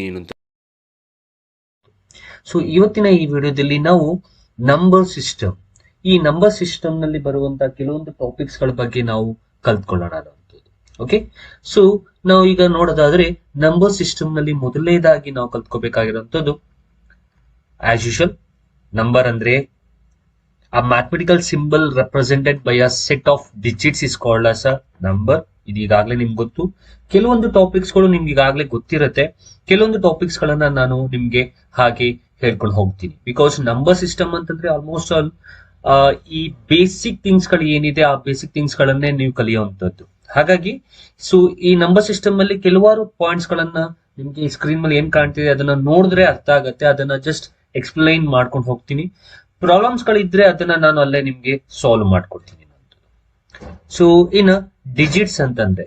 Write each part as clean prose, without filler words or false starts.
ಏನು ಅಂತ. ಸೊ ಇವತ್ತಿನ ಈ ವಿಡಿಯೋದಲ್ಲಿ ನಾವು ನಂಬರ್ ಸಿಸ್ಟಮ್, ಈ ನಂಬರ್ ಸಿಸ್ಟಮ್ ನಲ್ಲಿ ಬರುವಂತಹ ಕೆಲವೊಂದು ಟಾಪಿಕ್ಸ್ ಗಳ ಬಗ್ಗೆ ನಾವು ಕಲ್ತ್ಕೊಳ್ಳೋಣ ಅನ್ನೋದು. ಓಕೆ, ಸೊ ನಾವು ಈಗ ನೋಡೋದಾದ್ರೆ ನಂಬರ್ ಸಿಸ್ಟಮ್ ನಲ್ಲಿ ಮೊದಲನೇದಾಗಿ ನಾವು ಕಲ್ತ್ಕೋಬೇಕಾಗಿರುವಂತದ್ದು ಆಸ್ ಯೂಶುವಲ್ ನಂಬರ್ ಅಂದ್ರೆ a mathematical symbol represented by a set of digits is called as a number. ಇದು ಈಗಾಗಲೇ ನಿಮ್ಗೆ ಗೊತ್ತು. ಕೆಲವೊಂದು ಟಾಪಿಕ್ಸ್ ಗಳು ನಿಮ್ಗೆ ಈಗಾಗಲೇ ಗೊತ್ತಿರುತ್ತೆ, ಕೆಲವೊಂದು ಟಾಪಿಕ್ಸ್ ಗಳನ್ನ ನಾನು ನಿಮ್ಗೆ ಹಾಗೆ ಹೇಳ್ಕೊಂಡು ಹೋಗ್ತೀನಿ. ಬಿಕಾಸ್ ನಂಬರ್ ಸಿಸ್ಟಮ್ ಅಂತಂದ್ರೆ ಆಲ್ಮೋಸ್ಟ್ ಆಲ್ ಈ ಬೇಸಿಕ್ ಥಿಂಗ್ಸ್ ಗಳು ಏನಿದೆ ಆ ಬೇಸಿಕ್ ಥಿಂಗ್ಸ್ ಗಳನ್ನೇ ನೀವು ಕಲಿಯುವಂತದ್ದು. ಹಾಗಾಗಿ ಸೊ ಈ ನಂಬರ್ ಸಿಸ್ಟಮ್ ಅಲ್ಲಿ ಕೆಲವಾರು ಪಾಯಿಂಟ್ಸ್ ಗಳನ್ನ ನಿಮ್ಗೆ ಸ್ಕ್ರೀನ್ ಮೇಲೆ ಏನ್ ಕಾಣ್ತಿದೆ ಅದನ್ನ ನೋಡಿದ್ರೆ ಅರ್ಥ ಆಗತ್ತೆ. ಅದನ್ನ ಜಸ್ಟ್ ಎಕ್ಸ್ಪ್ಲೈನ್ ಮಾಡ್ಕೊಂಡು ಹೋಗ್ತೀನಿ. ಪ್ರಾಬ್ಲಮ್ಸ್ ಗಳಿದ್ರೆ ಅದನ್ನ ನಾನು ಅಲ್ಲೇ ನಿಮ್ಗೆ ಸಾಲ್ವ್ ಮಾಡ್ಕೊಡ್ತೀನಿ. ಸೊ ಇನ್ ಡಿಜಿಟ್ಸ್ ಅಂತಂದ್ರೆ,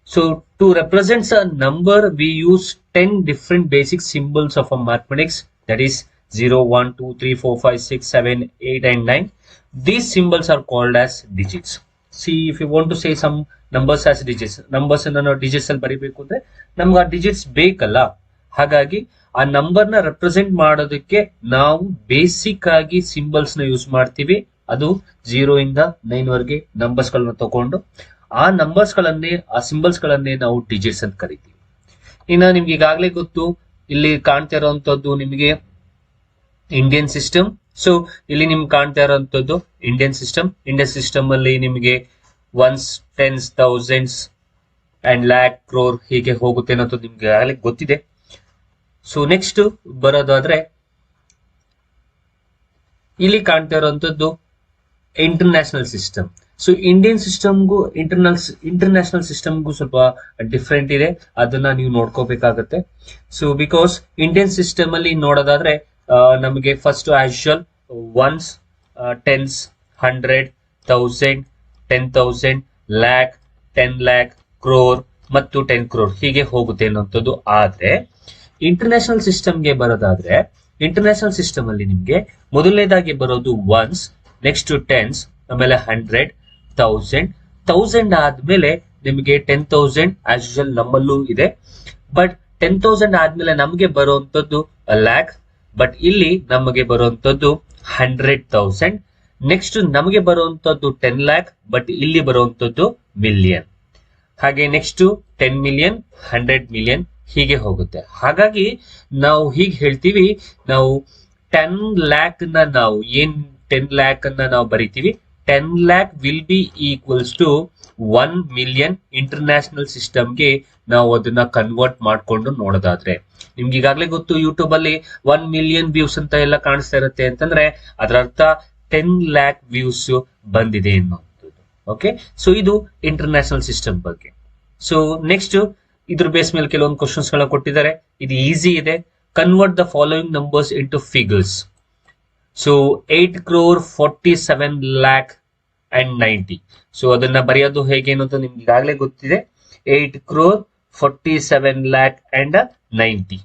so to represents a number we use 10 different basic symbols of a mathematics, that is 0, 1, 2, 3, 4, 5, 6, 7, 8 and 9. These symbols are called as digits. See, if you want to say some numbers as digits, numbers ಅನ್ನ ನಾವು digits ಅಲ್ಲಿ ಬರೀಬೇಕು ಅಂದ್ರೆ ನಮ್ಗೆ ಆ digits ಬೇಕಲ್ಲ. ಹಾಗಾಗಿ ಆ ನಂಬರ್ ನ ರೆಪ್ರೆಸೆಂಟ್ ಮಾಡೋದಕ್ಕೆ ನಾವು ಬೇಸಿಕ್ ಆಗಿ ಸಿಂಬಲ್ಸ್ ನ ಯೂಸ್ ಮಾಡ್ತೀವಿ. ಅದು 0 ಇಂದ 9 ವರೆಗೆ ನಂಬರ್ಸ್ ಗಳನ್ನ ತಗೊಂಡು ಆ ನಂಬರ್ಸ್ ಗಳನ್ನೇ, ಆ ಸಿಂಬಲ್ಸ್ ಗಳನ್ನೇ ನಾವು ಡಿಜಿಟ್ಸ್ ಅಂತ ಕರಿತೀವಿ. ಇನ್ನ ನಿಮ್ಗೆ ಈಗಾಗಲೇ ಗೊತ್ತು, ಇಲ್ಲಿ ಕಾಣ್ತಾ ಇರುವಂತದ್ದು ನಿಮಗೆ ಇಂಡಿಯನ್ ಸಿಸ್ಟಮ್. ಸೊ ಇಲ್ಲಿ ನಿಮ್ಗೆ ಕಾಣ್ತಾ ಇರುವಂತದ್ದು ಇಂಡಿಯನ್ ಸಿಸ್ಟಮ್. ಇಂಡಿಯನ್ ಸಿಸ್ಟಮ್ ಅಲ್ಲಿ ನಿಮಗೆ once, tense, thousands and lac, crore ಹೀಗೆ ಹೋಗುತ್ತೆ ಅನ್ನೋದು ನಿಮ್ಗೆ ಈಗಾಗಲೇ ಗೊತ್ತಿದೆ. ಸೊ ನೆಕ್ಸ್ಟ್ ಬರೋದಾದ್ರೆ ಇಲ್ಲಿ ಕಾಣ್ತಾ ಇರುವಂತದ್ದು ಇಂಟರ್ನ್ಯಾಷನಲ್ ಸಿಸ್ಟಮ್. ಸೊ ಇಂಡಿಯನ್ ಸಿಸ್ಟಮ್ಗೂ ಇಂಟರ್ನ್ಯಾಷನಲ್ ಸಿಸ್ಟಮ್ಗೂ ಸ್ವಲ್ಪ ಡಿಫ್ರೆಂಟ್ ಇದೆ, ಅದನ್ನ ನೀವು ನೋಡ್ಕೋಬೇಕಾಗತ್ತೆ. ಸೊ ಬಿಕಾಸ್ ಇಂಡಿಯನ್ ಸಿಸ್ಟಮ್ ಅಲ್ಲಿ ನೋಡೋದಾದ್ರೆ ನಮಗೆ first as usual ones, tens, 100, 1000, 10,000, lakh, 10 lakh, crore ಮತ್ತು 10 ಕ್ರೋರ್ ಹೀಗೆ ಹೋಗುತ್ತೆ ಅನ್ನೋಂಥದ್ದು. ಆದ್ರೆ ಇಂಟರ್ನ್ಯಾಷನಲ್ ಸಿಸ್ಟಮ್ಗೆ ಬರೋದಾದ್ರೆ ಇಂಟರ್ನ್ಯಾಷನಲ್ ಸಿಸ್ಟಮ್ ಅಲ್ಲಿ ನಿಮ್ಗೆ ಮೊದಲನೇದಾಗಿ ಬರೋದು ಒನ್ಸ್, ನೆಕ್ಸ್ಟ್ ಟೆನ್ಸ್, ಆಮೇಲೆ 100, 1000 ಆದ್ಮೇಲೆ ನಿಮಗೆ 10,000 ಆಸ್ ಯೂಶುವಲ್ ನಮ್ಮಲ್ಲೂ ಇದೆ. ಬಟ್ 10,000 ಆದ್ಮೇಲೆ ನಮಗೆ ಬರುವಂತದ್ದು ಲ್ಯಾಕ್, ಬಟ್ ಇಲ್ಲಿ ನಮಗೆ ಬರುವಂತದ್ದು 100,000. ನೆಕ್ಸ್ಟ್ ನಮಗೆ ಬರುವಂತದ್ದು 10 ಲ್ಯಾಕ್, ಬಟ್ ಇಲ್ಲಿ ಬರುವಂತದ್ದು ಮಿಲಿಯನ್. ಹಾಗೆ ನೆಕ್ಸ್ಟ್ 10 ಮಿಲಿಯನ್, 100 ಮಿಲಿಯನ್ ಹೀಗೆ ಹೋಗುತ್ತೆ. ಹಾಗಾಗಿ ನಾವು ಹೀಗೆ ಹೇಳ್ತೀವಿ, ನಾವು 10 ಲ್ಯಾಕ್ ನ ನಾವು 10 ಲ್ಯಾಕ್ ಅನ್ನ ನಾವು ಬರಿತೀವಿ. 10 lakh will be equals to 1 million. International ಸಿಸ್ಟಮ್ಗೆ ನಾವು ಅದನ್ನ ಕನ್ವರ್ಟ್ ಮಾಡ್ಕೊಂಡು ನೋಡೋದಾದ್ರೆ ನಿಮ್ಗೆ ಈಗಾಗಲೇ ಗೊತ್ತು, ಯೂಟ್ಯೂಬ್ ಅಲ್ಲಿ 1 ಮಿಲಿಯನ್ ವ್ಯೂಸ್ ಅಂತ ಎಲ್ಲ ಕಾಣಿಸ್ತಾ ಇರುತ್ತೆ ಅಂತಂದ್ರೆ ಅದರ ಅರ್ಥ 10 ಲ್ಯಾಕ್ ವ್ಯೂಸ್ ಬಂದಿದೆ ಅನ್ನೋದು. ಓಕೆ, ಸೊ ಇದು ಇಂಟರ್ನ್ಯಾಷನಲ್ ಸಿಸ್ಟಮ್ ಬಗ್ಗೆ. ಸೊ ನೆಕ್ಸ್ಟ್ ಇದ್ರ ಬೇಸ್ ಮೇಲೆ ಕೆಲವೊಂದು ಕ್ವಶನ್ಸ್ ಗಳ ಕೊಟ್ಟಿದ್ದಾರೆ. ಇದು ಈಸಿ ಇದೆ. Convert the following numbers into figures. So 8 crore 47 lakh and 90. So ಅದನ್ನ ಬರೆಯೋದು ಹೇಗೆ ಅಂತ ನಿಮ್ಗೆ ಈಗಾಗಲೇ ಗೊತ್ತಿದೆ. 8 crore 47 lakh and 90.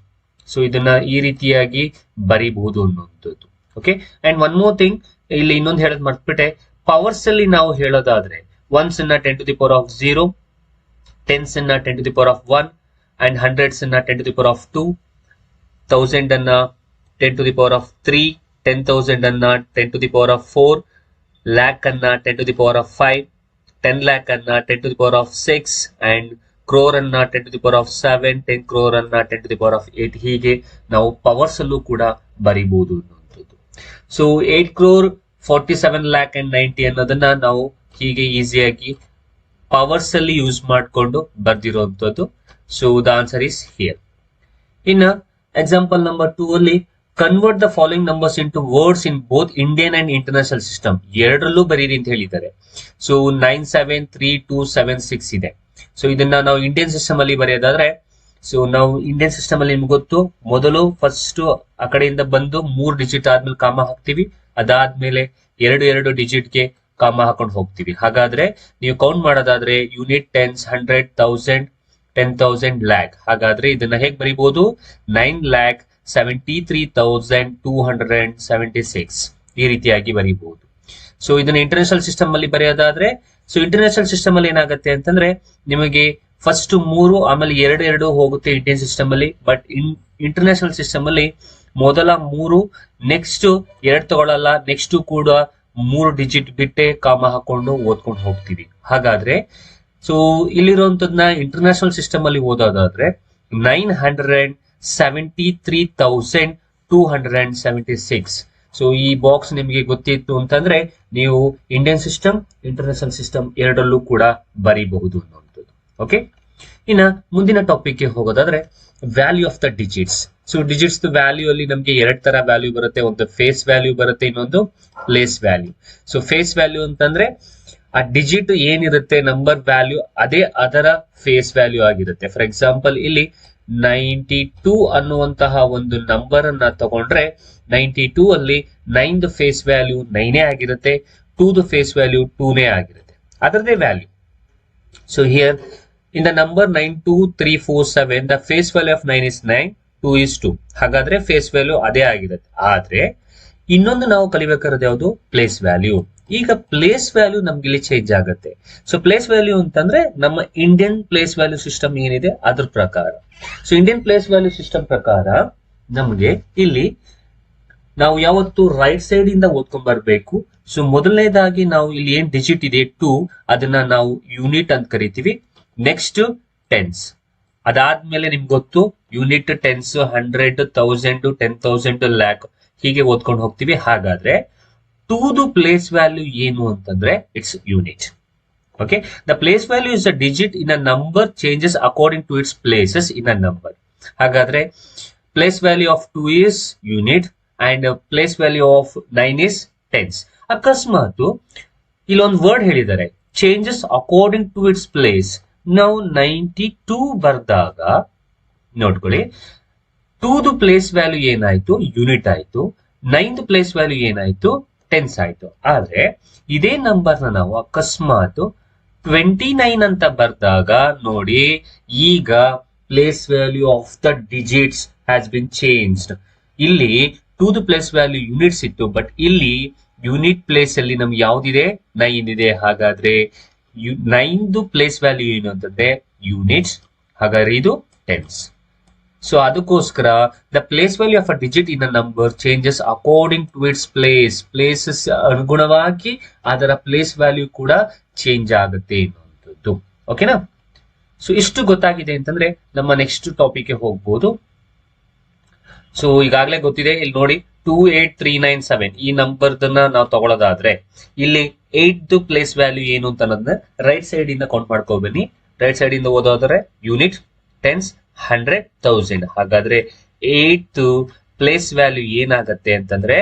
ಸೊ ಇದನ್ನ ಈ ರೀತಿಯಾಗಿ ಬರೀಬಹುದು ಅನ್ನುವಂಥದ್ದು. Okay, and one more thing, ಇಲ್ಲಿ ಇನ್ನೊಂದು ಹೇಳೋದು ಮರ್ತ್ಬಿಟ್ಟೆ. ಪವರ್ಸ್ ಅಲ್ಲಿ ನಾವು ಹೇಳೋದಾದ್ರೆ ಒನ್ಸ್ ಅನ್ನ 10 to the power of 0, tense ಅನ್ನ 10 to the power of 1, and hundreds ಅನ್ನ 10 to the power of 2, 1000 ಅನ್ನ 10 to the power of 3, 10,000 ಅನ್ನ 10 to the power of 4, lac ಅನ್ನ 10 to the power of 5, 10 lac ಅನ್ನ 10 to the power of 6, and crore ಅನ್ನ 10 to the power of 7, 10 crore ಅನ್ನ 10 to the power of 8 ಹೀಗೆ ನಾವು powers ಅಲ್ಲೂ ಕೂಡ ಬರಿಬಹುದು ಅನ್ನುವಂಥದ್ದು. ಸೊ 8 crore 47 lakh and 90 ಅನ್ನೋದನ್ನ ನಾವು ಹೀಗೆ ಈಸಿಯಾಗಿ ಪವರ್ಸ್ ಅಲ್ಲಿ ಯೂಸ್ ಮಾಡಿಕೊಂಡು ಬರ್ದಿರುವಂತದ್ದು. So the answer is here. ಇನ್ನ ಎಕ್ಸಾಂಪಲ್ ನಂಬರ್ 2 ಅಲ್ಲಿ convert the following numbers into words in both Indian and international system. ಎರಡರಲ್ಲೂ ಬರೀರಿ ಅಂತ ಹೇಳಿದ್ದಾರೆ. ಸೊ 97326 ಇದೆ. ಸೊ ಇದನ್ನ ನಾವು ಇಂಡಿಯನ್ ಸಿಸ್ಟಮ್ ಅಲ್ಲಿ ಬರೆಯೋದಾದ್ರೆ, ಸೊ ನಾವು ಇಂಡಿಯನ್ ಸಿಸ್ಟಮ್ ಅಲ್ಲಿ ನಿಮ್ಗೆ ಗೊತ್ತು, ಮೊದಲು ಫಸ್ಟ್ ಆ ಕಡೆಯಿಂದ ಬಂದು 3 ಡಿಜಿಟ್ ಆದ್ಮೇಲೆ ಕಾಮ ಹಾಕ್ತಿವಿ, ಅದಾದ್ಮೇಲೆ 2 ಡಿಜಿಟ್ಗೆ ಕಾಮ ಹಾಕೊಂಡು ಹೋಗ್ತೀವಿ. ಹಾಗಾದ್ರೆ ನೀವು ಕೌಂಟ್ ಮಾಡೋದಾದ್ರೆ ಯೂನಿಟ್, ಟೆನ್ಸ್, 100, 1000, 10,000, ಲ್ಯಾಕ್. ಹಾಗಾದ್ರೆ ಇದನ್ನ ಹೇಗೆ ಬರೀಬಹುದು? 9,73,276 ಈ ರೀತಿಯಾಗಿ ಬರೀಬಹುದು. ಸೊ ಇದನ್ನ ಇಂಟರ್ನ್ಯಾಷನಲ್ ಸಿಸ್ಟಮ್ ಅಲ್ಲಿ ಬರೆಯೋದಾದ್ರೆ ಸೊ ಇಂಟರ್ನ್ಯಾಷನಲ್ ಸಿಸ್ಟಮ್ ಅಲ್ಲಿ ಏನಾಗುತ್ತೆ ಅಂತಂದ್ರೆ ನಿಮಗೆ ಫಸ್ಟ್ 3 ಆಮೇಲೆ 2 ಹೋಗುತ್ತೆ ಇಂಡಿಯನ್ ಸಿಸ್ಟಮ್ ಅಲ್ಲಿ. ಬಟ್ ಇಂಟರ್ನ್ಯಾಷನಲ್ ಸಿಸ್ಟಮ್ ಅಲ್ಲಿ ಮೊದಲ 3 ನೆಕ್ಸ್ಟ್ 2 ತಗೊಳ್ಳಲ್ಲ, ನೆಕ್ಸ್ಟ್ ಕೂಡ 3 ಡಿಜಿಟ್ ಬಿಟ್ಟೆ ಕಾಮ ಹಾಕೊಂಡು ಓದ್ಕೊಂಡು ಹೋಗ್ತೀವಿ. ಹಾಗಾದ್ರೆ ಸೊ ಇಲ್ಲಿರುವಂತದ್ನ ಇಂಟರ್ನ್ಯಾಷನಲ್ ಸಿಸ್ಟಮ್ ಅಲ್ಲಿ ಓದೋದಾದ್ರೆ 973,276. ಸೊ ಈ ಬಾಕ್ಸ್ ನಿಮಗೆ ಗೊತ್ತಿತ್ತು ಅಂತಂದ್ರೆ ನೀವು ಇಂಡಿಯನ್ ಸಿಸ್ಟಮ್ ಇಂಟರ್ನ್ಯಾಷನಲ್ ಸಿಸ್ಟಮ್ ಎರಡಲ್ಲೂ ಕೂಡ ಬರೀಬಹುದು ಅನ್ನುವಂಥದ್ದು. ಓಕೆ, ಇನ್ನ ಮುಂದಿನ ಟಾಪಿಕ್ ಹೋಗೋದಾದ್ರೆ value of the digits. So digits value ಅಲ್ಲಿ ನಮಗೆ 2 ತರ ವ್ಯಾಲ್ಯೂ ಬರುತ್ತೆ. ಒಂದು ಫೇಸ್ ವ್ಯಾಲ್ಯೂ ಬರುತ್ತೆ, ಇನ್ನೊಂದು place value. So face value ಅಂತಂದ್ರೆ ಆ ಡಿಜಿಟ್ ಏನಿರುತ್ತೆ ನಂಬರ್ ವ್ಯಾಲ್ಯೂ ಅದೇ ಅದರ ಫೇಸ್ ವ್ಯಾಲ್ಯೂ ಆಗಿರುತ್ತೆ. ಫಾರ್ ಎಕ್ಸಾಂಪಲ್ ಇಲ್ಲಿ 92 ಅನ್ನುವಂತಹ ಒಂದು ನಂಬರ್ ಅನ್ನ ತಗೊಂಡ್ರೆ 92 ಅಲ್ಲಿ 9 ಫೇಸ್ ವ್ಯಾಲ್ಯೂ 9 ಆಗಿರುತ್ತೆ, 2 ಫೇಸ್ ವ್ಯಾಲ್ಯೂ 2 ಆಗಿರುತ್ತೆ, ಅದರದೇ value. So here in the number 92347 the face value of 9 is 9, 2 is 2. ಹಾಗಾದ್ರೆ ಫೇಸ್ ವ್ಯಾಲ್ಯೂ ಅದೇ ಆಗಿರುತ್ತೆ. ಆದ್ರೆ ಇನ್ನೊಂದು ನಾವು ಕಲಿಬೇಕಾದ್ರೆ ಯಾವುದು ಪ್ಲೇಸ್ ವ್ಯಾಲ್ಯೂ. ಈಗ ಪ್ಲೇಸ್ ವ್ಯಾಲ್ಯೂ ನಮ್ಗೆ ಇಲ್ಲಿ ಚೇಂಜ್ ಆಗುತ್ತೆ. ಸೊ ಪ್ಲೇಸ್ ವ್ಯಾಲ್ಯೂ ಅಂತಂದ್ರೆ ನಮ್ಮ ಇಂಡಿಯನ್ ಪ್ಲೇಸ್ ವ್ಯಾಲ್ಯೂ ಸಿಸ್ಟಮ್ ಏನಿದೆ ಅದ್ರ ಪ್ರಕಾರ. So Indian place value system ಪ್ರಕಾರ ನಮಗೆ ಇಲ್ಲಿ ನಾವು ಯಾವತ್ತು ರೈಟ್ ಸೈಡ್ ಇಂದ ಓದ್ಕೊಂಡ್ ಬರ್ಬೇಕು. ಸೊ ಮೊದಲನೇದಾಗಿ ನಾವು ಇಲ್ಲಿ ಏನ್ ಡಿಜಿಟ್ ಇದೆ 2 ಅದನ್ನ ನಾವು ಯೂನಿಟ್ ಅಂತ ಕರಿತೀವಿ. ನೆಕ್ಸ್ಟ್ ಟೆನ್ಸ್, ಅದಾದ್ಮೇಲೆ ನಿಮ್ಗೆ ಗೊತ್ತು ಯೂನಿಟ್, ಟೆನ್ಸ್, 100, 1000, 10,000, ಲ್ಯಾಕ್ ಹೀಗೆ ಓದ್ಕೊಂಡು ಹೋಗ್ತೀವಿ. ಹಾಗಾದ್ರೆ 2 ಪ್ಲೇಸ್ ವ್ಯಾಲ್ಯೂ ಏನು ಅಂತಂದ್ರೆ it's unit. Okay, the place value is a digit in a number changes according to its places in a number. ಹಾಗಾದ್ರೆ place value of 2 is unit and place value of 9 is tens. ಅಕಸ್ಮಾತ್ ಇಲ್ಲೊಂದು word ಹೇಳಿದ್ದಾರೆ changes according to its place. ನಾವು 92 ಬರ್ದಾಗ ನೋಡ್ಕೊಳ್ಳಿ, 2 place value ಏನಾಯ್ತು unit ಆಯ್ತು, 9 place value ಏನಾಯ್ತು tense ಆಯ್ತು. ಆದ್ರೆ ಇದೇ ನಂಬರ್ನ ನಾವು ಅಕಸ್ಮಾತ್ 29 ಅಂತ ಬರ್ದಾಗ ನೋಡಿ, ಈಗ place value of the digits has been changed. ಇಲ್ಲಿ 2 ಪ್ಲೇಸ್ ವ್ಯಾಲ್ಯೂ ಯೂನಿಟ್ಸ್ ಇತ್ತು, ಬಟ್ ಇಲ್ಲಿ ಯೂನಿಟ್ ಪ್ಲೇಸ್ ಅಲ್ಲಿ ನಮ್ಗೆ ಯಾವ್ದಿದೆ 9 ಇದೆ. ಹಾಗಾದ್ರೆ 9 ಪ್ಲೇಸ್ ವ್ಯಾಲ್ಯೂ ಏನು ಅಂತಂದ್ರೆ ಯೂನಿಟ್ಸ್, ಹಾಗಾದ್ರೆ ಇದು ಟೆನ್ಸ್. ಸೊ ಅದಕ್ಕೋಸ್ಕರ the place value of a digit in a number changes according to its places ಅನುಗುಣವಾಗಿ ಅದರ ಪ್ಲೇಸ್ ವ್ಯಾಲ್ಯೂ ಕೂಡ ಚೇಂಜ್ ಆಗುತ್ತೆ ಅನ್ನುವಂಥದ್ದು. ಓಕೆನಾ? ಸೊ ಇಷ್ಟು ಗೊತ್ತಾಗಿದೆ ಅಂತಂದ್ರೆ ನಮ್ಮ ನೆಕ್ಸ್ಟ್ ಟಾಪಿಕ್ ಹೋಗ್ಬೋದು. ಸೊ ಈಗಾಗಲೇ ಗೊತ್ತಿದೆ, ಇಲ್ಲಿ ನೋಡಿ 28397 ಈ ನಂಬರ್ದನ್ನ ನಾವು ತಗೊಳ್ಳೋದಾದ್ರೆ ಇಲ್ಲಿ 8 ಪ್ಲೇಸ್ ವ್ಯಾಲ್ಯೂ ಏನು ಅಂತ ಅನ್ನೋದನ್ನ ರೈಟ್ ಸೈಡ್ ಇಂದ ಕೌಂಟ್ ಮಾಡ್ಕೋಬನ್ನಿ. ರೈಟ್ ಸೈಡ್ ಇಂದ ಓದೋದ್ರೆ ಯೂನಿಟ್, ಟೆನ್ಸ್, 100, 1000. ಹಾಗಾದ್ರೆ 8 ಪ್ಲೇಸ್ ವ್ಯಾಲ್ಯೂ ಏನಾಗತ್ತೆ ಅಂತಂದ್ರೆ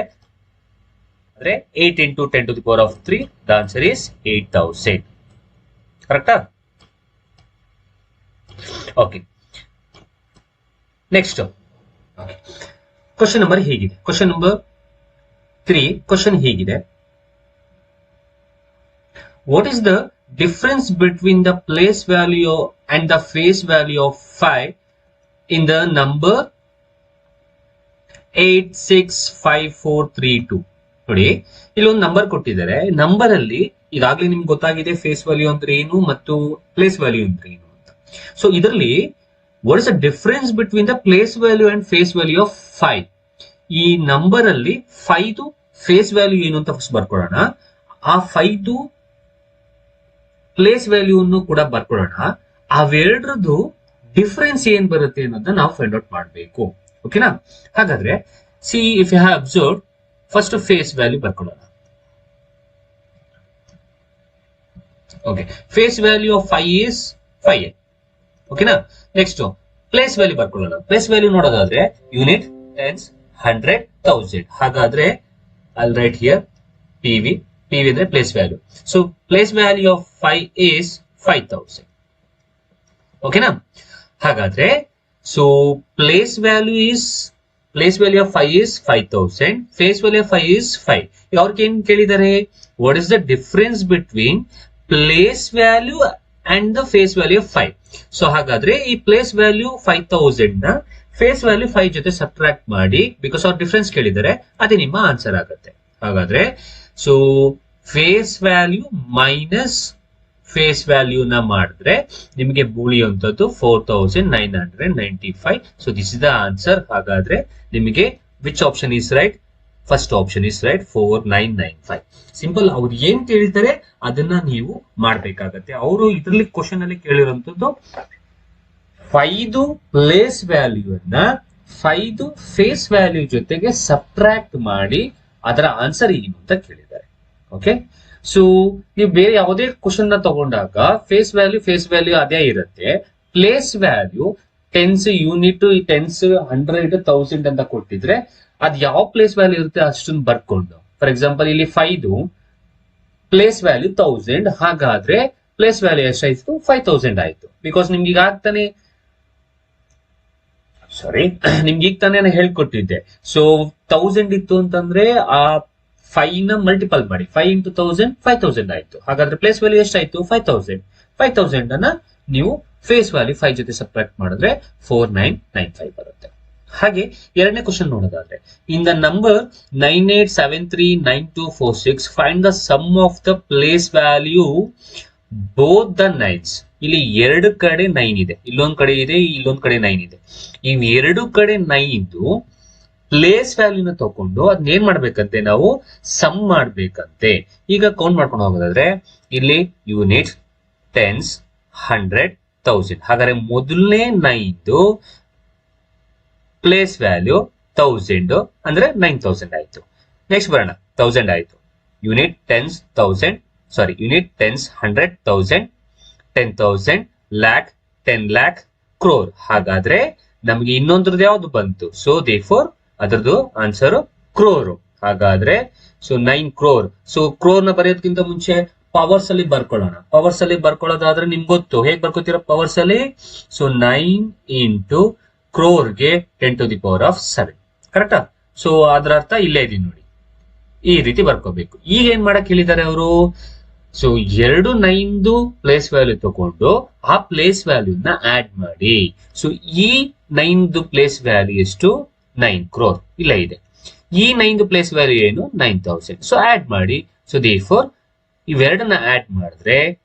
8 into 10 to the power of 3. The answer is 8000. ಕರೆಕ್ಟಾ? ಓಕೆ, ನೆಕ್ಸ್ಟ್ ಕ್ವಶನ್ ನಂಬರ್ ಹೀಗಿದೆ. ಕ್ವಶನ್ ನಂಬರ್ 3 ಕ್ವಶನ್ ಹೀಗಿದೆ. What is the difference between the place value and the face value of 5 in the number 865432? ನೋಡಿ, ಇಲ್ಲೊಂದು number ಕೊಟ್ಟಿದ್ದಾರೆ. Number ಅಲ್ಲಿ ಈಗಾಗಲೇ ನಿಮ್ಗೆ ಗೊತ್ತಾಗಿದೆ ಫೇಸ್ ವ್ಯಾಲ್ಯೂ ಅಂದ್ರೆ ಏನು ಮತ್ತು ಪ್ಲೇಸ್ ವ್ಯಾಲ್ಯೂ ಅಂದ್ರೆ ಏನು ಅಂತ. ಸೊ ಇದರಲ್ಲಿ what is the difference between the place value and face value of 5? ಈ ನಂಬರ್ ಅಲ್ಲಿ 5 ಫೇಸ್ ವ್ಯಾಲ್ಯೂ ಏನು ಅಂತ ಫಸ್ಟ್ ಬರ್ಕೊಳ್ಳೋಣ. ಆ 5 ಪ್ಲೇಸ್ ವ್ಯಾಲ್ಯೂ ಅನ್ನು ಕೂಡ ಬರ್ಕೊಳ್ಳೋಣ. ಅವೆರಡರದ್ದು ಡಿಫರೆನ್ಸ್ ಏನ್ ಬರುತ್ತೆ ಅನ್ನೋದನ್ನ ನಾವು ಫೈಂಡ್ ಔಟ್ ಮಾಡಬೇಕು. ಓಕೆನಾ? ಹಾಗಾದ್ರೆ see if you have observe, first face value ಬರ್ಕೊಳ್ಳೋಣ. Okay, face value of 5 is 5. ಓಕೆನಾ? ನೆಕ್ಸ್ಟ್ ಪ್ಲೇಸ್ ವ್ಯಾಲ್ಯೂ ಬರ್ಕೊಳ್ಳೋಣ. ಪ್ಲೇಸ್ ವ್ಯಾಲ್ಯೂ ನೋಡೋದಾದ್ರೆ ಯೂನಿಟ್, ಟೆನ್ಸ್, 100, 1000. ಹಾಗಾದ್ರೆ I write here PV. PV ಅಂದ್ರೆ place value. So place value of 5 is 5000. ಓಕೆನಾ? ಹಾಗಾದ್ರೆ so place value of 5 is 5000, face value of 5 is 5. ಅವ್ರಿಗೆ ಏನ್ ಕೇಳಿದ್ದಾರೆ, what is the difference between place value and the face value of 5? So ಹಾಗಾದ್ರೆ ಈ place value 5000 ನ face value 5 ಜೊತೆ subtract ಮಾಡಿ, ಬಿಕಾಸ್ ಅವ್ರು ಡಿಫರೆನ್ಸ್ ಕೇಳಿದ್ದಾರೆ, ಅದೇ ನಿಮ್ಮ ಆನ್ಸರ್ ಆಗುತ್ತೆ. ಹಾಗಾದ್ರೆ so face value minus face ವ್ಯಾಲ್ಯೂನ ಮಾಡಿದ್ರೆ ನಿಮಗೆ ಉಳಿಯುವಂತದ್ದು 4995. So this is the answer. ಹಾಗಾದ್ರೆ ನಿಮಗೆ which option is right? First option is right, 4995. Simple. ಅವ್ರು ಏನ್ ಕೇಳ್ತಾರೆ ಅದನ್ನ ನೀವು ಮಾಡ್ಬೇಕಾಗತ್ತೆ. ಅವರು ಇದರಲ್ಲಿ ಕ್ವಶನ್ ಅಲ್ಲಿ ಕೇಳಿರುವಂತದ್ದು 5 ಪ್ಲೇಸ್ ವ್ಯಾಲ್ಯೂ ಅನ್ನ 5 ಫೇಸ್ ವ್ಯಾಲ್ಯೂ ಜೊತೆಗೆ ಸಬ್ಟ್ರಾಕ್ಟ್ ಮಾಡಿ ಅದರ ಆನ್ಸರ್ ಏನು ಅಂತ ಕೇಳಿದ್ದಾರೆ. ಓಕೆ, ಸೊ ನೀವು ಬೇರೆ ಯಾವುದೇ ಕ್ವಶನ್ ನ ತಗೊಂಡಾಗ ಫೇಸ್ ವ್ಯಾಲ್ಯೂ ಅದೇ ಇರುತ್ತೆ. Place value tense, unit, tens, 100, 1000 ಅಂತ ಕೊಟ್ಟಿದ್ರೆ ಅದ್ ಯಾವ ಪ್ಲೇಸ್ ವ್ಯಾಲ್ಯೂ ಇರುತ್ತೆ ಅಷ್ಟನ್ನು ಬರ್ಕೊಂಡು, ಫಾರ್ ಎಕ್ಸಾಂಪಲ್ ಇಲ್ಲಿ 5 ಪ್ಲೇಸ್ ವ್ಯಾಲ್ಯೂ 1000, ಹಾಗಾದ್ರೆ ಪ್ಲೇಸ್ ವ್ಯಾಲ್ಯೂ ಎಷ್ಟಾಯ್ತು? 5000 ಆಯ್ತು. ಬಿಕಾಸ್ ನಿಮ್ಗೆ ಈಗ ಆಗ್ತಾನೆ ನಿಮ್ಗೆ ಈಗ ತಾನೇ ಹೇಳ್ಕೊಟ್ಟಿದ್ದೆ. ಸೊ 1000 ಇತ್ತು ಅಂತಂದ್ರೆ ಆ 5 ನ ಮಲ್ಟಿಪಲ್ ಮಾಡಿ, 5 into 1000 5000 ಆಯ್ತು. ಹಾಗಾದ್ರೆ ಪ್ಲೇಸ್ ವ್ಯಾಲ್ಯೂ ಎಷ್ಟಾಯ್ತು? 5000 ಅನ್ನ ನೀವು ಫೇಸ್ ವ್ಯಾಲ್ಯೂ 5 ಜೊತೆ ಸಬ್ಟ್ರಾಕ್ಟ್ ಮಾಡಿದ್ರೆ 4995 ಬರುತ್ತೆ. ಹಾಗೆ ಎರಡನೇ ಕ್ವಶನ್ ನೋಡೋದಾದ್ರೆ, in the number 98739246 find the sum of the place value both the 9s. ಇಲ್ಲಿ ಎರಡು ಕಡೆ 9 ಇದೆ, ಇಲ್ಲೊಂದ್ ಕಡೆ ಇದೆ, ಇಲ್ಲೊಂದ್ ಕಡೆ 9 ಇದೆ. ಈ ಎರಡು ಕಡೆ 9 ಪ್ಲೇಸ್ ವ್ಯಾಲ್ಯೂನ ತಗೊಂಡು ಅದನ್ನ ಏನ್ ಮಾಡ್ಬೇಕಂತೆ? ನಾವು ಸಮ್ ಮಾಡ್ಬೇಕಂತೆ. ಈಗ ಕೌಂಟ್ ಮಾಡ್ಕೊಂಡು ಹೋಗೋದಾದ್ರೆ ಇಲ್ಲಿ ಯೂನಿಟ್, ಟೆನ್ಸ್, 100, 1000. ಹಾಗಾದ್ರೆ ಮೊದಲನೇ 9 ಪ್ಲೇಸ್ ವ್ಯಾಲ್ಯೂ 1000 ಅಂದ್ರೆ 9000 ಆಯ್ತು. ನೆಕ್ಸ್ಟ್ ಬರೋಣ, 1000 ಆಯ್ತು. ಯೂನಿಟ್ ಟೆನ್ಸ್ 1000, ಸಾರಿ unit tens 100, 1000, 10,000, lakh, 10 lakh, crore. ಹಾಗಾದ್ರೆ ನಮ್ಗೆ ಇನ್ನೊಂದ್ರದ್ದು ಯಾವ್ದು ಬಂತು? ಸೊ ದೇರ್ಫೋರ್ ಅದರದ್ದು ಆನ್ಸರ್ ಕ್ರೋರ್. ಹಾಗಾದ್ರೆ ಸೊ 9 crore. ಸೊ ಕ್ರೋರ್ ನ ಬರೆಯೋದಕ್ಕಿಂತ ಮುಂಚೆ ಪವರ್ಸ್ ಅಲ್ಲಿ ಬರ್ಕೊಳ್ಳೋಣ. ಪವರ್ಸ್ ಅಲ್ಲಿ ಬರ್ಕೊಳ್ಳೋದಾದ್ರೆ ನಿಮ್ಗೆ ಗೊತ್ತು ಹೇಗ್ ಬರ್ಕೋತೀರ ಪವರ್ಸ್ ಅಲ್ಲಿ. So 9 into ಕ್ರೋರ್ಗೆ 10⁻⁷. ಕರೆಕ್ಟಾ? ಸೊ ಅದರ ಅರ್ಥ ಇಲ್ಲೇ ಇದೀನಿ ನೋಡಿ, ಈ ರೀತಿ ಬರ್ಕೋಬೇಕು. ಈಗ ಏನ್ ಮಾಡಕ್ ಹೇಳಿದ್ದಾರೆ ಅವರು? ಸೊ ಎರಡು 9 ಪ್ಲೇಸ್ ವ್ಯಾಲ್ಯೂ ತಗೊಂಡು ಆ ಪ್ಲೇಸ್ ವ್ಯಾಲ್ಯೂನ ಆಡ್ ಮಾಡಿ. ಸೊ ಈ 9 ಪ್ಲೇಸ್ ವ್ಯಾಲ್ಯೂ ಎಷ್ಟು? 9 crore ಇಲ್ಲ ಇದೆ. ಈ 9 ಪ್ಲೇಸ್ ವ್ಯಾಲ್ಯೂ ಏನು? 9000. ಸೊ ಆಡ್ ಮಾಡಿ. ಸೊ ದೇರ್ಫೋರ್ ಇವೆರಡನ್ನ ಆಡ್ ಮಾಡಿದ್ರೆ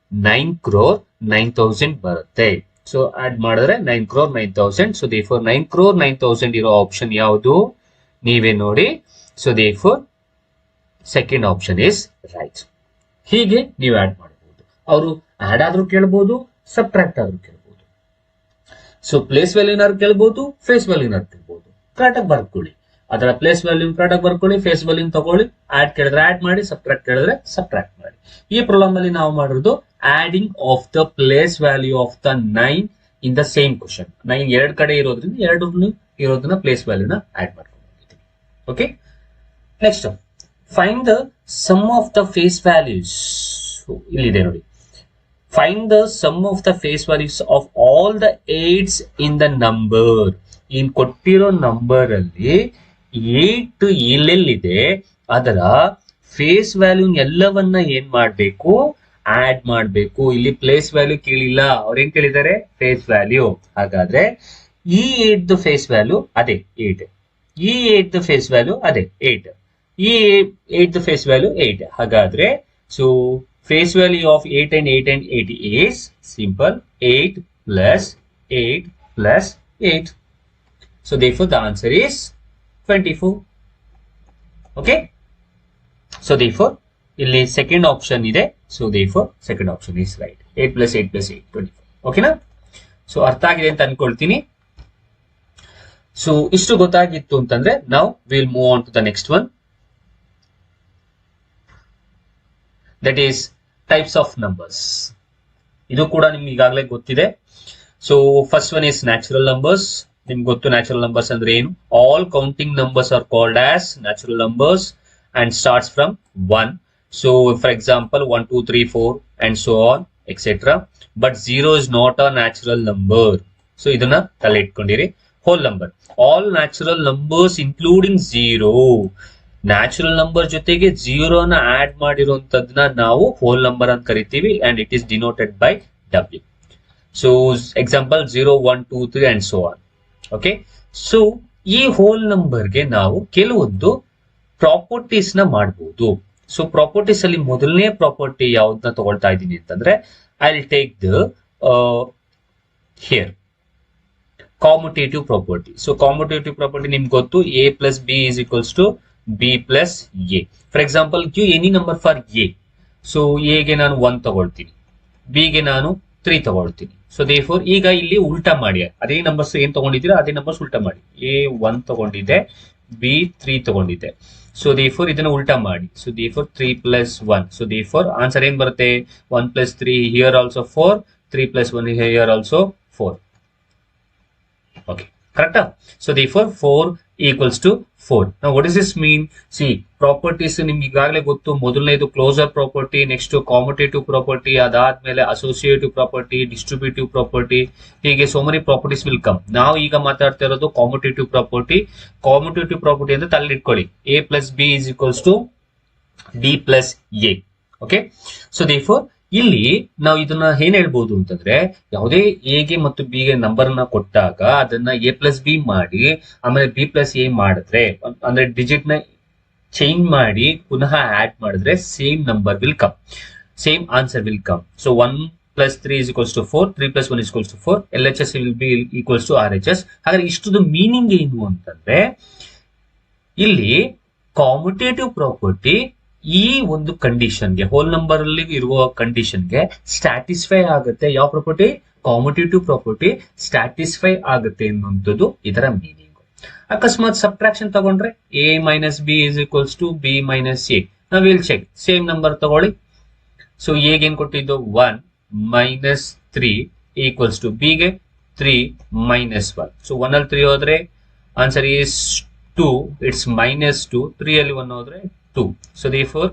9 crore 9000 ಬರುತ್ತೆ. ಸೊ ಆಡ್ ಮಾಡಿದ್ರೆ 9 crore 9000. ಸೊ ದೇರ್ಫೋರ್ 9 crore 9000 ಇರೋ ಆಪ್ಷನ್ ಯಾವುದು? ನೀವೇ ನೋಡಿ. So therefore second option is right. ಹೀಗೆ ನೀವು ಆಡ್ ಮಾಡಬಹುದು. ಅವರು ಆಡ್ ಆದ್ರೂ ಕೇಳಬಹುದು, ಸಬ್ಟ್ರಾಕ್ಟ್ ಆದ್ರೂ ಕೇಳಬಹುದು. ಸೊ ಪ್ಲೇಸ್ ವ್ಯಾಲ್ಯೂನಾರು ಕೇಳಬಹುದು, ಫೇಸ್ ವ್ಯಾಲ್ಯೂನಾರು ಕೇಳಬಹುದು. ಕರೆಕ್ಟಾಗಿ ಬರ್ಕೊಳ್ಳಿ. ಅದರ ಪ್ಲೇಸ್ ವ್ಯಾಲ್ಯೂ ಕರೆಕ್ಟಾಗಿ ಬರ್ಕೊಳ್ಳಿ, ಫೇಸ್ ವ್ಯಾಲ್ಯೂ ತಗೊಳ್ಳಿ. ಆಡ್ ಕೇಳಿದ್ರೆ ಆಡ್ ಮಾಡಿ, ಸಬ್ಟ್ರಾಕ್ಟ್ ಕೇಳಿದ್ರೆ ಸಬ್ಟ್ರಾಕ್ಟ್ ಮಾಡಿ. ಈ ಪ್ರಾಬ್ಲಮ್ ಅಲ್ಲಿ ನಾವು ಮಾಡಿರೋದು adding of the place value of the 9 in the same question. 9 ಎರಡು ಕಡೆ ಇರೋದ್ರಿಂದ ಇರೋದನ್ನ ಪ್ಲೇಸ್ ವ್ಯಾಲ್ಯೂನ ಆಡ್ ಮಾಡ್ಕೊಂಡು ಹೋಗಿದ್ದೀವಿ. Okay, next find the sum of the face values. ಇಲ್ಲಿದೆ ನೋಡಿ, find the sum of the face values of all the 8s in the number. ಇನ್ ಕೊಟ್ಟಿರೋ ನಂಬರ್ ಅಲ್ಲಿ 8 ಎಲ್ಲೆಲ್ಲಿದೆ ಅದರ ಫೇಸ್ ವ್ಯಾಲ್ಯೂ ಎಲ್ಲವನ್ನ ಏನ್ ಮಾಡ್ಬೇಕು? ಆಡ್ ಮಾಡ್ಬೇಕು. ಇಲ್ಲಿ ಪ್ಲೇಸ್ ವ್ಯಾಲ್ಯೂ ಕೇಳಿಲ್ಲ, ಅವ್ರೇನ್ ಕೇಳಿದ್ದಾರೆ? Face value. ಹಾಗಾದ್ರೆ ಈ 8 ಫೇಸ್ ವ್ಯಾಲ್ಯೂ ಅದೇ 8, ಈ 8 ಫೇಸ್ ವ್ಯಾಲ್ಯೂ ಅದೇ 8, ಈ 8 ಫೇಸ್ ವ್ಯಾಲ್ಯೂ 8. ಹಾಗಾದ್ರೆ so face value of 8 and 8 and 8 is simple 8 plus 8 plus 8. So therefore the answer is 24. Okay. So therefore ಇಲ್ಲಿ ಸೆಕೆಂಡ್ ಆಪ್ಷನ್ ಇದೆ. So therefore second option is right. 8 plus 8 plus 8 24. ಓಕೆನಾ? So ಅರ್ಥ ಆಗಿದೆ ಅಂತ ಅನ್ಕೊಳ್ತೀನಿ. So ಇಷ್ಟು ಗೊತ್ತಾಗಿತ್ತು ಅಂತಂದ್ರೆ now we'll move on to the next one. That is types of numbers. ಇದು ಕೂಡ ನಿಮ್ಗೆ ಈಗಾಗಲೇ ಗೊತ್ತಿದೆ. So first one is natural numbers. ನಿಮ್ಗೆ ಗೊತ್ತು ನ್ಯಾಚುರಲ್ ನಂಬರ್ಸ್ ಅಂದ್ರೆ ಏನು? All counting numbers are called as natural numbers and starts from 1. So for example 1 2 3 4 and so on etc. But 0 is not a natural number. So ಇದನ್ನ ತಲೆ ಇಟ್ಕೊಂಡಿರಿ. Whole number, all natural numbers including 0. Natural number ಜೊತೆಗೆ 0 ನ add ಮಾಡಿರುವಂತದನ್ನ ನಾವು whole number ಅಂತ ಕರಿತೀವಿ and it is denoted by W. So example 0 1 2 3 and so on. Okay. So ಈ hole ನಂಬರ್ಗೆ ನಾವು ಕೆಲವೊಂದು ಪ್ರಾಪರ್ಟೀಸ್ ನ ಮಾಡಬಹುದು. ಸೊ ಪ್ರಾಪರ್ಟೀಸ್ ಅಲ್ಲಿ ಮೊದಲನೇ ಪ್ರಾಪರ್ಟಿ ಯಾವ್ದನ್ನ ತಗೊಳ್ತಾ ಇದ್ದೀನಿ ಅಂತಂದ್ರೆ I'll take the here commutative property. So commutative property ನಿಮ್ಗೆ ಗೊತ್ತು a plus b is equals to b plus a. For example, give any number for a. So a ಗೆ ನಾನು 1 ತಗೊಳ್ತೀನಿ, b ಗೆ ನಾನು 3 ತಗೊಳ್ತೀನಿ. ಸೊ therefore ಈಗ ಇಲ್ಲಿ ಉಲ್ಟಾ ಮಾಡಿ, ಅದೇ ನಂಬರ್ಸ್ ಏನ್ ತಗೊಂಡಿದ್ದೀರಾ ಅದೇ ನಂಬರ್ಸ್ ಉಲ್ಟಾ ಮಾಡಿ. a 1 ತಗೊಂಡಿದೆ, b 3 ತಗೊಂಡಿದೆ. ಸೊ therefore ಇದನ್ನ ಉಲ್ಟಾ ಮಾಡಿ. So therefore 3 plus 1. So therefore answer ಏನ್ ಬರುತ್ತೆ? 1 plus 3 here also 4, 3 plus 1 here also 4. Okay, correct? So therefore 4 equals to 4. Now what does this mean? See, properties ನಿಮ್ಗೆ ಈಗಾಗಲೇ ಗೊತ್ತು. ಮೊದಲನೇದು ಕ್ಲೋಸರ್ ಪ್ರಾಪರ್ಟಿ, ನೆಕ್ಸ್ಟ್ ಕಾಮುಟೇಟಿವ್ ಪ್ರಾಪರ್ಟಿ, ಅದಾದ್ಮೇಲೆ ಅಸೋಸಿಯೇಟಿವ್ ಪ್ರಾಪರ್ಟಿ, ಡಿಸ್ಟ್ರಿಬ್ಯೂಟಿವ್ ಪ್ರಾಪರ್ಟಿ, ಹೀಗೆ so many properties will come. ನಾವು ಈಗ ಮಾತಾಡ್ತಾ ಇರೋದು ಕಾಮುಟೇಟಿವ್ ಪ್ರಾಪರ್ಟಿ. ಕಾಮುಟೇಟಿವ್ ಪ್ರಾಪರ್ಟಿ ಅಂತ ತಲೆಯಿಟ್ಕೊಳ್ಳಿ, a plus b is equals to d plus a. Okay, so therefore ಇಲ್ಲಿ ನಾವು ಇದನ್ನ ಏನ್ ಹೇಳ್ಬಹುದು ಅಂತಂದ್ರೆ, ಯಾವುದೇ ಎ ಗೆ ಮತ್ತು ಬಿ ಗೆ ನಂಬರ್ ನ ಕೊಟ್ಟಾಗ ಅದನ್ನ a plus b ಮಾಡಿ ಆಮೇಲೆ b plus a ಮಾಡಿದ್ರೆ, ಅಂದ್ರೆ ಡಿಜಿಟ್ ನ ಚೇಂಜ್ ಮಾಡಿ ಪುನಃ ಆಡ್ ಮಾಡಿದ್ರೆ same number will come, same answer will come. So 1 plus 3 is equals to 4, 3 plus 1 is equals to 4, LHS will be equals to RHS. ಹಾಗಾದ್ರೆ ಇಷ್ಟುದು meaning ಏನು ಅಂತಂದ್ರೆ, ಇಲ್ಲಿ ಕಾಮುಟೇಟಿವ್ ಪ್ರಾಪರ್ಟಿ ಈ ಒಂದು ಕಂಡೀಷನ್ಗೆ, ಹೋಲ್ ನಂಬರ್ ಅಲ್ಲಿ ಇರುವ ಕಂಡೀಷನ್ಗೆ ಸ್ಟ್ಯಾಟಿಸ್ಫೈ ಆಗುತ್ತೆ. ಯಾವ ಪ್ರಾಪರ್ಟಿ? ಕಾಮುಟೇಟಿವ್ ಪ್ರಾಪರ್ಟಿ ಸ್ಟ್ಯಾಟಿಸ್ಫೈ ಆಗುತ್ತೆ ಅನ್ನುವಂಥದ್ದು ಇದರ ಮೀನಿಂಗ್. ಅಕಸ್ಮಾತ್ ಸಬ್ಟ್ರಾಕ್ಷನ್ ತಗೊಂಡ್ರೆ a minus b is equals to b minus a. ನಾವು ವಿಲ್ ಚೆಕ್, ಸೇಮ್ ನಂಬರ್ ತಗೊಳ್ಳಿ. ಸೊ a ಗೆ ಏನ್ ಕೊಟ್ಟಿದ್ದು 1 minus 3 equals to b ಗೆ 3 minus 1. ಸೊ 1 ಅಲ್ಲಿ 3 ಹೋದ್ರೆ ಆನ್ಸರ್ is 2, it's minus 2. 3 ಅಲ್ಲಿ 1 ಹೋದ್ರೆ 2. So therefore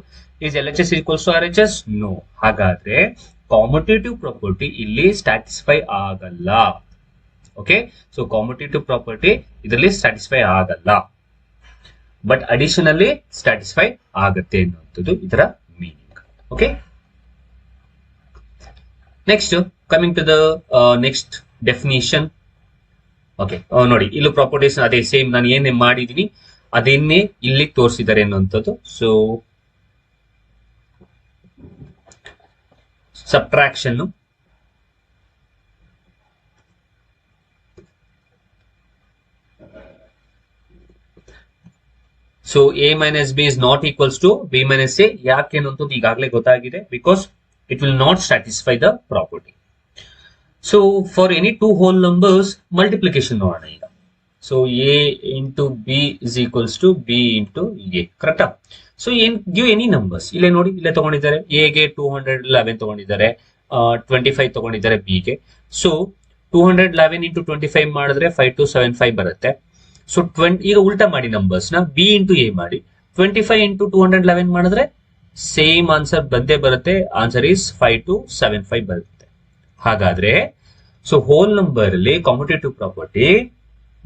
is LHS equals to RHS? No. ಹಾಗಾದ್ರೆ ಕಾಮುಟೇಟಿವ್ ಪ್ರಾಪರ್ಟಿ ಇಲ್ಲಿ ಸ್ಟ್ಯಾಟಿಸ್ಫೈ ಆಗಲ್ಲ. ಓಕೆ, ಸೊ ಕಾಮುಟೇಟಿವ್ ಪ್ರಾಪರ್ಟಿ ಇದರಲ್ಲಿ ಸ್ಟ್ಯಾಟಿಸ್ಫೈ ಆಗಲ್ಲ, ಬಟ್ ಅಡಿಷನ್ ಅಲ್ಲಿ ಸ್ಟ್ಯಾಟಿಸ್ಫೈ ಆಗುತ್ತೆ ಅನ್ನುವಂಥದ್ದು ಇದರ meaning. Okay, next coming to the next definition. Okay, ನೋಡಿ ಇಲ್ಲಿ ಪ್ರಾಪರ್ಟೀಸ್ ಅದೇ ಸೇಮ್ ನಾನು ಏನೇ ಮಾಡಿದೀನಿ ಅದನ್ನೇ ಇಲ್ಲಿ ತೋರಿಸಿದ್ದಾರೆ ಅನ್ನುವಂಥದ್ದು. So subtraction, so a minus b is not equals to b minus a. ಯಾಕೆ ಅನ್ನುವಂಥದ್ದು ಈಗಾಗಲೇ ಗೊತ್ತಾಗಿದೆ, because it will not satisfy the property. So for any two whole numbers multiplication ನೋಡೋಣ ಈಗ. So a into b is equals to b into a. ಕರೆಕ್ಟಾ? So ಏನ್ give any numbers, ಇಲ್ಲೇ ನೋಡಿ, ಇಲ್ಲೇ ತಗೊಂಡಿದ್ದಾರೆ. a ಗೆ 211 ತಗೊಂಡಿದ್ದಾರೆ, 25 ತಗೊಂಡಿದ್ದಾರೆ b ಗೆ. ಸೊ 211 into 25 ಮಾಡಿದ್ರೆ 5275 ಬರುತ್ತೆ. ಸೊ ಈಗ ಉಲ್ಟಾ ಮಾಡಿ ನಂಬರ್ಸ್ ನ, b into a ಮಾಡಿ, 25 into 211 ಮಾಡಿದ್ರೆ ಸೇಮ್ ಆನ್ಸರ್ ಬಂದೇ ಬರುತ್ತೆ. ಆನ್ಸರ್ ಇಸ್ 5275 ಬರುತ್ತೆ. ಹಾಗಾದ್ರೆ ಸೊ ಹೋಲ್ ನಂಬರ್ ಅಲ್ಲಿ ಕಾಮುಟೇಟಿವ್ ಪ್ರಾಪರ್ಟಿ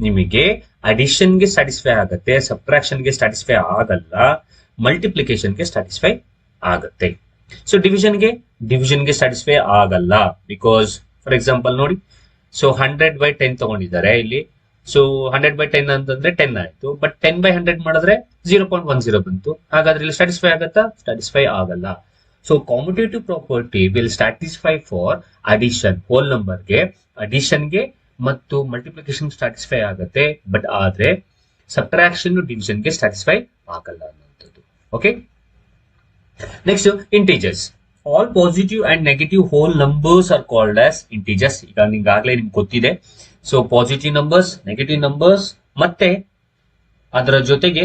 ನಿಮಗೆ ಅಡಿಷನ್ ಗೆ ಸ್ಟ್ಯಾಟಿಸ್ಫೈ ಆಗುತ್ತೆ, ಸಬ್ಟ್ರಾಕ್ಷನ್ ಗೆ ಸ್ಟ್ಯಾಟಿಸ್ಫೈ ಆಗಲ್ಲ, ಮಲ್ಟಿಪ್ಲಿಕೇಶನ್ ಗೆ ಸ್ಟ್ಯಾಟಿಸ್ಫೈ ಆಗುತ್ತೆ. ಸೊ ಡಿವಿಷನ್ ಗೆ ಸ್ಟ್ಯಾಟಿಸ್ಫೈ ಆಗಲ್ಲ, ಬಿಕಾಸ್ ಫಾರ್ ಎಕ್ಸಾಂಪಲ್ ನೋಡಿ, ಸೊ 100/10 ತಗೊಂಡಿದ್ದಾರೆ ಇಲ್ಲಿ. ಸೊ 100/10 ಅಂತಂದ್ರೆ 10 ಆಯ್ತು, ಬಟ್ 10/100 ಮಾಡಿದ್ರೆ 0.10 ಬಂತು. ಹಾಗಾದ್ರೆ ಇಲ್ಲಿ ಸ್ಟ್ಯಾಟಿಸ್ಫೈ ಆಗತ್ತಾ? ಸ್ಟ್ಯಾಟಿಸ್ಫೈ ಆಗಲ್ಲ. So commutative property will satisfy for addition, whole ನಂಬರ್ಗೆ, ಅಡಿಷನ್ಗೆ ಮತ್ತು ಮಲ್ಟಿಪ್ಲಿಕೇಶನ್ ಸ್ಟ್ಯಾಟಿಸ್ಫೈ ಆಗುತ್ತೆ, ಬಟ್ ಆದ್ರೆ ಸಬ್ಟ್ರಾಕ್ಷನ್ ಡಿವಿಷನ್ಗೆ ಸ್ಟ್ಯಾಟಿಸ್ಫೈ ಆಗಲ್ಲ ಅನ್ನುವಂಥದ್ದು. Okay, next integers. All positive and negative whole numbers are called as integers. ಈಗ ಈಗಾಗಲೇ ನಿಮ್ಗೆ ಗೊತ್ತಿದೆ. So positive numbers, negative numbers ಮತ್ತೆ ಅದರ ಜೊತೆಗೆ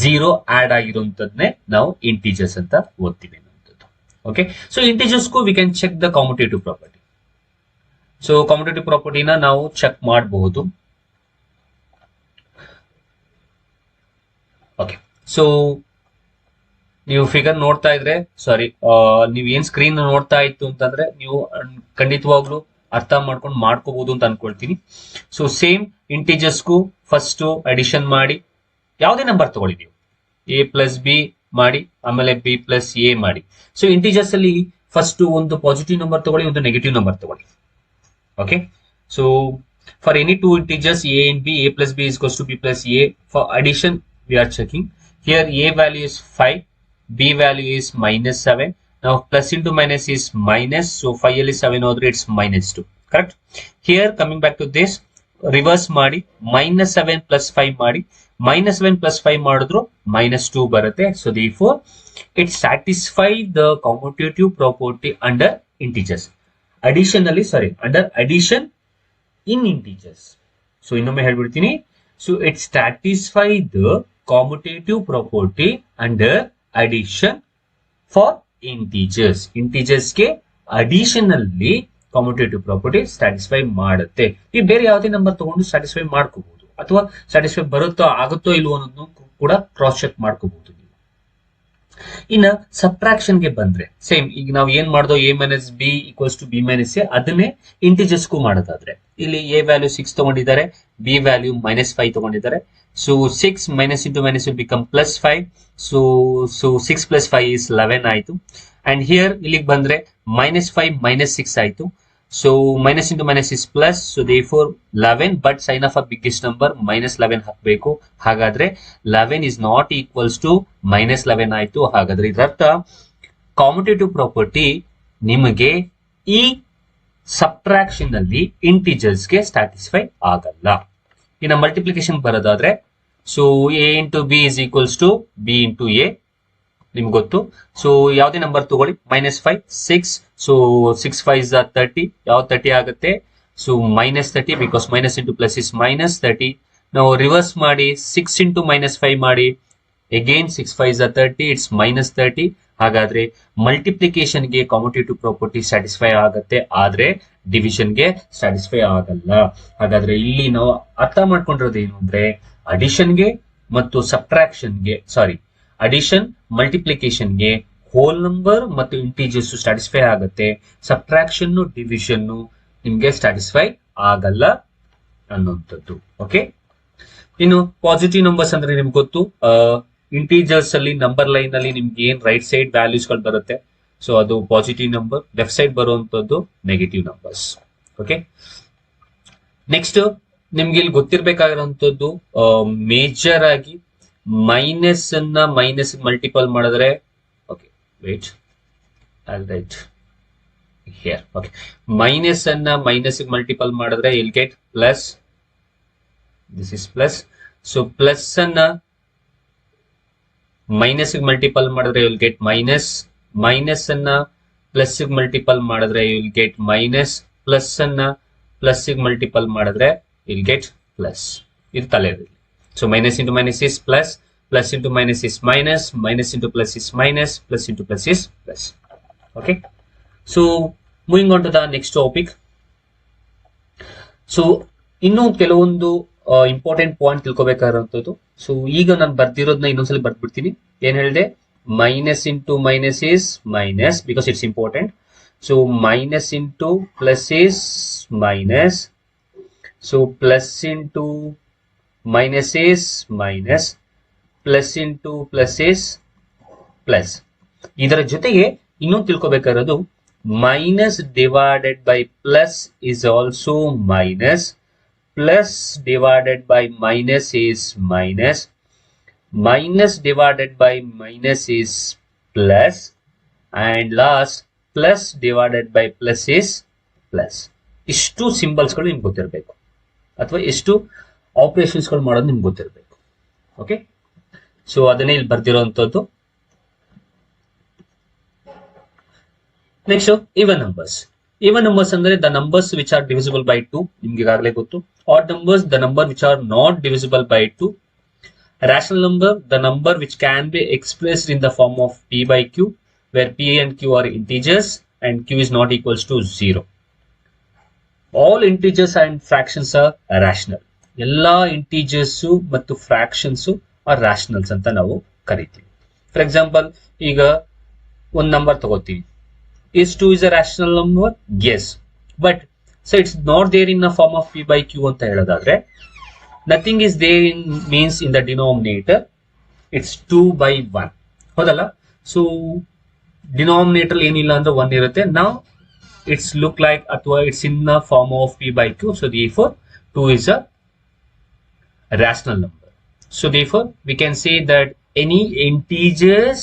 0 ಆಡ್ ಆಗಿರುವಂತದ್ನೇ ನಾವು ಇಂಟೀಜರ್ಸ್ ಅಂತ ಓದ್ತೀವಿ ಅನ್ನುವಂಥದ್ದು. ಓಕೆ, ಸೊ ಇಂಟೀಜರ್ಸ್ಗೂ we can check the commutative property. So commutative ಪ್ರಾಪರ್ಟಿನ ನಾವು ಚೆಕ್ ಮಾಡಬಹುದು. ಓಕೆ, ಸೊ ನೀವು ಫಿಗರ್ ನೋಡ್ತಾ ಇದ್ರೆ, ಸಾರಿ, ನೀವು ಏನ್ ಸ್ಕ್ರೀನ್ ನೋಡ್ತಾ ಇತ್ತು ಅಂತಂದ್ರೆ ನೀವು ಖಂಡಿತವಾಗ್ಲೂ ಅರ್ಥ ಮಾಡ್ಕೋಬಹುದು ಅಂತ ಅನ್ಕೊಳ್ತೀನಿ. ಸೊ ಸೇಮ್ ಇಂಟೀಜರ್ಸ್ಗೂ ಫಸ್ಟ್ ಅಡಿಷನ್ ಮಾಡಿ, ಯಾವುದೇ ನಂಬರ್ ತಗೊಳ್ಳಿ ನೀವು, a plus b ಮಾಡಿ, ಆಮೇಲೆ b plus a ಮಾಡಿ. ಸೊ ಇಂಟೀಜರ್ಸ್ ಅಲ್ಲಿ ಫಸ್ಟ್ ಒಂದು ಪಾಸಿಟಿವ್ ನಂಬರ್ ತಗೊಳ್ಳಿ, ಒಂದು ನೆಗೆಟಿವ್ ನಂಬರ್ ತಗೊಳ್ಳಿ. Okay, so for any two integers a and b, a plus b is equals to b plus a. For addition we are checking here, a value is 5, b value is -7. Now plus into minus is minus, so 5 ಅಲ್ಲಿ 7 ಹೋದ್ರೆ it's minus 2. Correct? Here coming back to this, reverse ಮಾಡಿ minus 7 plus 5 ಮಾಡಿ minus 7 plus 5 ಮಾಡಿದ್ರು minus 2 ಬರುತ್ತೆ. So therefore it satisfies the commutative property under integers. Under addition in integers. So ಇನ್ನೊಮ್ಮೆ ಹೇಳ್ಬಿಡ್ತೀನಿ. So it satisfies the commutative property under addition for integers. Integers ಗೆ addition ಅಲ್ಲಿ commutative property satisfy ಮಾಡುತ್ತೆ. ಈ ಬೇರೆ ಯಾವುದೇ ನಂಬರ್ ತಗೊಂಡು satisfy ಮಾಡ್ಕೋಬಹುದು ಅಥವಾ satisfy ಬರುತ್ತೋ ಆಗುತ್ತೋ ಇಲ್ವೋ ಅನ್ನೋದನ್ನು ಕೂಡ ಕ್ರಾಸ್ ಚೆಕ್ ಮಾಡ್ಕೋಬಹುದು. ಇನ್ನ ಸಬ್ಟ್ರಾಕ್ಷನ್ ಗೆ ಬಂದ್ರೆ ಸೇಮ್, ಈಗ ನಾವು ಏನ್ ಮಾಡ್ದೋ a minus B equals to B minus A, ಅದನ್ನೇ ಇಂಟಿಜರ್ಸ್ ಗೂ ಮಾಡೋದಾದ್ರೆ ಇಲ್ಲಿ a ವ್ಯಾಲ್ಯೂ 6 ತಗೊಂಡಿದ್ದಾರೆ, b ವ್ಯಾಲ್ಯೂ -5 ತಗೊಂಡಿದ್ದಾರೆ. So 6 minus into minus will become +5. So 6 + 5 is 11 ಆಯ್ತು. ಅಂಡ್ ಹಿಯರ್ ಇಲ್ಲಿಗೆ ಬಂದ್ರೆ -5 -6 ಆಯ್ತು. So minus into minus is plus, so therefore 11, but sign of a biggest number -11 ಹಾಕಬೇಕು. ಹಾಗಾದ್ರೆ 11 is not equals to -11 ಆಯ್ತು. ಹಾಗಾದ್ರೆ ಇದರರ್ಥ ಕಾಮ್ಯುಟೇಟಿವ್ ಪ್ರಾಪರ್ಟಿ ನಿಮಗೆ ಈ ಸಬ್ಟ್ರಾಕ್ಷನ್ ನಲ್ಲಿ ಇಂಟಿಜರ್ಸ್ ಗೆ ಸ್ಯಾಟಿಸ್ಫೈ ಆಗಲ್ಲ. ಇನ್ನು ಮಲ್ಟಿಪ್ಲಿಕೇಶನ್ ಬರೋದಾದ್ರೆ so a into b is equals to b into a, ನಿಮ್ಗೆ ಗೊತ್ತು. ಸೊ ಯಾವುದೇ ನಂಬರ್ ತಗೊಳ್ಳಿ, -5 6, ಸೊ 6 5 30, ಯಾವ 30 ಆಗುತ್ತೆ. So -30 because minus into plus is -30. ನಾವು ರಿವರ್ಸ್ ಮಾಡಿ 6 ಇಂಟು -5 ಮಾಡಿ, ಅಗೇನ್ 6 5 30, ಇಟ್ಸ್ -30. ಹಾಗಾದ್ರೆ ಮಲ್ಟಿಪ್ಲಿಕೇಶನ್ ಗೆ ಕಾಮ್ಯುಟೇಟಿವ್ ಪ್ರಾಪರ್ಟಿ ಸ್ಯಾಟಿಸ್ಫೈ ಆಗುತ್ತೆ, ಆದ್ರೆ ಡಿವಿಷನ್ ಗೆ ಸ್ಯಾಟಿಸ್ಫೈ ಆಗಲ್ಲ. ಹಾಗಾದ್ರೆ ಇಲ್ಲಿ ನಾವು ಅರ್ಥ ಮಾಡ್ಕೊಂಡಿರೋದು ಏನು ಅಂದ್ರೆ ಅಡಿಷನ್ ಗೆ ಮತ್ತು ಸಬ್ಟ್ರಾಕ್ಷನ್ ಗೆ, ಅಡಿಷನ್ ಮಲ್ಟಿಪ್ಲಿಕೇಶನ್ ಗೆ ಹೋಲ್ ನಂಬರ್ ಮತ್ತು ಇಂಟೀಜರ್ಸ್ ಸ್ಯಾಟಿಸ್ಫೈ ಆಗುತ್ತೆ, ಸಬ್ಟ್ರಾಕ್ಷನ್ ಡಿವಿಷನ್ ನಿಮ್ಗೆ ಸ್ಯಾಟಿಸ್ಫೈ ಆಗಲ್ಲ ಅನ್ನುವಂಥದ್ದು. ಓಕೆ, ಇನ್ನು ಪಾಸಿಟಿವ್ ನಂಬರ್ಸ್ ಅಂದ್ರೆ ನಿಮ್ಗೆ ಗೊತ್ತು, ಇಂಟೀಜರ್ಸ್ ಅಲ್ಲಿ ನಂಬರ್ ಲೈನ್ ಅಲ್ಲಿ ನಿಮ್ಗೆ ಏನ್ ರೈಟ್ ಸೈಡ್ ವ್ಯಾಲ್ಯೂಸ್ ಗಳು ಬರುತ್ತೆ, ಸೊ ಅದು ಪಾಸಿಟಿವ್ ನಂಬರ್, ಲೆಫ್ಟ್ ಸೈಡ್ ಬರುವಂತದ್ದು ನೆಗೆಟಿವ್ ನಂಬರ್ಸ್. ಓಕೆ, ನೆಕ್ಸ್ಟ್ ನಿಮ್ಗೆ ಇಲ್ಲಿ ಗೊತ್ತಿರ್ಬೇಕಾಗಿರುವಂತದ್ದು ಮೇಜರ್ ಆಗಿ ಮೈನಸ್ ಅನ್ನ ಮೈನಸ್ ಮಲ್ಟಿಪಲ್ ಮಾಡಿದ್ರೆ, okay wait I'll write here. Okay, minus ಅನ್ನ ಮೈನಸ್ ಮಲ್ಟಿಪಲ್ ಮಾಡಿದ್ರೆ will get plus, this is plus. So plus ಅನ್ನ ಮೈನಸ್ ಮಲ್ಟಿಪಲ್ ಮಾಡಿದ್ರೆ ವಿಲ್ ಗೆಟ್ ಮೈನಸ್, ಮೈನಸ್ ಅನ್ನ ಪ್ಲಸ್ ಮಲ್ಟಿಪಲ್ ಮಾಡಿದ್ರೆ ವಿಲ್ ಗೆಟ್ ಮೈನಸ್, ಪ್ಲಸ್ ಅನ್ನ plus multiple ಮಾಡಿದ್ರೆ will get plus. ಇದು ತಲೆಯಲ್ಲಿ. So minus into minus is plus, plus into minus is minus, minus into plus is minus, plus into plus is plus. Okay. So moving on to the next topic. So ಇನ್ನು ಕೆಲವೊಂದು important point ತಿಳ್ಕೊಬೇಕಾಗಿರುವಂತದ್ದು. So ಈಗ ನಾನು ಬರ್ದಿರೋದನ್ನ ಇನ್ನೊಂದ್ಸಲ ಬರ್ದ್ಬಿಡ್ತೀನಿ. ಏನ್ ಹೇಳಿದೆ, minus into minus is minus because it's important. So minus into plus is minus, so plus into minus is minus, plus into plus is plus. ಇದರ ಜೊತೆಗೆ ಇನ್ನೊಂದು ತಿಳ್ಕೊಬೇಕಾಗಿರೋದು minus divided by plus is also minus, plus divided by minus is minus, minus divided by minus is plus, and last plus divided by plus is plus. ಇಷ್ಟು ಸಿಂಬಲ್ಸ್ಗಳು ನಿಮ್ಗೆ ಗೊತ್ತಿರಬೇಕು, ಅಥವಾ ಎಷ್ಟು ಆಪರೇಷನ್ಸ್ ಗಳು ಮಾಡೋದು ನಿಮ್ಗೆ ಗೊತ್ತಿರಬೇಕು. ಓಕೆ, ಸೊ ಅದನ್ನೇ ಇಲ್ಲಿ ಬರ್ದಿರೋಂಥದ್ದು. Next even numbers. Even numbers ಅಂದ್ರೆ the numbers which are divisible by 2, ನಿಮ್ಗೆ ಈಗಾಗಲೇ ಗೊತ್ತು. Odd numbers the number which are not divisible by 2. rational number the number which can be expressed in the form of p by q, where p and q are integers and q is not equals to 0. all integers and fractions are rational. ಎಲ್ಲಾ integers ಮತ್ತು fractions R ರಾಷನಲ್ಸ್ ಅಂತ ನಾವು ಕರಿತೀವಿ. For example, ಈಗ ಒಂದು number ತಗೋತೀವಿ, is 2 is a rational number? Yes, but so it's not there in the form of p by q ಅಂತ ಹೇಳೋದಾದ್ರೆ, nothing is there in means in the denominator, it's 2 by 1. ಹೌದಲ್ಲ? So denominator ಏನಿಲ್ಲ ಅಂದ್ರೆ 1 ಇರುತ್ತೆ. now it's look like ಅಥವಾ it's in the form of p by q, so therefore 2 is a rational number. So therefore we can say that any integers,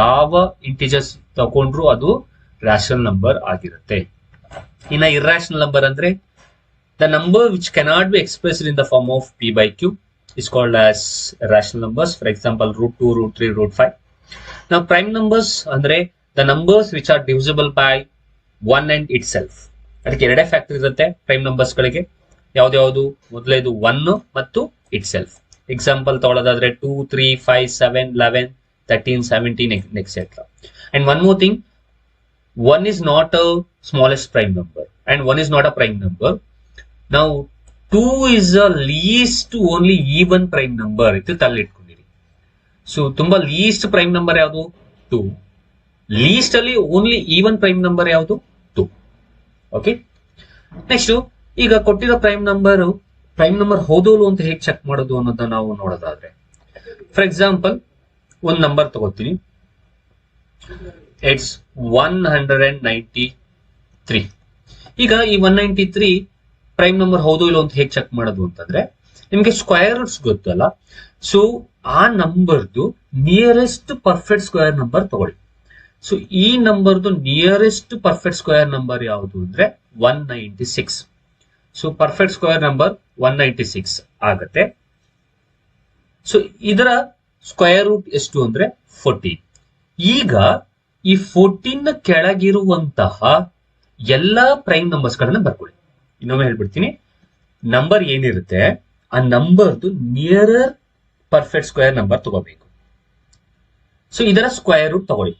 ಯಾವ integers ತಗೊಂಡ್ರು ಅದು rational number ಆಗಿರುತ್ತೆ. ಇನ್ನ irrational number ಅಂದ್ರೆ the number which cannot be expressed in the form of p by q is called as irrational numbers. For example, √2, √3, √5. Now prime numbers ಅಂದ್ರೆ the numbers which are divisible by 1 and itself. ಅದಕ್ಕೆ ಎರಡೇ factor ಇರುತ್ತೆ prime numbers ಗಳಿಗೆ. ಯಾವ್ದು ಮೊದಲೇದು 1 ಮತ್ತು it self. Example ತಗೊಳ್ಳೋದಾದ್ರೆ 2, 3, 5, 7, 11, 13, 17, etc. And one more thing, 1 is not a smallest prime number and 1 is not a prime number. Now 2 is a least only even prime number ಇದು ತಲೆಯಿಟ್ಕೊಂಡಿರಿ. So ತುಂಬಾ list prime number ಯಾವುದು? 2. List ಅಲ್ಲಿ only even prime number ಯಾವುದು? 2. Okay, next ಈಗ ಕೊಟ್ಟಿರೋ prime number ಹೌದೋಲು ಅಂತ ಹೇಗೆ check ಮಾಡೋದು ಅನ್ನೋದನ್ನ ನಾವು ನೋಡೋದಾದ್ರೆ, ಫಾರ್ ಎಕ್ಸಾಂಪಲ್ ಒಂದು ನಂಬರ್ ತಗೋತೀನಿ, ಇಟ್ಸ್ 193. ಈಗ ಈ 193 ಪ್ರೈಮ್ ನಂಬರ್ ಹೌದು ಇಲ್ಲ ಅಂತ ಹೇಗೆ ಚೆಕ್ ಮಾಡೋದು ಅಂತಂದ್ರೆ, ನಿಮ್ಗೆ ಸ್ಕ್ವೇರ್ ರೂಟ್ಸ್ ಗೊತ್ತಲ್ಲ, ಸೊ ಆ ನಂಬರ್ದು ನಿಯರೆಸ್ಟ್ ಪರ್ಫೆಕ್ಟ್ ಸ್ಕ್ವೇರ್ ನಂಬರ್ ತಗೊಳ್ಳಿ. ಸೊ ಈ ನಂಬರ್ದು ನಿಯರೆಸ್ಟ್ ಪರ್ಫೆಕ್ಟ್ ಸ್ಕ್ವೇರ್ ನಂಬರ್ ಯಾವುದು ಅಂದ್ರೆ 196. ಸೊ ಪರ್ಫೆಕ್ಟ್ ಸ್ಕ್ವೇರ್ ನಂಬರ್ 196 ಆಗತ್ತೆ. ಸೊ ಇದರ ಸ್ಕ್ವೇರ್ ರೂಟ್ ಎಷ್ಟು ಅಂದ್ರೆ 14. ಈಗ ಈ 14 ಕೆಳಗಿರುವಂತಹ ಎಲ್ಲಾ ಪ್ರೈಮ್ ನಂಬರ್ಸ್ ಗಳನ್ನ ಬರ್ಕೊಳ್ಳಿ. ಇನ್ನೊಮ್ಮೆ ಹೇಳ್ಬಿಡ್ತೀನಿ, ನಂಬರ್ ಏನಿರುತ್ತೆ ಆ ನಂಬರ್ದು ನಿಯರರ್ ಪರ್ಫೆಕ್ಟ್ ಸ್ಕ್ವೇರ್ ನಂಬರ್ ತಗೋಬೇಕು. ಸೊ ಇದರ ಸ್ಕ್ವೇರ್ ರೂಟ್ ತಗೊಳ್ಳಿ.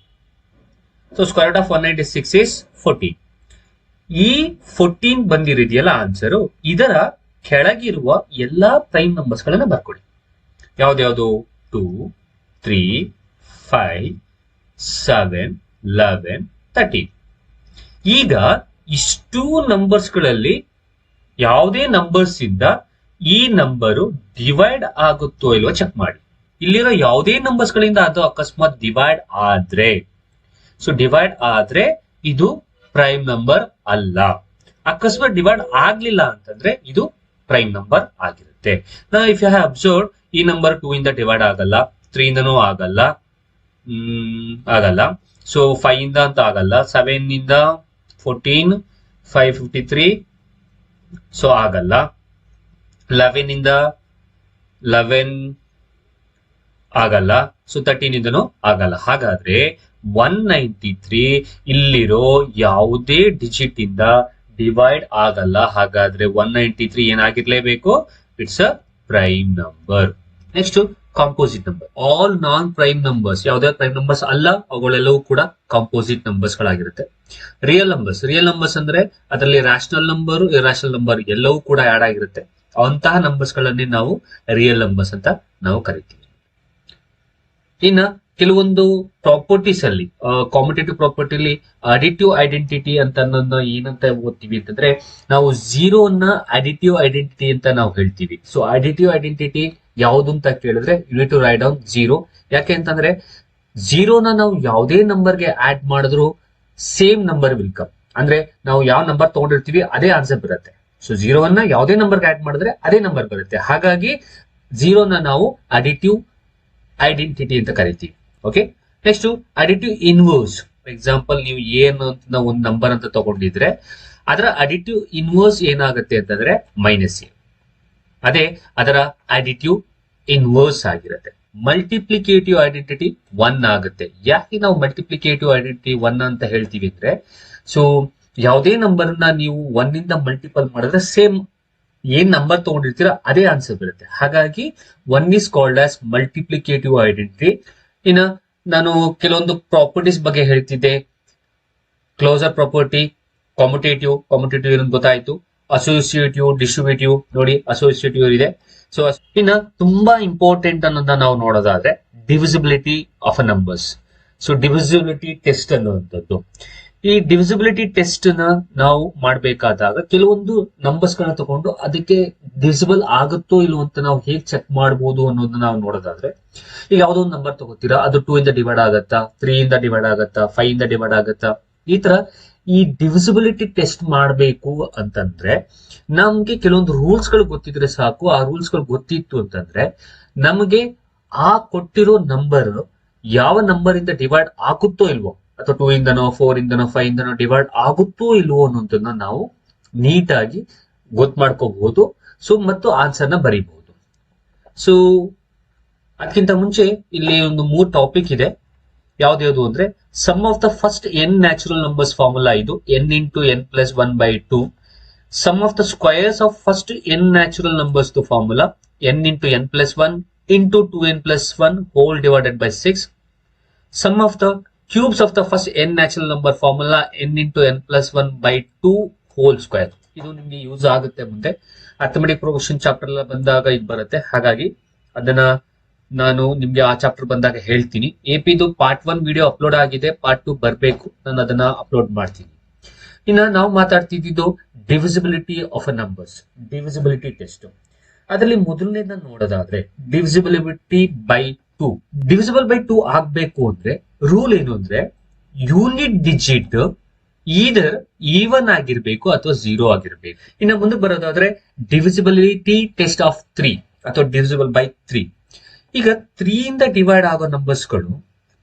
So square root of 196 is 14. ಈ 14 ಬಂದಿರಿದೆಯಲ್ಲ ಆನ್ಸರು, ಇದರ ಕೆಳಗಿರುವ ಎಲ್ಲಾ ಪ್ರೈಮ್ ನಂಬರ್ಸ್ ಗಳನ್ನ ಬರ್ಕೊಳ್ಳಿ. ಯಾವ್ದು? 2, 3, 5, 7, 11, 13. ಈಗ ಇಷ್ಟು ನಂಬರ್ಸ್ ಗಳಲ್ಲಿ ಯಾವುದೇ ನಂಬರ್ಸ್ ಇಂದ ಈ ನಂಬರು ಡಿವೈಡ್ ಆಗುತ್ತೋ ಇಲ್ವೋ ಚೆಕ್ ಮಾಡಿ. ಇಲ್ಲಿರೋ ಯಾವುದೇ ನಂಬರ್ಸ್ ಗಳಿಂದ ಅದು ಅಕಸ್ಮಾತ್ ಡಿವೈಡ್ ಆದ್ರೆ, ಸೊ ಡಿವೈಡ್ ಆದ್ರೆ ಇದು ಪ್ರೈಮ್ ನಂಬರ್ ಅಲ್ಲ. ಅಕಸ್ಮಾತ್ ಡಿವೈಡ್ ಆಗ್ಲಿಲ್ಲ ಅಂತಂದ್ರೆ ಇದು ಪ್ರೈಮ್ ನಂಬರ್ ಆಗಿರುತ್ತೆ. ನಾ ಇಫ್ ಯು ಹ್ಯಾವ್ ಅಬ್ಸರ್ವ್, ಈ ನಂಬರ್ 2 ಇಂದ ಡಿವೈಡ್ ಆಗಲ್ಲ, 3 ಇಂದನೂ ಆಗಲ್ಲ, ಸೊ 5 ಇಂದ ಅಂತ ಆಗಲ್ಲ, 7 ಇಂದ 14, 553, ಸೊ ಆಗಲ್ಲ, 11 ಇಂದ 11 ಆಗಲ್ಲ, ಸೊ 13 ಇಂದನೂ ಆಗಲ್ಲ. ಹಾಗಾದ್ರೆ 193 ಇಲ್ಲಿರೋ ಯಾವುದೇ ಡಿಜಿಟ್ ಇಂದ ಡಿವೈಡ್ ಆಗಲ್ಲ. ಹಾಗಾದ್ರೆ 193 ಏನಾಗಿರ್ಲೇಬೇಕು? It's a prime number. Next composite number. All non prime numbers, ಯಾವುದೇ ಪ್ರೈಮ್ ನಂಬರ್ಸ್ ಅಲ್ಲ, ಅವುಗಳೆಲ್ಲವೂ ಕೂಡ ಕಾಂಪೋಸಿಟ್ ನಂಬರ್ಸ್ ಗಳಾಗಿರುತ್ತೆ. ರಿಯಲ್ ನಂಬರ್ಸ್ ಅಂದ್ರೆ ಅದರಲ್ಲಿ ರ್ಯಾಷನಲ್ ನಂಬರ್, ಇರ್ರಾಷನಲ್ ನಂಬರ್ ಎಲ್ಲವೂ ಕೂಡ ಆಡ್ ಆಗಿರುತ್ತೆ. ಅಂತಹ ನಂಬರ್ಸ್ ಗಳನ್ನೇ ನಾವು ರಿಯಲ್ ನಂಬರ್ಸ್ ಅಂತ ನಾವು ಕರಿತೀವಿ. ಇನ್ನ ಕೆಲವೊಂದು ಪ್ರಾಪರ್ಟೀಸ್ ಅಲ್ಲಿ, ಕಾಂಪಿಟೇಟಿವ್ ಪ್ರಾಪರ್ಟಿಲಿ ಅಡಿಟಿವ್ ಐಡೆಂಟಿಟಿ ಅಂತ ಏನಂತ ಓದ್ತೀವಿ ಅಂತಂದ್ರೆ, ನಾವು ಝೀರೋನ ಅಡಿಟಿವ್ ಐಡೆಂಟಿಟಿ ಅಂತ ನಾವು ಹೇಳ್ತೀವಿ. ಸೊ ಅಡಿಟಿವ್ ಐಡೆಂಟಿಟಿ ಯಾವುದು ಅಂತ ಕೇಳಿದ್ರೆ you need to write down 0. ಯಾಕೆ ಅಂತಂದ್ರೆ ಝೀರೋನ ನಾವು ಯಾವುದೇ ನಂಬರ್ಗೆ ಆಡ್ ಮಾಡಿದ್ರು ಸೇಮ್ ನಂಬರ್ ವಿಲ್ ಕಮ್. ಅಂದ್ರೆ ನಾವು ಯಾವ ನಂಬರ್ ತಗೊಂಡಿರ್ತೀವಿ ಅದೇ ಆನ್ಸರ್ ಬರುತ್ತೆ. ಸೊ ಝೀರೋವನ್ನ ಯಾವುದೇ ನಂಬರ್ಗೆ ಆಡ್ ಮಾಡಿದ್ರೆ ಅದೇ ನಂಬರ್ ಬರುತ್ತೆ. ಹಾಗಾಗಿ ಝೀರೋನ ನಾವು ಅಡಿಟಿವ್ ಐಡೆಂಟಿಟಿ ಅಂತ ಕರಿತೀವಿ. Okay, next additive inverse. For example, ನೀವು ಏನು ಅಂತ ಒಂದು ನಂಬರ್ ಅಂತ ತಗೊಂಡಿದ್ರೆ ಅದರ ಅಡಿಟಿವ್ ಇನ್ವರ್ಸ್ ಏನಾಗುತ್ತೆ ಅಂತಂದ್ರೆ -a. ಅದೇ ಅದರ ಅಡಿಟಿವ್ ಇನ್ವರ್ಸ್ ಆಗಿರುತ್ತೆ. ಮಲ್ಟಿಪ್ಲಿಕೇಟಿವ್ ಐಡೆಂಟಿಟಿ 1 ಆಗುತ್ತೆ. ಯಾಕೆ ನಾವು ಮಲ್ಟಿಪ್ಲಿಕೇಟಿವ್ ಐಡೆಂಟಿಟಿ 1 ಅಂತ ಹೇಳ್ತೀವಿ ಅಂದ್ರೆ, ಸೊ ಯಾವುದೇ ನಂಬರ್ ನ ನೀವು 1 ಇಂದ ಮಲ್ಟಿಪಲ್ ಮಾಡಿದ್ರೆ ಸೇಮ್ ಏನ್ ನಂಬರ್ ತಗೊಂಡಿರ್ತೀರ ಅದೇ ಆನ್ಸರ್ ಬರುತ್ತೆ. ಹಾಗಾಗಿ 1 is called as multiplicative identity. ಇನ್ನು ನಾನು ಕೆಲವೊಂದು ಪ್ರಾಪರ್ಟೀಸ್ ಬಗ್ಗೆ ಹೇಳ್ತಿದ್ದೆ. ಕ್ಲೋಸರ್ ಪ್ರಾಪರ್ಟಿ, ಕಾಮುಟೇಟಿವ್ ಏನಂತ ಗೊತ್ತಾಯ್ತು. ಅಸೋಸಿಯೇಟಿವ್, ಡಿಸ್ಟ್ರಿಬ್ಯೂಟಿವ್, ನೋಡಿ ಅಸೋಸಿಯೇಟಿವ್ ಇದೆ. ಸೊ ಇನ್ನ ತುಂಬಾ ಇಂಪಾರ್ಟೆಂಟ್ ಅನ್ನೋದನ್ನ ನಾವು ನೋಡೋದಾದ್ರೆ divisibility of a numbers. So divisibility test ಅನ್ನುವಂಥದ್ದು. ಈ ಡಿವಿಸಿಬಿಲಿಟಿ ಟೆಸ್ಟ್ ನ ನಾವು ಮಾಡಬೇಕಾದಾಗ ಕೆಲವೊಂದು ನಂಬರ್ಸ್ ಗಳನ್ನ ತಗೊಂಡು ಅದಕ್ಕೆ ಡಿವಿಸಿಬಲ್ ಆಗುತ್ತೋ ಇಲ್ವೋ ಅಂತ ನಾವು ಹೇಗೆ ಚೆಕ್ ಮಾಡಬಹುದು ಅನ್ನೋದನ್ನ ನಾವು ನೋಡೋದಾದ್ರೆ, ಈಗ ಯಾವುದೋ ಒಂದು ನಂಬರ್ ತಗೋತೀರಾ, ಅದು 2 ಇಂದ ಡಿವೈಡ್ ಆಗತ್ತಾ, 3 ಇಂದ ಡಿವೈಡ್ ಆಗತ್ತಾ, 5 ಇಂದ ಡಿವೈಡ್ ಆಗತ್ತಾ, ಈ ತರ ಈ ಡಿವಿಸಿಬಿಲಿಟಿ ಟೆಸ್ಟ್ ಮಾಡಬೇಕು ಅಂತಂದ್ರೆ ನಮ್ಗೆ ಕೆಲವೊಂದು ರೂಲ್ಸ್ ಗಳು ಗೊತ್ತಿದ್ರೆ ಸಾಕು. ಆ ರೂಲ್ಸ್ ಗಳು ಗೊತ್ತಿತ್ತು ಅಂತಂದ್ರೆ ನಮಗೆ ಆ ಕೊಟ್ಟಿರೋ ನಂಬರ್ ಯಾವ ನಂಬರ್ ಇಂದ ಡಿವೈಡ್ ಆಗುತ್ತೋ ಇಲ್ವೋ ಅಥವಾ 2 ಇಂದನೋ 4 ಇಂದನೋ 5 ಇಂದನೋ ಡಿವೈಡ್ ಆಗುತ್ತೋ ಇಲ್ವೋ ಅನ್ನೋದನ್ನ ನಾವು ನೀಟಾಗಿ ಗೊತ್ತು ಮಾಡ್ಕೋಬಹುದು. ಸೊ ಮತ್ತು ಆನ್ಸರ್ ನ ಬರೀಬಹುದು. ಸೊ ಅದಕ್ಕಿಂತ ಮುಂಚೆ ಇಲ್ಲಿ ಒಂದು 3 ಟಾಪಿಕ್ ಇದೆ. ಯಾವ್ದು ಅಂದ್ರೆ sum of the first n natural numbers formula ಇದು n into n plus 1/2. Sum of the squares of first n natural numbers formula n into n plus 1 into 2n plus 1 whole divided by 6. Sum of the cubes of the first n natural number formula n into n plus 1 by 2 whole square. ಇದು ನಿಮಗೆ use ಆಗುತ್ತೆ ಮುಂದೆ arithmetic progression chapter ಎಲ್ಲ ಬಂದಾಗ ಇದು ಬರುತ್ತೆ. ಹಾಗಾಗಿ ಅದನ್ನ ನಾನು ನಿಮ್ಗೆ ಆ ಚಾಪ್ಟರ್ ಬಂದಾಗ ಹೇಳ್ತೀನಿ. ಎಪಿದು ಪಾರ್ಟ್ 1 ವಿಡಿಯೋ ಅಪ್ಲೋಡ್ ಆಗಿದೆ, ಪಾರ್ಟ್ 2 ಬರಬೇಕು, ನಾನು ಅದನ್ನ ಅಪ್ಲೋಡ್ ಮಾಡ್ತೀನಿ. ಇನ್ನ ನಾವು ಮಾತಾಡ್ತಿದ್ದು divisibility of a numbers, divisibility test. ಅದರಲ್ಲಿ ಮೊದಲನೇದನ್ನ ನೋಡೋದಾದ್ರೆ ಡಿವಿಸಿಬಿಲಿಟಿ ಬೈ 2. ಡಿವಿಸಿಬಲ್ ಬೈ 2 ಆಗ್ಬೇಕು ಅಂದ್ರೆ ರೂಲ್ ಏನು ಅಂದ್ರೆ ಯೂನಿಟ್ ಡಿಜಿಟ್ ಈದರ್ ಈವನ್ ಆಗಿರ್ಬೇಕು ಅಥವಾ 0 ಆಗಿರ್ಬೇಕು. ಇನ್ನು ಮುಂದೆ ಬರೋದಾದ್ರೆ ಡಿವಿಸಿಬಿಲಿಟಿ ಟೆಸ್ಟ್ ಆಫ್ 3 ಅಥವಾ ಡಿವಿಸಿಬಲ್ ಬೈ 3. ಈಗ 3 ಇಂದ ಡಿವೈಡ್ ಆಗೋ ನಂಬರ್ಸ್ಗಳು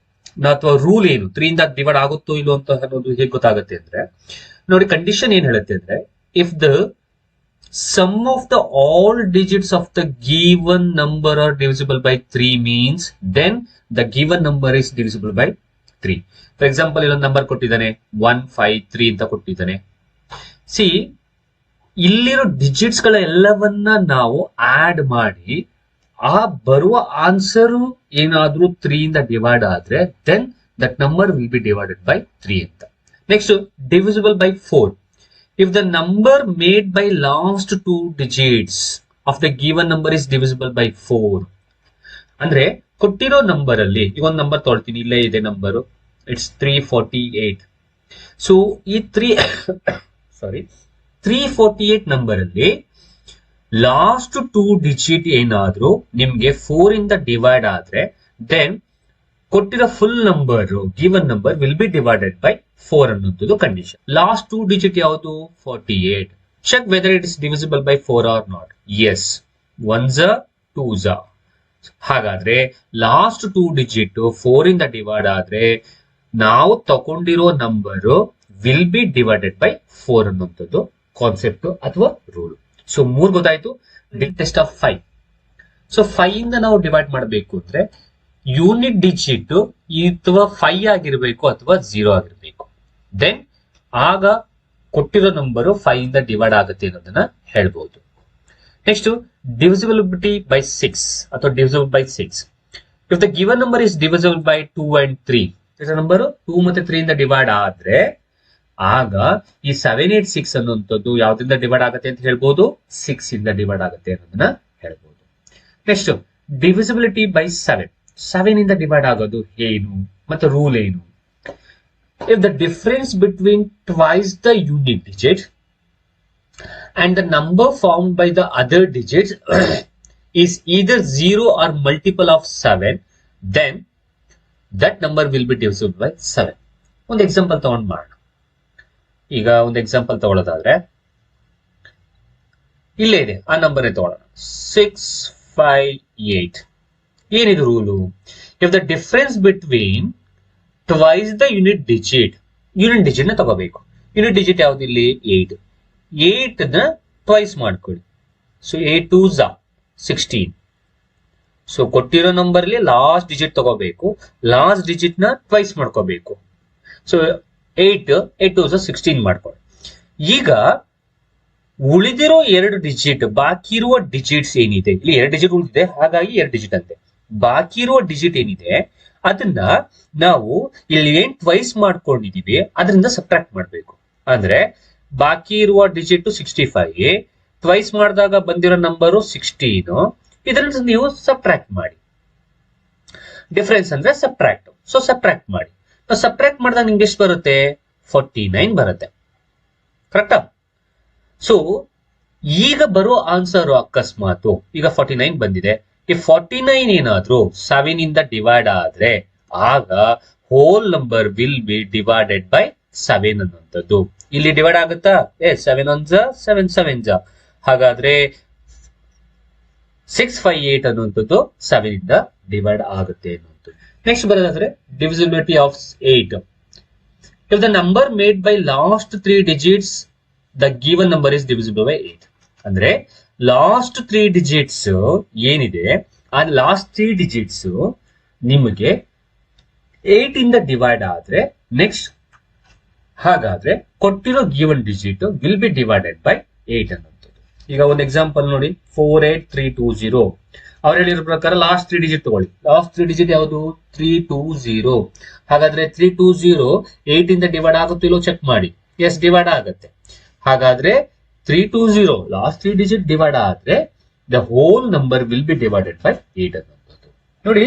ಅಥವಾ ರೂಲ್ ಏನು 3 ಇಂದ ಡಿವೈಡ್ ಆಗುತ್ತೋ ಇಲ್ಲೋ ಅಂತ ಅನ್ನೋದು ಹೇಗೆ ಗೊತ್ತಾಗುತ್ತೆ ಅಂದ್ರೆ ನೋಡಿ, ಕಂಡೀಷನ್ ಏನ್ ಹೇಳುತ್ತೆ ಅಂದ್ರೆ if the sum of the all digits of the given number are divisible by 3 means then the given number is divisible by 3. For example, ಇಲ್ಲೊಂದು ನಂಬರ್ ಕೊಟ್ಟಿದ್ದಾನೆ 1 5 3 ಅಂತ ಕೊಟ್ಟಿದ್ದಾನೆ. ಸಿ ಇಲ್ಲಿರೋ ಡಿಜಿಟ್ಸ್ ಗಳ ಎಲ್ಲವನ್ನ ನಾವು ಆಡ್ ಮಾಡಿ ಆ ಬರುವ ಆನ್ಸರ್ ಏನಾದ್ರೂ 3 ಇಂದ ಡಿವೈಡ್ ಆದ್ರೆ then that number will be divided by 3 ಅಂತ. Next divisible by 4. If the number made by last 2 digits of the given number is divisible by 4. ಅಂದ್ರೆ ಕೊಟ್ಟಿರೋ ನಂಬರ್ ಅಲ್ಲಿ ಈಗ ಒಂದು ನಂಬರ್ ತೊಳ್ತೀನಿ, ಇಲ್ಲೇ ಇದೆ ನಂಬರು, ಇಟ್ಸ್ 348. ಸೊ ಈ 348 ನಂಬರ್ ಅಲ್ಲಿ ಲಾಸ್ಟ್ 2 ಡಿಜಿಟ್ ಏನಾದ್ರೂ ನಿಮ್ಗೆ 4 ಇಂದ ಡಿವೈಡ್ ಆದ್ರೆ ದೆನ್ ಕೊಟ್ಟಿರೋ full number given number will be divided by 4 ಅನ್ನೋದು ಕಂಡೀಷನ್. ಲಾಸ್ಟ್ 2 ಡಿಜಿಟ್ ಯಾವುದು 48. Check whether it is divisible by 4 or not. Yes, 1s 2s. ಹಾಗಾದ್ರೆ ಲಾಸ್ಟ್ 2 ಡಿಜಿಟ್ 4 ಇಂದ ಡಿವೈಡ್ ಆದ್ರೆ ನಾವು ತಗೊಂಡಿರೋ number will be divided by 4 ಅನ್ನೋದು concept ಅಥವಾ rule. So 3 ಗೊತ್ತಾಯ್ತು. Test of 5. ಸೊ 5 ಇಂದ ನಾವು ಡಿವೈಡ್ ಮಾಡಬೇಕು ಅಂದ್ರೆ ಯೂನಿಟ್ ಡಿಜಿಟ್ ಅಥವಾ 5 ಆಗಿರ್ಬೇಕು ಅಥವಾ 0 ಆಗಿರ್ಬೇಕು. ದೆನ್ ಆಗ ಕೊಟ್ಟಿರೋ ನಂಬರು 5 ಇಂದ ಡಿವೈಡ್ ಆಗುತ್ತೆ ಅನ್ನೋದನ್ನ ಹೇಳ್ಬಹುದು. ನೆಕ್ಸ್ಟ್ divisibility by 6 ಅಥವಾ divisible by 6. If the given number is divisible by 2 and 3, ಇದರ ನಂಬರ್ 2 ಮತ್ತೆ 3 ಇಂದ ಡಿವೈಡ್ ಆದ್ರೆ ಆಗ ಈ 786 ಅನ್ನುವಂಥದ್ದು ಯಾವ್ದ್ರಿಂದ ಡಿವೈಡ್ ಆಗುತ್ತೆ ಅಂತ ಹೇಳ್ಬಹುದು, 6 ಇಂದ ಡಿವೈಡ್ ಆಗುತ್ತೆ ಅನ್ನೋದನ್ನ ಹೇಳ್ಬಹುದು. Next divisibility by 7. 7 ಇಂದ ಡಿವೈಡ್ ಆಗೋದು ಏನು ಮತ್ತೆ ರೂಲ್ ಏನು? If the difference between twice the unit digit and the number formed by the other digits is either 0 or multiple of 7, then that number will be divisible by 7. ಒಂದು example ತಗೊಂಡು ಮಾಡೋಣ. ಈಗ ಒಂದು example ತಗೊಳ್ಳೋದಾದ್ರೆ ಇಲ್ಲೇ ಇದೆ, ಆ number ತಗೊಳ್ಳೋಣ 658. ಏನಿದು rule? If the difference between twice the unit digit ನ ತಗೋಬೇಕು. ಯೂನಿಟ್ ಡಿಜಿಟ್ ಯಾವ್ದು ಇಲ್ಲಿ 8. 8 ನ ಟ್ವೈಸ್ ಮಾಡ್ಕೊಳ್ಳಿ. So 8 2s 16. ಸೊ ಕೊಟ್ಟಿರೋ ನಂಬರ್ ಅಲ್ಲಿ ಲಾಸ್ಟ್ ಡಿಜಿಟ್ ತಗೋಬೇಕು, ಲಾಸ್ಟ್ ಡಿಜಿಟ್ ನ ಟ್ವೈಸ್ ಮಾಡ್ಕೋಬೇಕು. ಸೊ 8 2s 16 ಮಾಡ್ಕೊಳ್ಳಿ. ಈಗ ಉಳಿದಿರೋ 2 ಡಿಜಿಟ್, ಬಾಕಿ ಇರುವ ಡಿಜಿಟ್ಸ್ ಏನಿದೆ, ಇಲ್ಲಿ 2 ಡಿಜಿಟ್ ಉಳಿದಿದೆ ಹಾಗಾಗಿ 2 ಡಿಜಿಟ್ ಅಂತೆ. ಬಾಕಿ ಇರುವ ಡಿಜಿಟ್ ಏನಿದೆ ಅದನ್ನ ನಾವು ಇಲ್ಲಿ ಏನ್ ಟ್ವೈಸ್ ಮಾಡ್ಕೊಂಡಿದೀವಿ ಅದರಿಂದ ಸಬ್ಟ್ರಾಕ್ಟ್ ಮಾಡ್ಬೇಕು. ಅಂದ್ರೆ ಬಾಕಿ ಇರುವ ಡಿಜಿಟ್ 65, ಟ್ವೈಸ್ ಮಾಡಿದಾಗ ಬಂದಿರೋ ನಂಬರು 16. ಇದರಿಂದ ನೀವು ಸಬ್ಟ್ರಾಕ್ಟ್ ಮಾಡಿ. ಡಿಫರೆನ್ಸ್ ಅಂದ್ರೆ ಸಬ್ಟ್ರಾಕ್ಟ್. ಸೊ ಸಬ್ಟ್ರಾಕ್ಟ್ ಮಾಡಿ. ಸಬ್ಟ್ರಾಕ್ಟ್ ಮಾಡಿದಾಗ ನಿಮ್ಗೆ ಎಷ್ಟು ಬರುತ್ತೆ? 49 ಬರುತ್ತೆ. ಕರೆಕ್ಟಾ? ಸೊ ಈಗ ಬರೋ ಆನ್ಸರ್ ಅಕಸ್ಮಾತ್ ಈಗ 49 ಬಂದಿದೆ. ಈ 49 ಏನಾದ್ರೂ 7 ಇಂದ ಡಿವೈಡ್ ಆದ್ರೆ ಆಗ whole number will be divided by 7 ಅನ್ನುವಂಥದ್ದು. ಇಲ್ಲಿ ಡಿವೈಡ್ ಆಗುತ್ತಾ? 7 1s 7 7s. ಹಾಗಾದ್ರೆ 658 ಅನ್ನುವಂಥದ್ದು 7 ಇಂದ ಡಿವೈಡ್ ಆಗುತ್ತೆ ಅನ್ನುವಂಥದ್ದು. ನೆಕ್ಸ್ಟ್ ಬರೋದಾದ್ರೆ divisibility of 8. If the number made by last 3 digits, the given number is divisible by 8. ಅಂದ್ರೆ ಲಾಸ್ಟ್ 3 ಡಿಜಿಟ್ಸ್ ಏನಿದೆ ಆ ಲಾಸ್ಟ್ 3 ಡಿಜಿಟ್ಸ್ ನಿಮಗೆ 8 ಇಂದ ಡಿವೈಡ್ ಆದ್ರೆ ನೆಕ್ಸ್ಟ್ ಹಾಗಾದ್ರೆ ಕೊಟ್ಟಿರೋ given digit will be divided by 8 ಅನ್ನುವಂಥದ್ದು. ಈಗ ಒಂದು ಎಕ್ಸಾಂಪಲ್ ನೋಡಿ, 48320. ಅವ್ರು ಹೇಳಿರೋ ಪ್ರಕಾರ ಲಾಸ್ಟ್ 3 ಡಿಜಿಟ್ ತಗೊಳ್ಳಿ. ಲಾಸ್ಟ್ 3 ಡಿಜಿಟ್ ಯಾವುದು? 320. ಹಾಗಾದ್ರೆ 320 8 ಇಂದ ಡಿವೈಡ್ ಆಗುತ್ತಿಲ್ಲೋ ಚೆಕ್ ಮಾಡಿ. ಎಸ್, ಡಿವೈಡ್ ಆಗುತ್ತೆ. ಹಾಗಾದ್ರೆ 320 ಲಾಸ್ಟ್ 3 ಡಿಜಿಟ್ ಡಿವೈಡ್ ಆದ್ರೆ the whole number will be divided by 8 ಅನ್ನುವಂಥದ್ದು. ನೋಡಿ,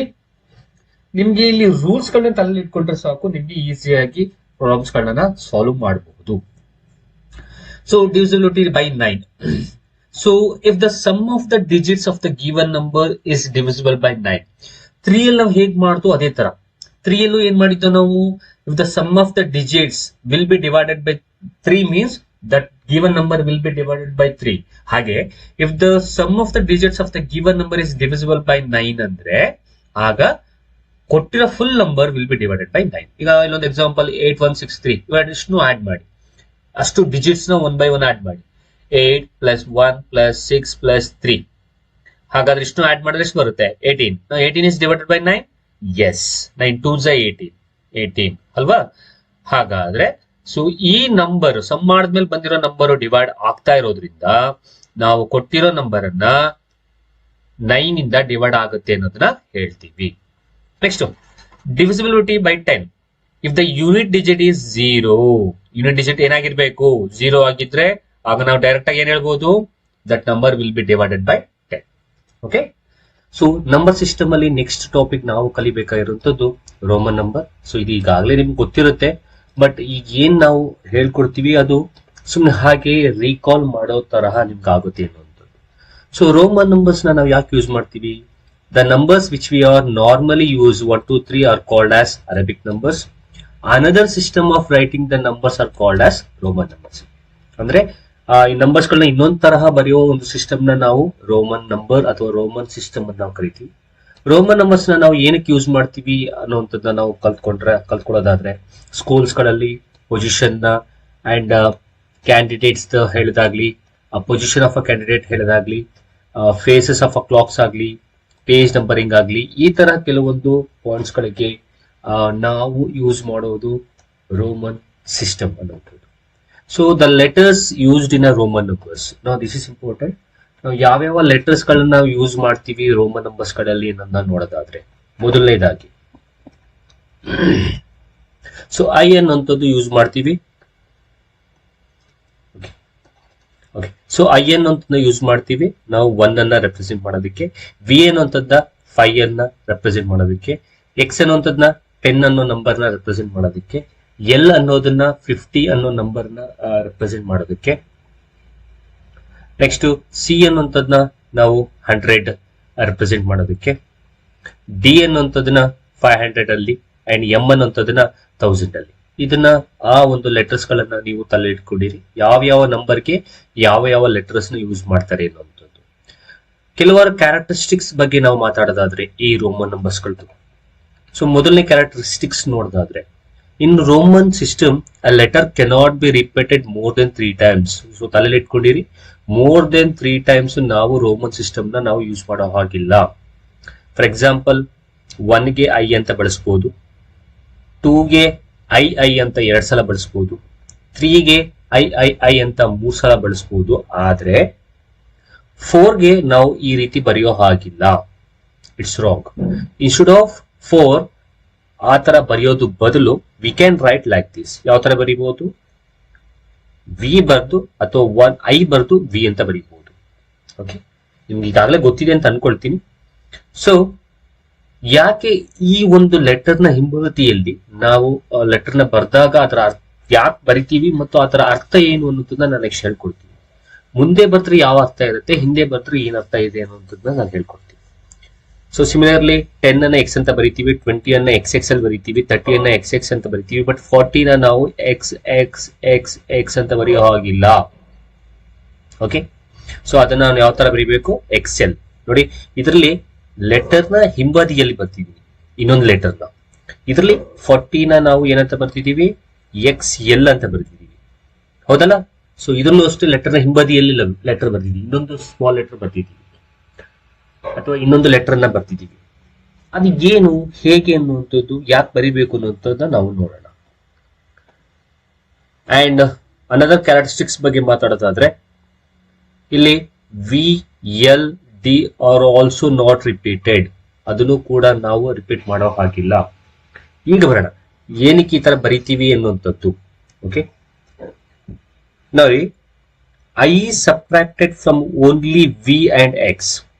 ನಿಮ್ಗೆ ಇಲ್ಲಿ ರೂಲ್ಸ್ ಗಳನ್ನ ತಲೆಯಲ್ಲಿ ಇಟ್ಕೊಂಡ್ರೆ ಸಾಕು, ನಿಮ್ಗೆ ಈಸಿಯಾಗಿ ಪ್ರಾಬ್ಲಮ್ಸ್ ಗಳನ್ನ ಸಾಲ್ವ್ ಮಾಡಬಹುದು. So divisibility by 9. So if the sum of the digits of the given number is divisible by 9, 3 ಅಲ್ಲಿ ನಾವು ಹೇಗ್ ಮಾಡ್ತು ಅದೇ ತರ 3 ಅಲ್ಲೂ ಏನ್ ಮಾಡಿದ್ದು ನಾವು, if the sum of the digits will be divided by 3 means that given number will be divided by 3. ಹಾಗೆ if the sum of the digits of the given number is divisible by 9 ಅಂದ್ರೆ ಆಗ ಕೊಟ್ಟಿರೋ full number will be divided by 9. ಈಗ ಇಲ್ಲೊಂದು example 8163 ಇವೆರಡನ್ನು add ಮಾಡಿ, ಅಷ್ಟು digits ನ 1 by 1 ಆಡ್ ಮಾಡಿ. 8 plus 1 plus 6 plus 3. ಹಾಗಾದ್ರೆ ಇಷ್ಟು ಆಡ್ ಮಾಡಿದ್ರೆ ಎಷ್ಟು ಬರುತ್ತೆ? 18. Now 18 is divided by 9. Yes, 9 2s are 18 ಅಲ್ವಾ? ಹಾಗಾದ್ರೆ ಸೊ ಈ ನಂಬರ್ ಸಮ್ ಮಾಡಿದ್ಮೇಲೆ ಬಂದಿರೋ ನಂಬರ್ ಡಿವೈಡ್ ಆಗ್ತಾ ಇರೋದ್ರಿಂದ ನಾವು ಕೊಟ್ಟಿರೋ ನಂಬರ್ ಅನ್ನ 9 ಇಂದ ಡಿವೈಡ್ ಆಗುತ್ತೆ ಅನ್ನೋದನ್ನ ಹೇಳ್ತೀವಿ. Next, divisibility by 10. If the unit digit is 0, unit digit ಏನಾಗಿರ್ಬೇಕು? 0 ಆಗಿದ್ರೆ ಆಗ ನಾವು ಡೈರೆಕ್ಟ್ ಆಗಿ ಏನ್ ಹೇಳ್ಬೋದು? That number will be divided by 10. Okay, so number system ಅಲ್ಲಿ ನೆಕ್ಸ್ಟ್ ಟಾಪಿಕ್ ನಾವು ಕಲಿಬೇಕಾಗಿರುವಂತದ್ದು ರೋಮನ್ ನಂಬರ್. ಸೊ ಇದು ಈಗಾಗಲೇ ನಿಮ್ಗೆ ಗೊತ್ತಿರುತ್ತೆ, ಬಟ್ ಈಗ ಏನ್ ನಾವು ಹೇಳ್ಕೊಡ್ತೀವಿ ಅದು ಸುಮ್ನೆ ಹಾಗೆ ರೀಕಾಲ್ ಮಾಡೋ ತರಹ ನಿಮ್ಗೆ ಆಗುತ್ತೆ ಅನ್ನುವಂಥದ್ದು. ಸೊ ರೋಮನ್ ನಂಬರ್ಸ್ ನಾವು ಯಾಕೆ ಯೂಸ್ ಮಾಡ್ತೀವಿ? The numbers which we are normally use 1 2 3 are called as Arabic numbers. Another system of writing the numbers are called as Roman numbers. ಅಂದ್ರೆ ಈ ನಂಬರ್ಸ್ ಗಳನ್ನ ಇನ್ನೊಂದ್ ತರಹ ಬರೆಯೋ ಒಂದು ಸಿಸ್ಟಮ್ ನ ನಾವು ರೋಮನ್ ನಂಬರ್ ಅಥವಾ ರೋಮನ್ ಸಿಸ್ಟಮ್ ಅಂತ ನಾವು ಕರಿತೀವಿ. ರೋಮನ್ ನಂಬರ್ಸ್ ನ ನಾವು ಏನಕ್ಕೆ ಯೂಸ್ ಮಾಡ್ತೀವಿ ಅನ್ನೋಂಥದ್ದನ್ನ ನಾವು ಕಲ್ತ್ಕೊಳ್ಳೋದಾದ್ರೆ ಸ್ಕೂಲ್ಸ್ ಗಳಲ್ಲಿ ಪೊಸಿಷನ್ ನ ಅಂಡ್ ಕ್ಯಾಂಡಿಡೇಟ್ಸ್ ಹೇಳಿದಾಗ್ಲಿ, ಪೊಸಿಷನ್ ಆಫ್ ಅ ಕ್ಯಾಂಡಿಡೇಟ್ ಹೇಳಿದಾಗ್ಲಿ, ಫೇಸಸ್ ಆಫ್ ಅ ಕ್ಲಾಕ್ಸ್ ಆಗ್ಲಿ, ಪೇಜ್ ನಂಬರಿಂಗ್ ಆಗ್ಲಿ, ಈ ತರ ಕೆಲವೊಂದು ಪಾಯಿಂಟ್ಸ್ ಗಳಿಗೆ ನಾವು ಯೂಸ್ ಮಾಡೋದು ರೋಮನ್ ಸಿಸ್ಟಮ್ ಅನ್ನೋದು. So the letters used in a Roman numbers. ನಾವು ದಿಸ್ ಇಸ್ ಇಂಪಾರ್ಟೆಂಟ್. ನಾವು ಯಾವ್ಯಾವ ಲೆಟರ್ಸ್ ಗಳನ್ನ ನಾವು ಯೂಸ್ ಮಾಡ್ತೀವಿ ರೋಮನ್ ನಂಬರ್ಸ್ ಗಳಲ್ಲಿ ಅನ್ನೋದನ್ನ ನೋಡೋದಾದ್ರೆ, ಮೊದಲನೇದಾಗಿ ಸೊ ಐ ಅನ್ನೋಂಥದ್ದು ಯೂಸ್ ಮಾಡ್ತೀವಿ. ಓಕೆ, ಸೊ ಐ ಅನ್ನೋಂಥದ್ದನ್ನ ಯೂಸ್ ಮಾಡ್ತೀವಿ ನಾವು 1 ಅನ್ನ ರೆಪ್ರೆಸೆಂಟ್ ಮಾಡೋದಕ್ಕೆ, ವಿ ಅನ್ನೋಂಥದ್ದ 5 ಅನ್ನ ರೆಪ್ರೆಸೆಂಟ್ ಮಾಡೋದಕ್ಕೆ, ಎಕ್ಸ್ ಅನ್ನೋಂಥದ್ನ 10 ಅನ್ನೋ ನಂಬರ್ನ ರೆಪ್ರೆಸೆಂಟ್ ಮಾಡೋದಕ್ಕೆ, ಎಲ್ ಅನ್ನೋದನ್ನ 50 ಅನ್ನೋ ನಂಬರ್ನ ರೆಪ್ರೆಸೆಂಟ್ ಮಾಡೋದಕ್ಕೆ, ನೆಕ್ಸ್ಟ್ ಸಿ ಅನ್ನೋಂಥದ್ನ ನಾವು 100 ರೆಪ್ರೆಸೆಂಟ್ ಮಾಡೋದಕ್ಕೆ, ಡಿ ಅನ್ನೋಂಥದನ್ನ 500 ಅಲ್ಲಿ ಅಂಡ್ ಎಂ ಅನ್ನೋಂಥದನ್ನ 1000 ಅಲ್ಲಿ. ಇದನ್ನ ಆ ಒಂದು ಲೆಟರ್ಸ್ ಗಳನ್ನ ನೀವು ತಲೆ ಇಟ್ಕೊಂಡಿರಿ, ಯಾವ ನಂಬರ್ಗೆ ಯಾವ ಲೆಟರ್ಸ್ ನ ಯೂಸ್ ಮಾಡ್ತಾರೆ ಅನ್ನುವಂಥದ್ದು. ಕೆಲವಾರು ಕ್ಯಾರೆಕ್ಟರಿಸ್ಟಿಕ್ಸ್ ಬಗ್ಗೆ ನಾವು ಮಾತಾಡೋದಾದ್ರೆ ಈ ರೋಮನ್ ನಂಬರ್ಸ್ ಗಳದ್ದು. ಸೊ ಮೊದಲನೇ ಕ್ಯಾರೆಕ್ಟರಿಸ್ಟಿಕ್ಸ್ ನೋಡೋದಾದ್ರೆ, in Roman system a letter cannot be repeated more than 3 times. So ತಲೆಯಲ್ಲಿ ಇಟ್ಕೊಂಡಿರಿ, ಮೋರ್ ದೆನ್ 3 times ನಾವು ರೋಮನ್ ಸಿಸ್ಟಮ್ ನ ನಾವು ಯೂಸ್ ಮಾಡೋ ಹಾಗಿಲ್ಲ. ಫಾರ್ ಎಕ್ಸಾಂಪಲ್ 1 ಗೆ ಐ ಅಂತ ಬಳಸಬಹುದು, 2 ಗೆ ಐ ಅಂತ 2 ಸಲ ಬಳಸಬಹುದು, 3 ಗೆ ಐ ಅಂತ 3 ಸಲ ಬಳಸಬಹುದು. ಆದ್ರೆ 4 ಗೆ ನಾವು ಈ ರೀತಿ ಬರೆಯೋ ಹಾಗಿಲ್ಲ. It's wrong. ಇನ್ಸ್ಟೆಡ್ ಆಫ್ 4 ಆ ತರ ಬರೆಯೋದು ಬದಲು V can right like this. ಯಾವ ತರ ಬರೀಬಹುದು? ವಿ ಬರ್ದು ಅಥವಾ ಐ ಬರ್ದು ವಿ ಅಂತ ಬರೀಬಹುದು. ಓಕೆ, ನಿಮ್ಗೆ ಈಗಾಗಲೇ ಗೊತ್ತಿದೆ ಅಂತ ಅನ್ಕೊಳ್ತೀನಿ. ಸೊ ಯಾಕೆ ಈ ಒಂದು ಲೆಟರ್ ನ ಹಿಂಬದಿಯಲ್ಲಿ ನಾವು ಲೆಟರ್ ನ ಬರ್ದಾಗ ಅದರ ಯಾಕೆ ಬರಿತೀವಿ ಮತ್ತು ಅದರ ಅರ್ಥ ಏನು ಅನ್ನೋದನ್ನ ನಾನು ನೆಕ್ಸ್ಟ್ ಹೇಳ್ಕೊಡ್ತೀನಿ. ಮುಂದೆ ಬರ್ದ್ರೆ ಯಾವ ಅರ್ಥ ಇರುತ್ತೆ, ಹಿಂದೆ ಬರ್ದ್ರೆ ಏನ್ ಅರ್ಥ ಇದೆ ಅನ್ನೋದನ್ನ ನಾನು ಹೇಳ್ಕೊಡ್ತೀನಿ. ಸೊ ಸಿಮಿಲರ್ಲಿ 10 ಅನ್ನ ಎಕ್ಸ್ ಅಂತ ಬರಿತೀವಿ, 20 ಅನ್ನ ಎಕ್ಸ್ ಅಲ್ಲಿ ಬರಿತೀವಿ, 30 ಅನ್ನ ಎಕ್ಸ್ ಅಂತ ಬರಿತೀವಿ. ಬಟ್ 40 ನ ನಾವು ಎಕ್ಸ್ ಅಂತ ಬರೆಯೋ ಹಾಗಿಲ್ಲ. ಓಕೆ, ಸೊ ಅದನ್ನ ನಾವು ಯಾವ ತರ ಬರೀಬೇಕು? ಎಕ್ಸೆಲ್. ನೋಡಿ, ಇದರಲ್ಲಿ ಲೆಟರ್ ನ ಹಿಂಬದಿಯಲ್ಲಿ ಬರ್ತಿದೀವಿ ಇನ್ನೊಂದು ಲೆಟರ್ ನ. ಇದರಲ್ಲಿ 40 ನ ನಾವು ಏನಂತ ಬರ್ತಿದೀವಿ? XL ಅಂತ ಬರ್ತಿದೀವಿ, ಹೌದಲ್ಲ? ಸೊ ಇದರಲ್ಲೂ ಅಷ್ಟೇ ಲೆಟರ್ನ ಹಿಂಬದಿಯಲ್ಲಿ ಲೆಟರ್ ಬರ್ತಿದೀವಿ, ಇನ್ನೊಂದು ಸ್ಮಾಲ್ ಲೆಟರ್ ಬರ್ತಿದೀವಿ ಅಥವಾ ಇನ್ನೊಂದು ಲೆಟರ್ ನ ಬರ್ತಿದೀವಿ. ಅದು ಏನು, ಹೇಗೆ ಅನ್ನುವಂಥದ್ದು, ಯಾಕೆ ಬರಿಬೇಕು ಅನ್ನುವಂಥದ್ದನ್ನ ನಾವು ನೋಡೋಣ. ಅಂಡ್ ಅನದರ್ ಕ್ಯಾರೆಕ್ಟರಿಸ್ಟಿಕ್ಸ್ ಬಗ್ಗೆ ಮಾತಾಡೋದಾದ್ರೆ ಇಲ್ಲಿ VLD are also not repeated, ಅದನ್ನು ಕೂಡ ನಾವು ರಿಪೀಟ್ ಮಾಡೋ ಹಾಗಿಲ್ಲ. ಈಗ ಬರೋಣ ಏನಕ್ಕೆ ಈ ತರ ಬರಿತೀವಿ ಅನ್ನುವಂಥದ್ದು. ಓಕೆ, ನೋಡಿ, I subtracted from only V and X.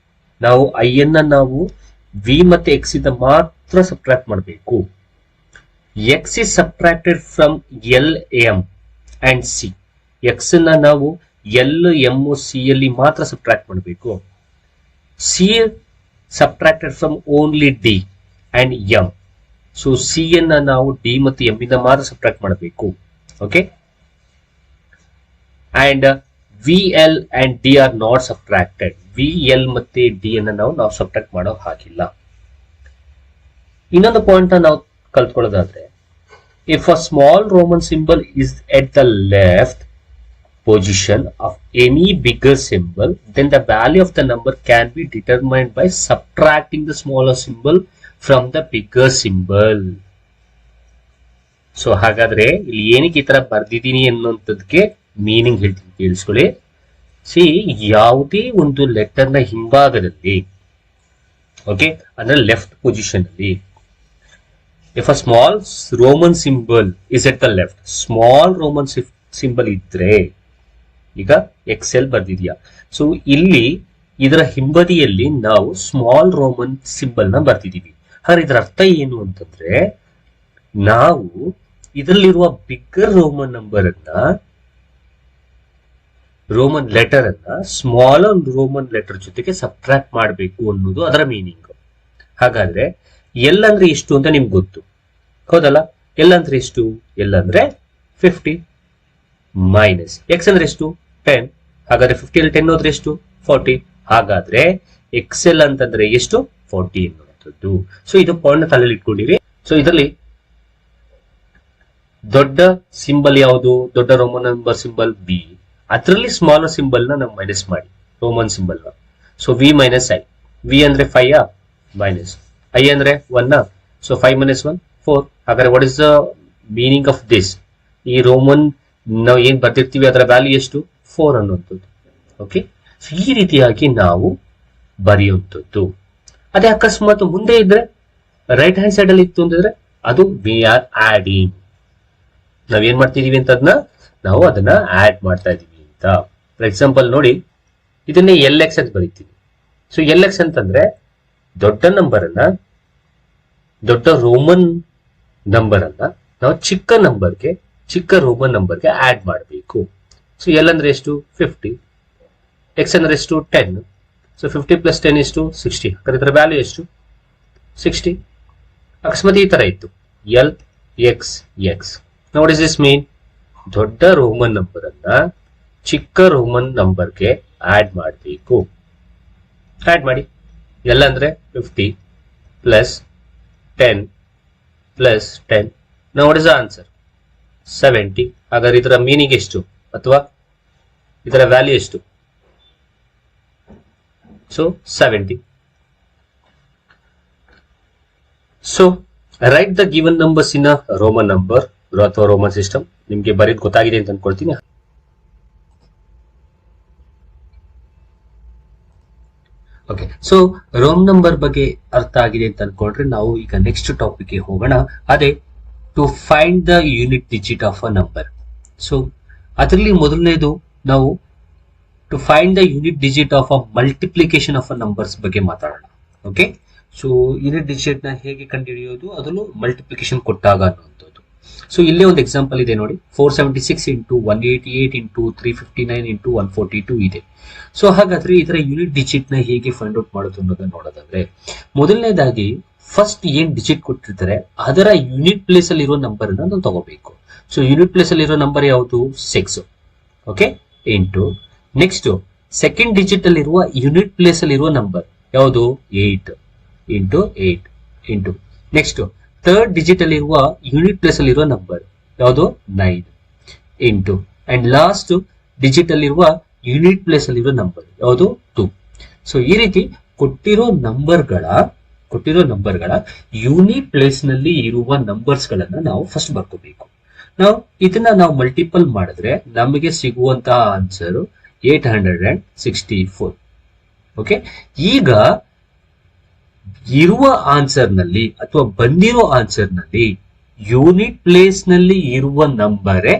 ನಾವು I ಅನ್ನ ನಾವು V ಮತ್ತೆ X ಇಂದ ಮಾತ್ರ ಸಬ್ಟ್ರಾಕ್ಟ್ ಮಾಡಬೇಕು. X is subtracted from L, M and C. X ಅನ್ನ ನಾವು L, M, C ಅಲ್ಲಿ ಮಾತ್ರ ಸಬ್ಟ್ರಾಕ್ಟ್ ಮಾಡಬೇಕು. C subtracted from only D and M. So C ಅನ್ನ ನಾವು D ಮತ್ತು M ಇಂದ ಮಾತ್ರ ಸಬ್ಟ್ರಾಕ್ಟ್ ಮಾಡಬೇಕು. Okay, and VL and D are not subtracted. VL ಮತ್ತೆ D ಅನ್ನ ನಾವು ಸಬ್ಟ್ರಾಕ್ಟ್ ಮಾಡೋ ಹಾಗಿಲ್ಲ. ಇನ್ನೊಂದು ಪಾಯಿಂಟ್ ನಾವು ಕಲ್ತ್ಕೊಳ್ಳೋದಾದ್ರೆ, if a small Roman symbol is at the left position of any bigger symbol, then the value of the number can be determined by subtracting the smaller symbol from the bigger symbol. So ಹಾಗಾದ್ರೆ ಇಲ್ಲಿ ಏನಕ್ಕೆ ಈ ತರ ಬರ್ದಿದ್ದೀನಿ ಅನ್ನುವಂಥದ್ದಕ್ಕೆ meaning ಹೇಳ್ತೀನಿ, ಕೇಳಿಸ್ಕೊಳ್ಳಿ. C, ಯಾವುದೇ ಒಂದು letter ನ ಹಿಂಭಾಗದಲ್ಲಿ, ಓಕೆ, ಅಂದ್ರೆ ಲೆಫ್ಟ್ ಪೊಸಿಷನ್ ಅಲ್ಲಿ, if a small Roman symbol is at the left, small Roman symbol ಇದ್ರೆ, ಈಗ XL ಬರ್ದಿದ್ಯಾ, ಸೊ ಇಲ್ಲಿ ಇದರ ಹಿಂಬದಿಯಲ್ಲಿ ನಾವು ಸ್ಮಾಲ್ ರೋಮನ್ ಸಿಂಬಲ್ ನ ಬರ್ತಿದೀವಿ. ಹಾಗಾದ್ರೆ ಇದರ ಅರ್ಥ ಏನು ಅಂತಂದ್ರೆ, ನಾವು ಇದರಲ್ಲಿರುವ ಬಿಗ್ಗರ್ ರೋಮನ್ ನಂಬರ್ ಅನ್ನ, ರೋಮನ್ ಲೆಟರ್ ಅನ್ನ ಸ್ಮಾಲರ್ ರೋಮನ್ ಲೆಟರ್ ಜೊತೆಗೆ ಸಬ್ಟ್ರಾಕ್ಟ್ ಮಾಡಬೇಕು ಅನ್ನೋದು ಅದರ ಮೀನಿಂಗ್. ಹಾಗಾದ್ರೆ ಎಲ್ ಅಂದ್ರೆ ಎಷ್ಟು ಅಂತ ನಿಮ್ಗೆ ಗೊತ್ತು, ಹೌದಲ್ಲ? ಎಲ್ ಅಂದ್ರೆ ಎಷ್ಟು? ಎಲ್ ಅಂದ್ರೆ 50 ಮೈನಸ್ ಎಕ್ಸ್ ಅಂದ್ರೆ ಎಷ್ಟು? 10. ಹಾಗಾದ್ರೆ 50 ಅಲ್ಲಿ 10 ಹೋದ್ರೆ ಎಷ್ಟು? 40. ಹಾಗಾದ್ರೆ XL ಅಂತಂದ್ರೆ ಎಷ್ಟು? 40 ಎನ್ನುವಂಥದ್ದು. ಸೊ ಇದು ಪಾಯಿಂಟ್ ತಲೆಯಲ್ಲಿ ಇಟ್ಕೊಂಡಿರಿ. ಸೊ ಇದರಲ್ಲಿ ದೊಡ್ಡ ಸಿಂಬಲ್ ಯಾವುದು? ದೊಡ್ಡ ರೋಮನ್ ನಂಬರ್ ಸಿಂಬಲ್ B. ಅದರಲ್ಲಿ ಸ್ಮಾಲರ್ ಸಿಂಬಲ್ ನ ನಾವು ಮೈನಸ್ ಮಾಡಿ, ರೋಮನ್ ಸಿಂಬಲ್ ನ. So V minus I. V ಅಂದ್ರೆ 5 ಮೈನಸ್ I ಅಂದ್ರೆ 1. So 5 minus 1 4. ಹಾಗಾದ್ರೆ what is the meaning of this? ಈ ರೋಮನ್ ನಾವು ಏನ್ ಬರ್ತಿರ್ತೀವಿ ಅದರ ವ್ಯಾಲ್ಯೂ ಎಷ್ಟು? 4 ಅನ್ನುವಂಥದ್ದು. ಓಕೆ, ಸೊ ಈ ರೀತಿಯಾಗಿ ನಾವು ಬರೆಯುವಂಥದ್ದು. ಅದೇ ಅಕಸ್ಮಾತ್ ಮುಂದೆ ಇದ್ರೆ, ರೈಟ್ ಹ್ಯಾಂಡ್ ಸೈಡ್ ಅಲ್ಲಿ ಇತ್ತು ಅಂತಂದ್ರೆ, ಅದು ವಿ ಆರ್ ಆಡಿಂಗ್. ನಾವೇನ್ ಮಾಡ್ತಿದೀವಿ ಅಂತ ನಾವು ಅದನ್ನ ಆಡ್ ಮಾಡ್ತಾ ಇದೀವಿ ಅಂತ. ಫಾರ್ ಎಕ್ಸಾಂಪಲ್ ನೋಡಿ, ಇದನ್ನೇ LX ಅಂತ ಬರೀತೀವಿ. ಸೊ LX ಅಂತಂದ್ರೆ ದೊಡ್ಡ ನಂಬರ್ ಅನ್ನ, ದೊಡ್ಡ ರೋಮನ್ ನಂಬರ್ ಅನ್ನ ನಾವು ಚಿಕ್ಕ ನಂಬರ್ಗೆ, ಚಿಕ್ಕ ರೋಮನ್ ನಂಬರ್ಗೆ ಆಡ್ ಮಾಡಬೇಕು. ಸೊ ಎಲ್ ಅಂದ್ರೆ ಎಷ್ಟು? 50. ಎಕ್ಸ್ ಅಂದ್ರೆ ಎಷ್ಟು? 10. ಸೊ 50 ಪ್ಲಸ್ 10 ಎಷ್ಟು? 60. ಹಾಗಾದ್ರೆ ಇದರ ವ್ಯಾಲ್ಯೂ ಎಷ್ಟು? 60. ಅಕಸ್ಮಾತ್ ಈ ತರ ಇತ್ತು, L X X. What is this mean? ದೊಡ್ಡ ರೋಮನ್ ನಂಬರ್ ಅನ್ನ ಚಿಕ್ಕ ರೋಮನ್ ನಂಬರ್ಗೆ ಆಡ್ ಮಾಡಬೇಕು. ಆಡ್ ಮಾಡಿ. ಎಲ್ ಅಂದ್ರೆ 50 plus 10 plus 10. Now what is the answer? 70. ಹಾಗಾದ್ರೆ ಇದರ ಮೀನಿಂಗ್ ಎಷ್ಟು ಅಥವಾ ಇದರ ವ್ಯಾಲ್ಯೂ ಎಷ್ಟು? So 70. So right the given numbers in a Roman number ಅಥವಾ ರೋಮನ್ ಸಿಸ್ಟಮ್. ನಿಮ್ಗೆ ಬರೀದ್ ಗೊತ್ತಾಗಿದೆ ಅಂತ ಅನ್ಕೊಳ್ತೀನಿ. ಓಕೆ, ಸೊ ರೋಮ್ ನಂಬರ್ ಬಗ್ಗೆ ಅರ್ಥ ಆಗಿದೆ ಅಂತ ಅನ್ಕೊಂಡ್ರೆ ನಾವು ಈಗ ನೆಕ್ಸ್ಟ್ ಟಾಪಿಕ್ ಗೆ ಹೋಗೋಣ. ಅದೇ to find the unit digit of a number. So ಅದರಲ್ಲಿ ಮೊದಲನೇದು ನಾವು to find the unit digit of a multiplication of a numbers ಬಗ್ಗೆ ಮಾತಾಡೋಣ. ಓಕೆ, ಸೊ ಯೂನಿಟ್ ಡಿಜಿಟ್ ನ ಹೇಗೆ ಕಂಡುಹಿಡಿಯೋದು, ಅದನ್ನು ಮಲ್ಟಿಪ್ಲಿಕೇಶನ್ ಕೊಟ್ಟಾಗ ಅನ್ನುವಂಥದ್ದು. ಸೊ ಇಲ್ಲೇ ಒಂದು ಎಕ್ಸಾಂಪಲ್ ಇದೆ ನೋಡಿ, 476 ಇಂಟು 188 ಇಂಟು 359 ಇಂಟು 142 ಇದೆ. ಸೊ ಹಾಗಾದ್ರೆ ಇದರ ಯೂನಿಟ್ ಡಿಜಿಟ್ ನ ಹೇಗೆ ಫೈಂಡ್ ಔಟ್ ಮಾಡೋದು ಅನ್ನೋದನ್ನ ನೋಡೋದಾದ್ರೆ, ಮೊದಲನೇದಾಗಿ ಫಸ್ಟ್ ಏನ್ ಡಿಜಿಟ್ ಕೊಟ್ಟಿರ್ತಾರೆ ಅದರ ಯೂನಿಟ್ ಪ್ಲೇಸ್ ಅಲ್ಲಿ ಇರೋ ನಂಬರ್ ಅನ್ನ ನಾವು ತಗೋಬೇಕು. ಸೊ ಯೂನಿಟ್ ಪ್ಲೇಸ್ ಅಲ್ಲಿ ಇರೋ ನಂಬರ್ ಯಾವುದು? 6. Okay, into next second digit ಅಲ್ಲಿ ಇರುವ ಯೂನಿಟ್ ಪ್ಲೇಸ್ ಅಲ್ಲಿ ಇರುವ ನಂಬರ್ ಯಾವುದು? 8 into 8 into next third digit ಅಲ್ಲಿ ಇರುವ ಯೂನಿಟ್ ಪ್ಲೇಸ್ ಅಲ್ಲಿ ಇರುವ ನಂಬರ್ ಯಾವುದು 9 ಇಂಟು ಅಂಡ್ ಲಾಸ್ಟ್ ಡಿಜಿಟ್ ಅಲ್ಲಿರುವ ಯೂನಿಟ್ ಪ್ಲೇಸ್ ಅಲ್ಲಿರುವ ನಂಬರ್ ಯಾವುದು 2. ಸೊ ಈ ರೀತಿ ಕೊಟ್ಟಿರೋ ನಂಬರ್ಗಳ ಯೂನಿಟ್ ಪ್ಲೇಸ್ ನಲ್ಲಿ ಇರುವ ನಂಬರ್ಸ್ ಗಳನ್ನ ನಾವು ಫಸ್ಟ್ ಬರ್ಕೋಬೇಕು. ಇದನ್ನ ನಾವು ಮಲ್ಟಿಪಲ್ ಮಾಡಿದ್ರೆ ನಮಗೆ ಸಿಗುವಂತಹ ಆನ್ಸರ್ 864. ಓಕೆ, ಈಗ ಇರುವ ಆನ್ಸರ್ ನಲ್ಲಿ ಅಥವಾ ಬಂದಿರೋ ಆನ್ಸರ್ ನಲ್ಲಿ ಯೂನಿಟ್ ಪ್ಲೇಸ್ ನಲ್ಲಿ ಇರುವ ನಂಬರೇ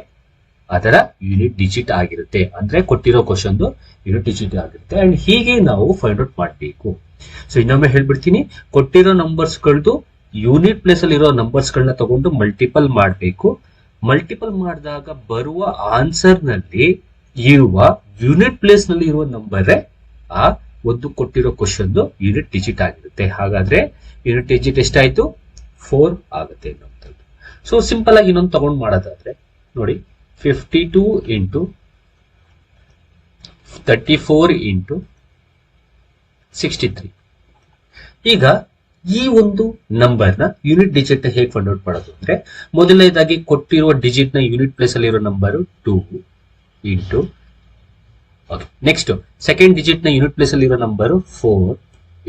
ಅದರ ಯೂನಿಟ್ ಡಿಜಿಟ್ ಆಗಿರುತ್ತೆ. ಅಂದ್ರೆ ಕೊಟ್ಟಿರೋ ಕ್ವಶನ್ ಯೂನಿಟ್ ಡಿಜಿಟ್ ಆಗಿರುತ್ತೆ. ಅಂಡ್ ಹೀಗೆ ನಾವು ಫೈಂಡ್ ಔಟ್ ಮಾಡಬೇಕು. ಸೊ ಇನ್ನೊಮ್ಮೆ ಹೇಳ್ಬಿಡ್ತೀನಿ, ಕೊಟ್ಟಿರೋ ನಂಬರ್ಸ್ ಗಳದ್ದು ಯೂನಿಟ್ ಪ್ಲೇಸ್ ಅಲ್ಲಿ ಇರೋ ನಂಬರ್ಸ್ ಗಳನ್ನ ತಗೊಂಡು ಮಲ್ಟಿಪಲ್ ಮಾಡಬೇಕು. ಮಲ್ಟಿಪಲ್ ಮಾಡಿದಾಗ ಬರುವ ಆನ್ಸರ್ ನಲ್ಲಿ ಇರುವ ಯೂನಿಟ್ ಪ್ಲೇಸ್ ನಲ್ಲಿ ಇರುವ ನಂಬರೇ ಆ ಒಂದು ಕೊಟ್ಟಿರೋ ಕ್ವಶನ್ ಯೂನಿಟ್ ಡಿಜಿಟ್ ಆಗಿರುತ್ತೆ. ಹಾಗಾದ್ರೆ ಯೂನಿಟ್ ಡಿಜಿಟ್ ಎಷ್ಟಾಯ್ತು? 4 ಆಗುತ್ತೆ ಅನ್ನೋಂಥದ್ದು. ಸೊ ಸಿಂಪಲ್ ಆಗಿ ಇನ್ನೊಂದು ತಗೊಂಡು ಮಾಡೋದಾದ್ರೆ ನೋಡಿ, 52 ಇಂಟು 34 ಇಂಟು 63. ಈಗ ಈ ಒಂದು ನಂಬರ್ನ ಯೂನಿಟ್ ಡಿಜಿಟ್ ನ ಹೇಗೆ ಫೈಂಡ್ ಔಟ್ ಮಾಡೋದು ಅಂದ್ರೆ, ಮೊದಲನೇದಾಗಿ ಕೊಟ್ಟಿರುವ ಡಿಜಿಟ್ ನ ಯೂನಿಟ್ ಪ್ಲೇಸ್ ಅಲ್ಲಿ ಇರೋ number 2 into, next second digit ನ ಯೂನಿಟ್ ಪ್ಲೇಸ್ ಅಲ್ಲಿ ಇರೋ ನಂಬರ್ 4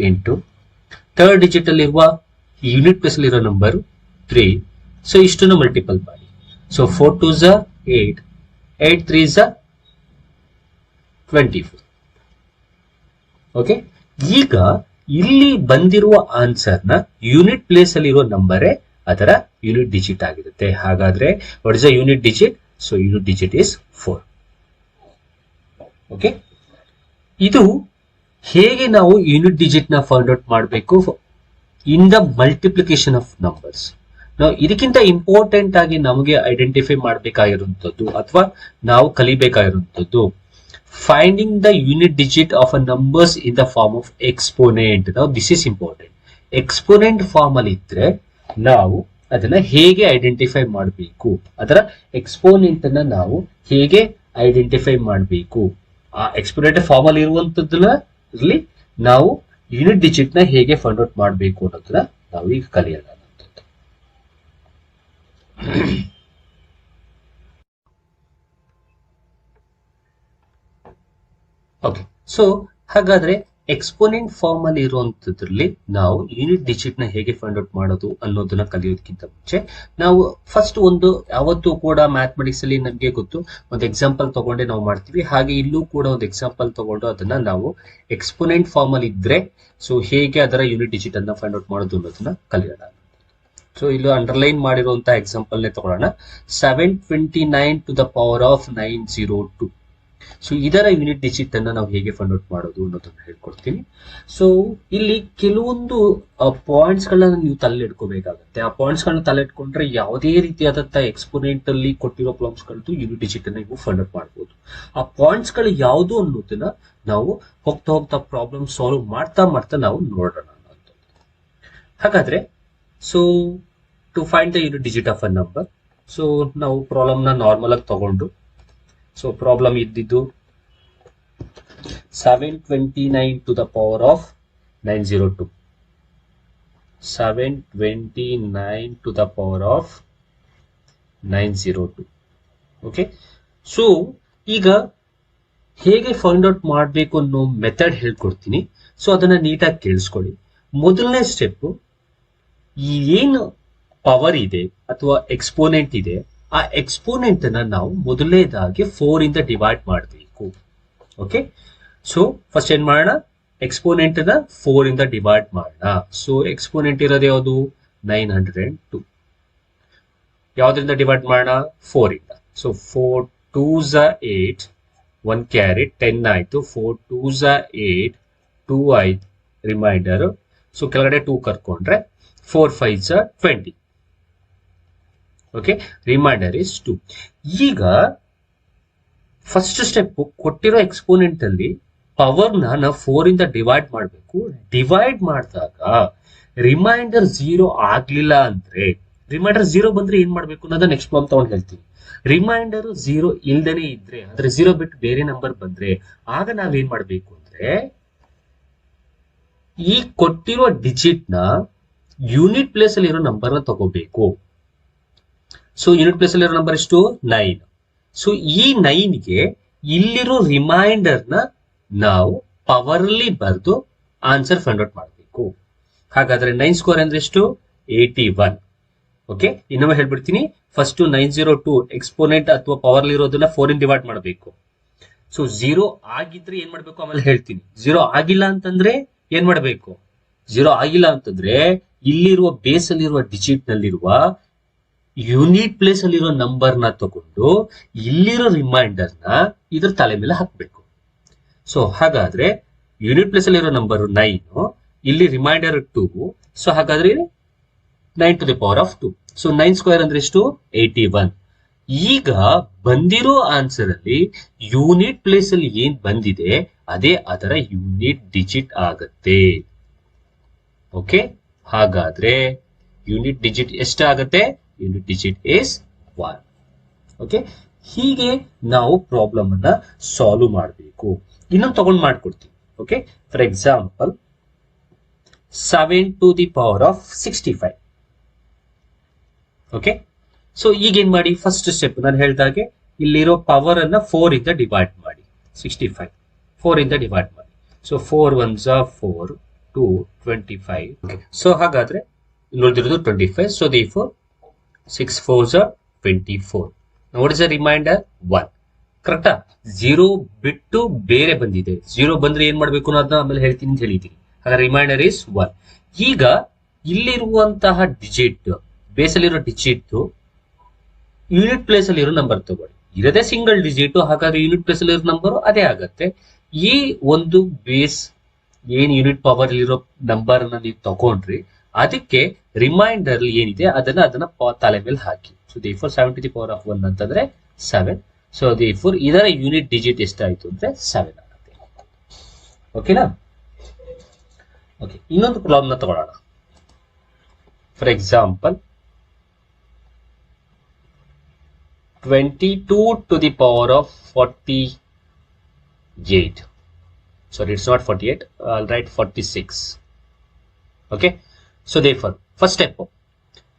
ಇಂಟು, ಥರ್ಡ್ ಡಿಜಿಟ್ ಅಲ್ಲಿ ಇರುವ ಯೂನಿಟ್ ಪ್ಲೇಸ್ ಅಲ್ಲಿ ಇರೋ ನಂಬರ್ 3. ಸೊ ಇಷ್ಟನ್ನು ಮಲ್ಟಿಪಲ್ ಮಾಡಿ. So 4 2s 8, 8 3s 24. ಓಕೆ, ಈಗ ಇಲ್ಲಿ ಬಂದಿರುವ ಆನ್ಸರ್ ನ ಯೂನಿಟ್ ಪ್ಲೇಸ್ ಅಲ್ಲಿ ಇರುವ ನಂಬರೇ ಅದರ ಯೂನಿಟ್ ಡಿಜಿಟ್ ಆಗಿರುತ್ತೆ. ಹಾಗಾದ್ರೆ what is the unit digit? So unit digit is 4. Okay, ಇದು ಹೇಗೆ ನಾವು ಯೂನಿಟ್ ಡಿಜಿಟ್ ನ ಫೈಂಡ್ ಔಟ್ ಮಾಡಬೇಕು in the multiplication of numbers. ನಾವು ಇದಕ್ಕಿಂತ ಇಂಪಾರ್ಟೆಂಟ್ ಆಗಿ ನಮಗೆ ಐಡೆಂಟಿಫೈ ಮಾಡಬೇಕಾಗಿರುವಂತದ್ದು ಅಥವಾ ನಾವು ಕಲಿಬೇಕಾಗಿರುವಂತದ್ದು finding the unit digit of a numbers in the form of exponent. ನಾವು this is important. Exponent form ಅಲ್ಲಿ ಇದ್ರೆ ನಾವು ಅದನ್ನ ಹೇಗೆ ಐಡೆಂಟಿಫೈ ಮಾಡಬೇಕು, ಅದರ ಎಕ್ಸ್ಪೋನೆಂಟ್ ಅನ್ನ ನಾವು ಹೇಗೆ ಐಡೆಂಟಿಫೈ ಮಾಡಬೇಕು, ಆ ಎಕ್ಸ್ಪೋನೆಂಟ್ ಫಾರ್ಮ್ ಅಲ್ಲಿ ಇರುವಂತದ್ದನ್ನ ನಾವು ಯೂನಿಟ್ ಡಿಜಿಟ್ ನ ಹೇಗೆ ಫೈಂಡ್ ಔಟ್ ಮಾಡಬೇಕು ಅನ್ನೋದನ್ನ ನಾವು ಈಗ ಕಲಿಯೋಣ. ಓಕೆ, ಸೊ ಹಾಗಾದ್ರೆ ಎಕ್ಸ್ಪೋನೆಂಟ್ ಫಾರ್ಮ್ ಅಲ್ಲಿ ಇರುವಂತದ್ರಲ್ಲಿ ನಾವು ಯೂನಿಟ್ ಡಿಜಿಟ್ ನ ಹೇಗೆ ಫೈಂಡ್ ಔಟ್ ಮಾಡೋದು ಅನ್ನೋದನ್ನ ಕಲಿಯೋದಕ್ಕಿಂತ ಮುಂಚೆ ನಾವು ಫಸ್ಟ್ ಒಂದು ಯಾವತ್ತೂ ಕೂಡ ಮ್ಯಾಥಮೆಟಿಕ್ಸ್ ಅಲ್ಲಿ ನಮಗೆ ಗೊತ್ತು, ಒಂದು ಎಕ್ಸಾಂಪಲ್ ತಗೊಂಡೆ ನಾವು ಮಾಡ್ತೀವಿ. ಹಾಗೆ ಇಲ್ಲೂ ಕೂಡ ಒಂದು ಎಕ್ಸಾಂಪಲ್ ತಗೊಂಡು ಅದನ್ನ ನಾವು ಎಕ್ಸ್ಪೋನೆಂಟ್ ಫಾರ್ಮ್ ಅಲ್ಲಿ ಇದ್ರೆ ಸೊ ಹೇಗೆ ಅದರ ಯೂನಿಟ್ ಡಿಜಿಟ್ ಅನ್ನ ಫೈಂಡ್ ಔಟ್ ಮಾಡೋದು ಅನ್ನೋದನ್ನ ಕಲಿಯೋಣ. ಸೊ ಇಲ್ಲಿ ಅಂಡರ್ಲೈನ್ ಮಾಡಿರುವಂತಹ ಎಕ್ಸಾಂಪಲ್ ನೇ ತಗೊಳ್ಳೋಣ. 729 to the power of 902. So ಇದರ ಯೂನಿಟ್ ಡಿಜಿಟ್ ಅನ್ನ ನಾವು ಹೇಗೆ ಫೈಂಡ್ ಔಟ್ ಮಾಡೋದು ಅನ್ನೋದನ್ನ ಹೇಳ್ಕೊಡ್ತೀನಿ. ಸೊ ಇಲ್ಲಿ ಕೆಲವೊಂದು ಪಾಯಿಂಟ್ಸ್ ಗಳನ್ನ ನೀವು ತಲೆಯಿಟ್ಕೋಬೇಕಾಗುತ್ತೆ. ಆ ಪಾಯಿಂಟ್ಸ್ ಗಳನ್ನ ತಲೆಯಿಟ್ಕೊಂಡ್ರೆ ಯಾವುದೇ ರೀತಿಯಾದಂತಹ ಎಕ್ಸ್ಪೋನೆಂಟ್ ಅಲ್ಲಿ ಕೊಟ್ಟಿರೋ ಪ್ರಾಬ್ಲಮ್ಸ್ ಗಳದ್ದು ಯೂನಿಟ್ ಡಿಜಿಟ್ ಅನ್ನ ನೀವು ಫೈಂಡ್ ಔಟ್ ಮಾಡಬಹುದು. ಆ ಪಾಯಿಂಟ್ಸ್ ಗಳು ಯಾವುದು ಅನ್ನೋದನ್ನ ನಾವು ಹೋಗ್ತಾ ಹೋಗ್ತಾ ಪ್ರಾಬ್ಲಮ್ ಸಾಲ್ವ್ ಮಾಡ್ತಾ ಮಾಡ್ತಾ ನಾವು ನೋಡೋಣ ಅನ್ನೋದು. ಹಾಗಾದ್ರೆ so to find the unit digit of a number, so ನಾವು ಪ್ರಾಬ್ಲಮ್ ನ ನಾರ್ಮಲ್ ಆಗಿ ತಗೊಂಡು, ಸೊ ಪ್ರಾಬ್ಲಮ್ ಇದ್ದಿದ್ದು 729 to the power of 902. 729 to the power of 902. Okay, so ಈಗ ಹೇಗೆ ಫೈಂಡ್ ಔಟ್ ಮಾಡಬೇಕು ಅನ್ನೋ ಮೆಥಡ್ ಹೇಳ್ಕೊಡ್ತೀನಿ. ಸೊ ಅದನ್ನ ನೀಟಾಗಿ ಕೇಳಿಸ್ಕೊಳ್ಳಿ. ಮೊದಲನೇ ಸ್ಟೆಪ್, ಏನು ಪವರ್ ಇದೆ ಅಥವಾ ಎಕ್ಸ್ಪೋನೆಂಟ್ ಇದೆ, ಆ ಎಕ್ಸ್ಪೋನೆಂಟ್ ಅನ್ನ ನಾವು ಮೊದಲನೇದಾಗಿ 4 ಇಂದ ಡಿವೈಡ್ ಮಾಡಬೇಕು. ಓಕೆ, ಸೊ ಫಸ್ಟ್ ಏನ್ ಮಾಡೋಣ, ಎಕ್ಸ್ಪೋನೆಂಟ್ ಅನ್ನ 4 ಇಂದ ಡಿವೈಡ್ ಮಾಡೋಣ. ಸೊ ಎಕ್ಸ್ಪೋನೆಂಟ್ ಇರೋದು ಯಾವುದು? 902. ಯಾವ್ದ್ರಿಂದ ಡಿವೈಡ್ ಮಾಡೋಣ? 4 ಇಂದ. ಸೊ 4 2s 8, 1 ಕ್ಯಾರಿ 10 ಆಯ್ತು. 4 2s 8, 2 ಆಯ್ತು ರಿಮೈಂಡರ್. ಸೊ ಕೆಳಗಡೆ 2 ಕರ್ಕೊಂಡ್ರೆ 4 5s 20. Okay, reminder is 2. ಈಗ ಫಸ್ಟ್ ಸ್ಟೆಪ್, ಕೊಟ್ಟಿರೋ ಎಕ್ಸ್ಪೋನೆಂಟ್ ಅಲ್ಲಿ ಪವರ್ ನಾವು 4 ಇಂದ ಡಿವೈಡ್ ಮಾಡಬೇಕು. ಡಿವೈಡ್ ಮಾಡಿದಾಗ ರಿಮೈಂಡರ್ 0 ಆಗ್ಲಿಲ್ಲ ಅಂದ್ರೆ, ರಿಮೈಂಡರ್ 0 ಬಂದ್ರೆ ಏನ್ ಮಾಡ್ಬೇಕು ಅನ್ನೋದನ್ನ ನೆಕ್ಸ್ಟ್ ಪ್ರಾಬ್ಲಮ್ ತಗೊಂಡು ಹೇಳ್ತೀವಿ. ರಿಮೈಂಡರ್ 0 ಇಲ್ದೇನೆ ಇದ್ರೆ, ಅಂದ್ರೆ 0 ಬಿಟ್ಟು ಬೇರೆ ನಂಬರ್ ಬಂದ್ರೆ ಆಗ ನಾವೇನ್ ಮಾಡ್ಬೇಕು ಅಂದ್ರೆ ಈ ಕೊಟ್ಟಿರೋ ಡಿಜಿಟ್ ನ ಯೂನಿಟ್ ಪ್ಲೇಸ್ ಅಲ್ಲಿ ಇರೋ ನಂಬರ್ ನ ತಗೋಬೇಕು. ಸೊ ಯೂನಿಟ್ ಪ್ಲೇಸ್ ಅಲ್ಲಿರೋ ನಂಬರ್ ಎಷ್ಟು 9. ಸೊ ಈ 9ಗೆ ಇಲ್ಲಿರೋ ರಿಮೈಂಡರ್ ನ ನಾವು ಪವರ್ ಅಲ್ಲಿ ಬರೆದು ಆನ್ಸರ್ ಫೈಂಡ್ ಔಟ್ ಮಾಡಬೇಕು. ಹಾಗಾದ್ರೆ 9 ಸ್ಕ್ವೇರ್ ಅಂದ್ರೆ ಎಷ್ಟು? 81. ಓಕೆ, ಇನ್ನೊಮ್ಮೆ ಹೇಳ್ಬಿಡ್ತೀನಿ. ಫಸ್ಟ್ 902 ಎಕ್ಸ್ಪೋನೆಂಟ್ ಅಥವಾ ಪವರ್ ಇರೋದನ್ನ 4 ಇಂದ ಡಿವೈಡ್ ಮಾಡಬೇಕು. ಸೊ 0 ಆಗಿದ್ರೆ ಏನ್ ಮಾಡ್ಬೇಕು ಆಮೇಲೆ ಹೇಳ್ತೀನಿ. 0 ಆಗಿಲ್ಲ ಅಂತಂದ್ರೆ ಏನ್ ಮಾಡ್ಬೇಕು? 0 ಆಗಿಲ್ಲ ಅಂತಂದ್ರೆ ಇಲ್ಲಿರುವ ಬೇಸ್ ಅಲ್ಲಿರುವ ಡಿಜಿಟ್ ನಲ್ಲಿರುವ ಯೂನಿಟ್ ಪ್ಲೇಸ್ ಅಲ್ಲಿರೋ ನಂಬರ್ ನ ತಗೊಂಡು ಇಲ್ಲಿರೋ ರಿಮೈಂಡರ್ ನ ಇದ್ರ ತಲೆ ಮೇಲೆ ಹಾಕ್ಬೇಕು. ಸೊ ಹಾಗಾದ್ರೆ ಯೂನಿಟ್ ಪ್ಲೇಸ್ ಅಲ್ಲಿರೋ ನಂಬರ್ 9, ಇಲ್ಲಿ ರಿಮೈಂಡರ್ 2. ಸೊ ಹಾಗಾದ್ರೆ 9 to the power of 2. So 9 square ಅಂದ್ರೆ ಎಷ್ಟು? 81. ಈಗ ಬಂದಿರೋ ಆನ್ಸರ್ ಅಲ್ಲಿ ಯೂನಿಟ್ ಪ್ಲೇಸ್ ಅಲ್ಲಿ ಏನ್ ಬಂದಿದೆ ಅದೇ ಅದರ ಯೂನಿಟ್ ಡಿಜಿಟ್ ಆಗತ್ತೆ. ಓಕೆ, ಹಾಗಾದ್ರೆ ಯೂನಿಟ್ ಡಿಜಿಟ್ ಎಷ್ಟಾಗತ್ತೆ? Unit digit is 1. ಓಕೆ, ಹೀಗೆ ನಾವು ಪ್ರಾಬ್ಲಮ್ ಅನ್ನ ಸಾಲ್ವ್ ಮಾಡಬೇಕು. ಇನ್ನೊಂದು ತಗೊಂಡು ಮಾಡ್ಕೊಡ್ತೀವಿ. Okay, for example 7 to the power of 65. Okay, so ಈಗೇನ್ ಮಾಡಿ, ಫಸ್ಟ್ ಸ್ಟೆಪ್ ನಾನು ಹೇಳ್ದಾಗೆ ಇಲ್ಲಿರೋ ಪವರ್ ಅನ್ನ 4 ಇಂದ ಡಿವೈಡ್ ಮಾಡಿ. 65 4 ಇಂದ ಡಿವೈಡ್ ಮಾಡಿ. So 4 1s 4 2 25. ಸೊ ಹಾಗಾದ್ರೆ ನೋಡಿದಿರೋದು 25. So therefore 6 4s 24. What is the reminder? 1. ಕರೆಕ್ಟಾ? 0 ಬಿಟ್ಟು ಬೇರೆ ಬಂದಿದೆ. 0 ಬಂದ್ರೆ ಏನ್ ಮಾಡ್ಬೇಕು ಅನ್ನೋದನ್ನ ಆಮೇಲೆ ಹೇಳ್ತೀನಿ ಅಂತ ಹೇಳಿದ್ದೀನಿ. ಹಾಗಾದ್ರೆ ರಿಮೈಂಡರ್ ಇಸ್ 1. ಈಗ ಇಲ್ಲಿರುವಂತಹ ಡಿಜಿಟ್, ಬೇಸ್ ಅಲ್ಲಿರೋ ಡಿಜಿಟ್ ಯೂನಿಟ್ ಪ್ಲೇಸ್ ಅಲ್ಲಿ ಇರೋ ನಂಬರ್ ತಗೊಳ್ಳಿ. ಇರದೇ ಸಿಂಗಲ್ ಡಿಜಿಟ್, ಹಾಗಾದ್ರೆ ಯೂನಿಟ್ ಪ್ಲೇಸ್ ಅಲ್ಲಿ ಇರೋ ನಂಬರ್ ಅದೇ ಆಗತ್ತೆ. ಈ ಒಂದು ಬೇಸ್ ಏನ್ ಯೂನಿಟ್ ಪವರ್ ಇರೋ ನಂಬರ್ ಅನ್ನ ನೀವು ತಗೊಂಡ್ರಿ, ಅದಕ್ಕೆ ರಿಮೈಂಡರ್ ಏನಿದೆ ಅದನ್ನ ತಲೆ ಮೇಲೆ ಹಾಕಿ. So therefore 7 to the power of 1 ಅಂತಂದ್ರೆ 7. ಸೊ therefore ಇದರ ಯೂನಿಟ್ ಡಿಜಿಟ್ ಎಷ್ಟಾಯ್ತು ಅಂದ್ರೆ 7 ಆಗುತ್ತೆ. ಓಕೆನಾ? ಓಕೆ, ಇನ್ನೊಂದು ಪ್ರಾಬ್ಲಮ್ ನ ತಗೊಳ್ಳೋಣ. For example 22 to the power of 48. Sorry, it's not 48. I'll write 46. Okay, so therefore first step,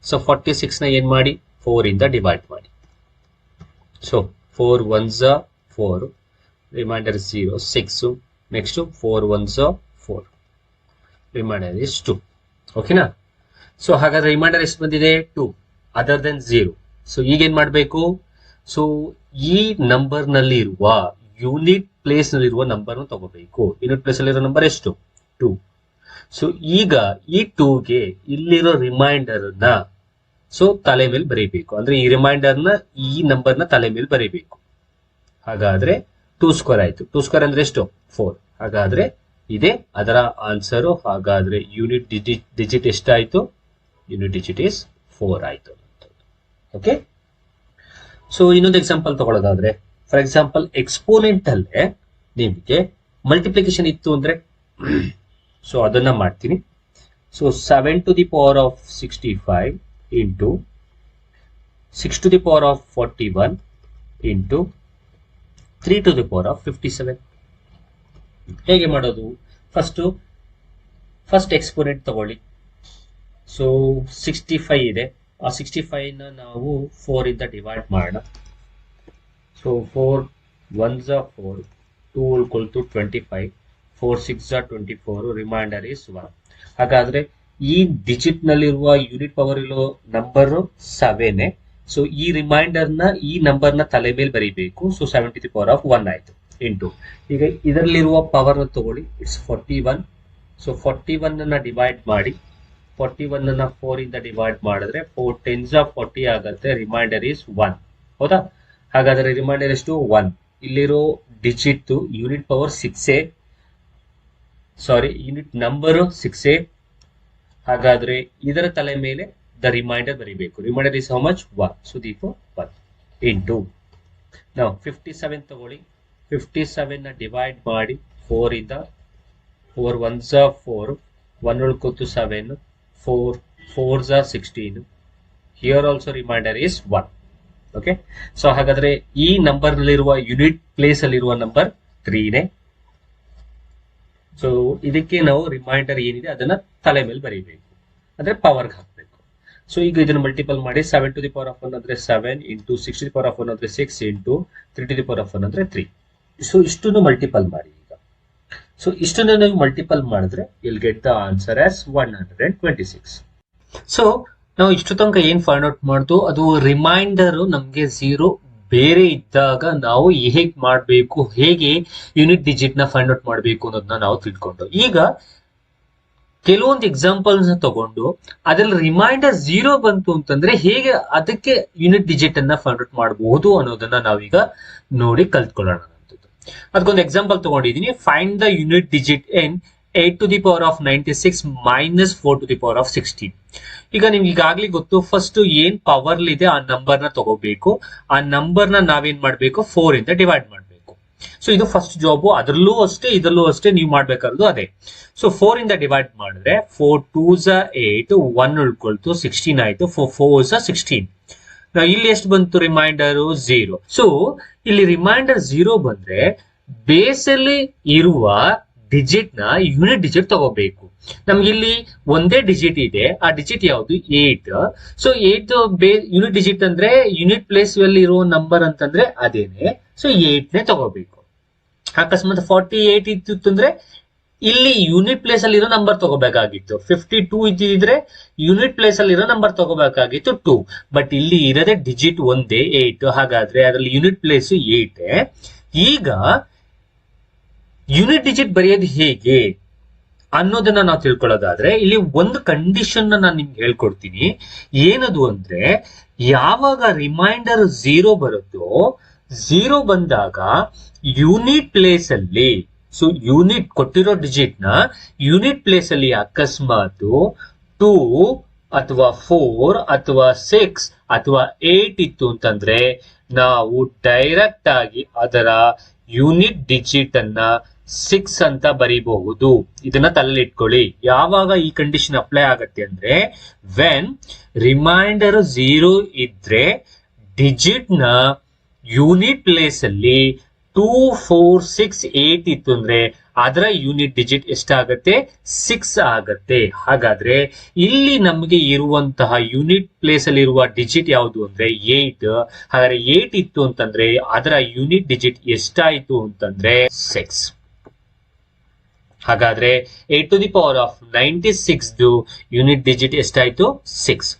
so 46 na yen madi 4 inda divide madi. So 4 1s 4, remainder is 0. 6 next to 4 1s 4, remainder is 2. Okay na? So hagadre remainder ಎಷ್ಟು ಬಂದಿದೆ? 2 other than 0. So ಈಗ ಏನ್ ಮಾಡಬೇಕು? So ಈ number ನಲ್ಲಿ ಇರುವ unit place ನಲ್ಲಿರುವ number ತಗೋಬೇಕು. ಯೂನಿಟ್ ಪ್ಲೇಸ್ ಅಲ್ಲಿರೋ ನಂಬರ್ ಎಷ್ಟು? 2. ಸೊ ಈಗ ಈ 2ಗೆ ಇಲ್ಲಿರೋ ರಿಮೈಂಡರ್ ನ ಸೊ ತಲೆ ಮೇಲೆ ಬರೀಬೇಕು. ಅಂದ್ರೆ ಈ ರಿಮೈಂಡರ್ ನ ಈ ನಂಬರ್ ನ ತಲೆ ಮೇಲೆ ಬರೀಬೇಕು. ಹಾಗಾದ್ರೆ 2 ಸ್ಕ್ವೇರ್ ಆಯ್ತು. 2 ಸ್ಕ್ವೇರ್ ಅಂದ್ರೆ ಎಷ್ಟು? 4. ಹಾಗಾದ್ರೆ ಇದೇ ಅದರ ಆನ್ಸರ್. ಹಾಗಾದ್ರೆ ಯೂನಿಟ್ ಡಿಜಿಟ್ ಎಷ್ಟಾಯ್ತು? ಯೂನಿಟ್ ಡಿಜಿಟ್ ಇಸ್ 4 ಆಯ್ತು. ಓಕೆ, ಸೊ ಇನ್ನೊಂದು ಎಕ್ಸಾಂಪಲ್ ತಗೊಳ್ಳೋದಾದ್ರೆ, ಫಾರ್ ಎಕ್ಸಾಂಪಲ್ ಎಕ್ಸ್ಪೋನೆಂಟ್ ಅಲ್ಲೇ ನಿಮಗೆ ಮಲ್ಟಿಪ್ಲಿಕೇಶನ್ ಇತ್ತು ಅಂದ್ರೆ ಸೊ ಅದನ್ನ ಮಾಡ್ತೀನಿ. So 7 to the power of 65 into 6 to the power of 41 into 3 to the power of 57. ಹೇಗೆ ಮಾಡೋದು? ಫಸ್ಟ್ ಎಕ್ಸ್ಪೋನೆಂಟ್ ತಗೊಳ್ಳಿ. ಸೊ 65 ಇದೆ. ಆ 65 ನ ನಾವು 4 ಇಂದ ಡಿವೈಡ್ ಮಾಡೋಣ. So 4 1s 4, 2 equal to 25, 4 6s 24, reminder is 1. ಹಾಗಾದ್ರೆ ಈ ಡಿಜಿಟ್ ನಲ್ಲಿರುವ ಯೂನಿಟ್ ಪವರ್ ಇರೋ ನಂಬರ್ 7. ಸೊ ಈ ರಿಮೈಂಡರ್ ನ ಈ ನಂಬರ್ ನ ತಲೆ ಮೇಲೆ ಬರೀಬೇಕು. So 7 to the power of 1 ಆಯ್ತು. ಇಂಟು ಈಗ ಇದರಲ್ಲಿರುವ ಪವರ್ ತಗೊಳ್ಳಿ, ಇಟ್ಸ್ 41. ಸೊ 41 ಅನ್ನ ಡಿವೈಡ್ ಮಾಡಿ. 41 ಅನ್ನ 4 ಇಂದ ಡಿವೈಡ್ ಮಾಡಿದ್ರೆ 4 10s 40 ಆಗುತ್ತೆ. Reminder is 1. ಹೌದಾ? ಹಾಗಾದ್ರೆ ರಿಮೈಂಡರ್ ಎಷ್ಟು? 1. ಇಲ್ಲಿರೋ ಡಿಜಿಟ್ ಯೂನಿಟ್ ಪವರ್ 6, ಸಾರಿ ಯೂನಿಟ್ ನಂಬರ್ 6. ಹಾಗಾದ್ರೆ ಇದರ ತಲೆ ಮೇಲೆ ದ ರಿಮೈಂಡರ್ ಬರೀಬೇಕು. Reminder is how much? 1. So therefore 1 into ನಾವು 57 ತಗೊಳ್ಳಿ. 57 ನ ಡಿವೈಡ್ ಮಾಡಿ 4 ಇಂದ. 4 1s 4, 1 ಉಳ್ಕೊತು 7, 4 4s 16. Here also reminder is 1. Okay, so ಹಾಗಾದ್ರೆ ಈ ನಂಬರ್ ನಲ್ಲಿರುವ ಯೂನಿಟ್ ಪ್ಲೇಸ್ ಅಲ್ಲಿರುವ ನಂಬರ್ 3ನೇ. ಸೊ ಇದಕ್ಕೆ ನಾವು ರಿಮೈಂಡರ್ ಏನಿದೆ ಅದನ್ನ ತಲೆ ಮೇಲೆ ಬರೀಬೇಕು, ಅಂದ್ರೆ ಪವರ್ಗೆ ಹಾಕಬೇಕು. ಸೊ ಈಗ ಇದನ್ನು ಮಲ್ಟಿಪಲ್ ಮಾಡಿ 7 to the power of 1 ಅಂದ್ರೆ 7 into 6 to the power of 1 ಅಂದ್ರೆ 6 into 3 to the power of 1 ಅಂದ್ರೆ 3. ಸೊ ಇಷ್ಟನ್ನು ಮಲ್ಟಿಪಲ್ ಮಾಡಿ ಈಗ. ಸೊ ಇಷ್ಟನ್ನು ನೀವು ಮಲ್ಟಿಪಲ್ ಮಾಡಿದ್ರೆ you'll get the answer as 126. So ನಾವು ಇಷ್ಟು ತನಕ ಏನ್ ಫೈಂಡ್ ಔಟ್ ಮಾಡ್ತು ಅದು ರಿಮೈಂಡರ್ ನಮ್ಗೆ 0 ಬೇರೆ ಇದ್ದಾಗ ನಾವು ಹೇಗೆ ಮಾಡಬೇಕು, ಹೇಗೆ ಯೂನಿಟ್ ಡಿಜಿಟ್ ನ ಫೈಂಡ್ ಔಟ್ ಮಾಡಬೇಕು ಅನ್ನೋದನ್ನ ನಾವು ತಿಳ್ಕೊಂಡು, ಈಗ ಕೆಲವೊಂದು ಎಕ್ಸಾಂಪಲ್ಸ್ ತಗೊಂಡು ಅದ್ರಲ್ಲಿ ರಿಮೈಂಡರ್ 0 ಬಂತು ಅಂತಂದ್ರೆ ಹೇಗೆ ಅದಕ್ಕೆ ಯೂನಿಟ್ ಡಿಜಿಟ್ ಅನ್ನ ಫೈಂಡ್ ಔಟ್ ಮಾಡಬಹುದು ಅನ್ನೋದನ್ನ ನಾವೀಗ ನೋಡಿ ಕಲ್ತ್ಕೊಳ್ಳೋಣ. ಅದಕ್ಕೊಂದು ಎಕ್ಸಾಂಪಲ್ ತಗೊಂಡಿದೀನಿ. Find the unit digit in 8 to the power of 96 minus 4 to the power of 16. ಈಗ ನಿಮ್ಗೆ ಈಗಾಗ್ಲೇ ಗೊತ್ತು, ಫಸ್ಟ್ ಏನ್ ಪವರ್ ಇದೆ ಆ ನಂಬರ್ ನ ತಗೋಬೇಕು. ಆ ನಂಬರ್ ನ ನಾವೇನ್ ಮಾಡ್ಬೇಕು, 4 ಇಂದ ಡಿವೈಡ್ ಮಾಡ್ಬೇಕು. ಸೊ ಇದು ಫಸ್ಟ್ ಜಾಬ್. ಅದ್ರಲ್ಲೂ ಅಷ್ಟೇ ಇದರಲ್ಲೂ ಅಷ್ಟೇ ನೀವು ಮಾಡ್ಬೇಕಾದ್ರು ಅದೇ. ಸೊ 4 ಇಂದ ಡಿವೈಡ್ ಮಾಡಿದ್ರೆ 4 2s 8, 1 ಉಳ್ಕೊಳ್ತು, 16 ಆಯ್ತು, 4 4s 16. ನಾವು ಇಲ್ಲಿ ಎಷ್ಟು ಬಂತು ರಿಮೈಂಡರ್ 0. ಸೊ ಇಲ್ಲಿ ರಿಮೈಂಡರ್ 0 ಬಂದ್ರೆ ಬೇಸ್ ಅಲ್ಲಿ ಇರುವ ಡಿಜಿಟ್ ನ ಯೂನಿಟ್ ಡಿಜಿಟ್ ತಗೋಬೇಕು. ನಮ್ಗೆ ಇಲ್ಲಿ ಒಂದೇ ಡಿಜಿಟ್ ಇದೆ, ಆ ಡಿಜಿಟ್ ಯಾವುದು 8. ಸೊ 8 ಯೂನಿಟ್ ಡಿಜಿಟ್ ಅಂದ್ರೆ ಯೂನಿಟ್ ಪ್ಲೇಸ್ ಅಲ್ಲಿ ಇರುವ ನಂಬರ್ ಅಂತಂದ್ರೆ ಅದೇನೆ. ಸೊ 8 ನೇ ತಗೋಬೇಕು. ಅಕಸ್ಮಾತ್ 48 ಇತ್ತು ಅಂದ್ರೆ ಇಲ್ಲಿ ಯೂನಿಟ್ ಪ್ಲೇಸ್ ಅಲ್ಲಿ ಇರೋ ನಂಬರ್ ತಗೋಬೇಕಾಗಿತ್ತು. 52 ಇದ್ದಿದ್ರೆ ಯೂನಿಟ್ ಪ್ಲೇಸ್ ಅಲ್ಲಿ ಇರೋ ನಂಬರ್ ತಗೋಬೇಕಾಗಿತ್ತು 2. ಬಟ್ ಇಲ್ಲಿ ಇರೋದೇ ಡಿಜಿಟ್ ಒಂದೇ 8. ಹಾಗಾದ್ರೆ ಅದರಲ್ಲಿ ಯೂನಿಟ್ ಪ್ಲೇಸ್ 8. ಈಗ ಯೂನಿಟ್ ಡಿಜಿಟ್ ಬರೆಯೋದು ಹೇಗೆ ಅನ್ನೋದನ್ನ ನಾವು ತಿಳ್ಕೊಳ್ಳೋದಾದ್ರೆ ಇಲ್ಲಿ ಒಂದು ಕಂಡೀಷನ್ ನಾನು ನಿಮ್ಗೆ ಹೇಳ್ಕೊಡ್ತೀನಿ. ಏನದು ಅಂದ್ರೆ, ಯಾವಾಗ ರಿಮೈಂಡರ್ 0 ಬರುತ್ತೋ 0 ಬಂದಾಗ ಯೂನಿಟ್ ಪ್ಲೇಸ್ ಅಲ್ಲಿ, ಸೊ ಯೂನಿಟ್ ಕೊಟ್ಟಿರೋ ಡಿಜಿಟ್ ನ ಯೂನಿಟ್ ಪ್ಲೇಸ್ ಅಲ್ಲಿ ಅಕಸ್ಮಾತ್ 2 ಅಥವಾ 4 ಅಥವಾ 6 ಅಥವಾ 8 ಇತ್ತು ಅಂತಂದ್ರೆ ನಾವು ಡೈರೆಕ್ಟ್ ಆಗಿ ಅದರ ಯೂನಿಟ್ ಡಿಜಿಟ್ ಅನ್ನ 6 ಅಂತ ಬರೀಬಹುದು. ಇದನ್ನ ತಲೆಯಲ್ಲಿ ಇಟ್ಕೊಳ್ಳಿ. ಯಾವಾಗ ಈ ಕಂಡೀಷನ್ ಅಪ್ಲೈ ಆಗತ್ತೆ ಅಂದ್ರೆ, ವೆನ್ ರಿಮೈಂಡರ್ 0 ಇದ್ರೆ ಡಿಜಿಟ್ ನ ಯೂನಿಟ್ ಪ್ಲೇಸ್ ಅಲ್ಲಿ 2 4 6 8 ಇತ್ತು ಅಂದ್ರೆ ಅದರ ಯೂನಿಟ್ ಡಿಜಿಟ್ ಎಷ್ಟಾಗತ್ತೆ, 6 ಆಗತ್ತೆ. ಹಾಗಾದ್ರೆ ಇಲ್ಲಿ ನಮಗೆ ಇರುವಂತಹ ಯೂನಿಟ್ ಪ್ಲೇಸ್ ಅಲ್ಲಿ ಇರುವ ಡಿಜಿಟ್ ಯಾವುದು ಅಂದ್ರೆ 8. ಹಾಗಾದ್ರೆ 8 ಇತ್ತು ಅಂತಂದ್ರೆ ಅದರ ಯೂನಿಟ್ ಡಿಜಿಟ್ ಎಷ್ಟಾಯ್ತು ಅಂತಂದ್ರೆ 6. ಹಾಗಾದ್ರೆ 8 to the power of 96 unit digit ಎಷ್ಟಾಯ್ತು, 6.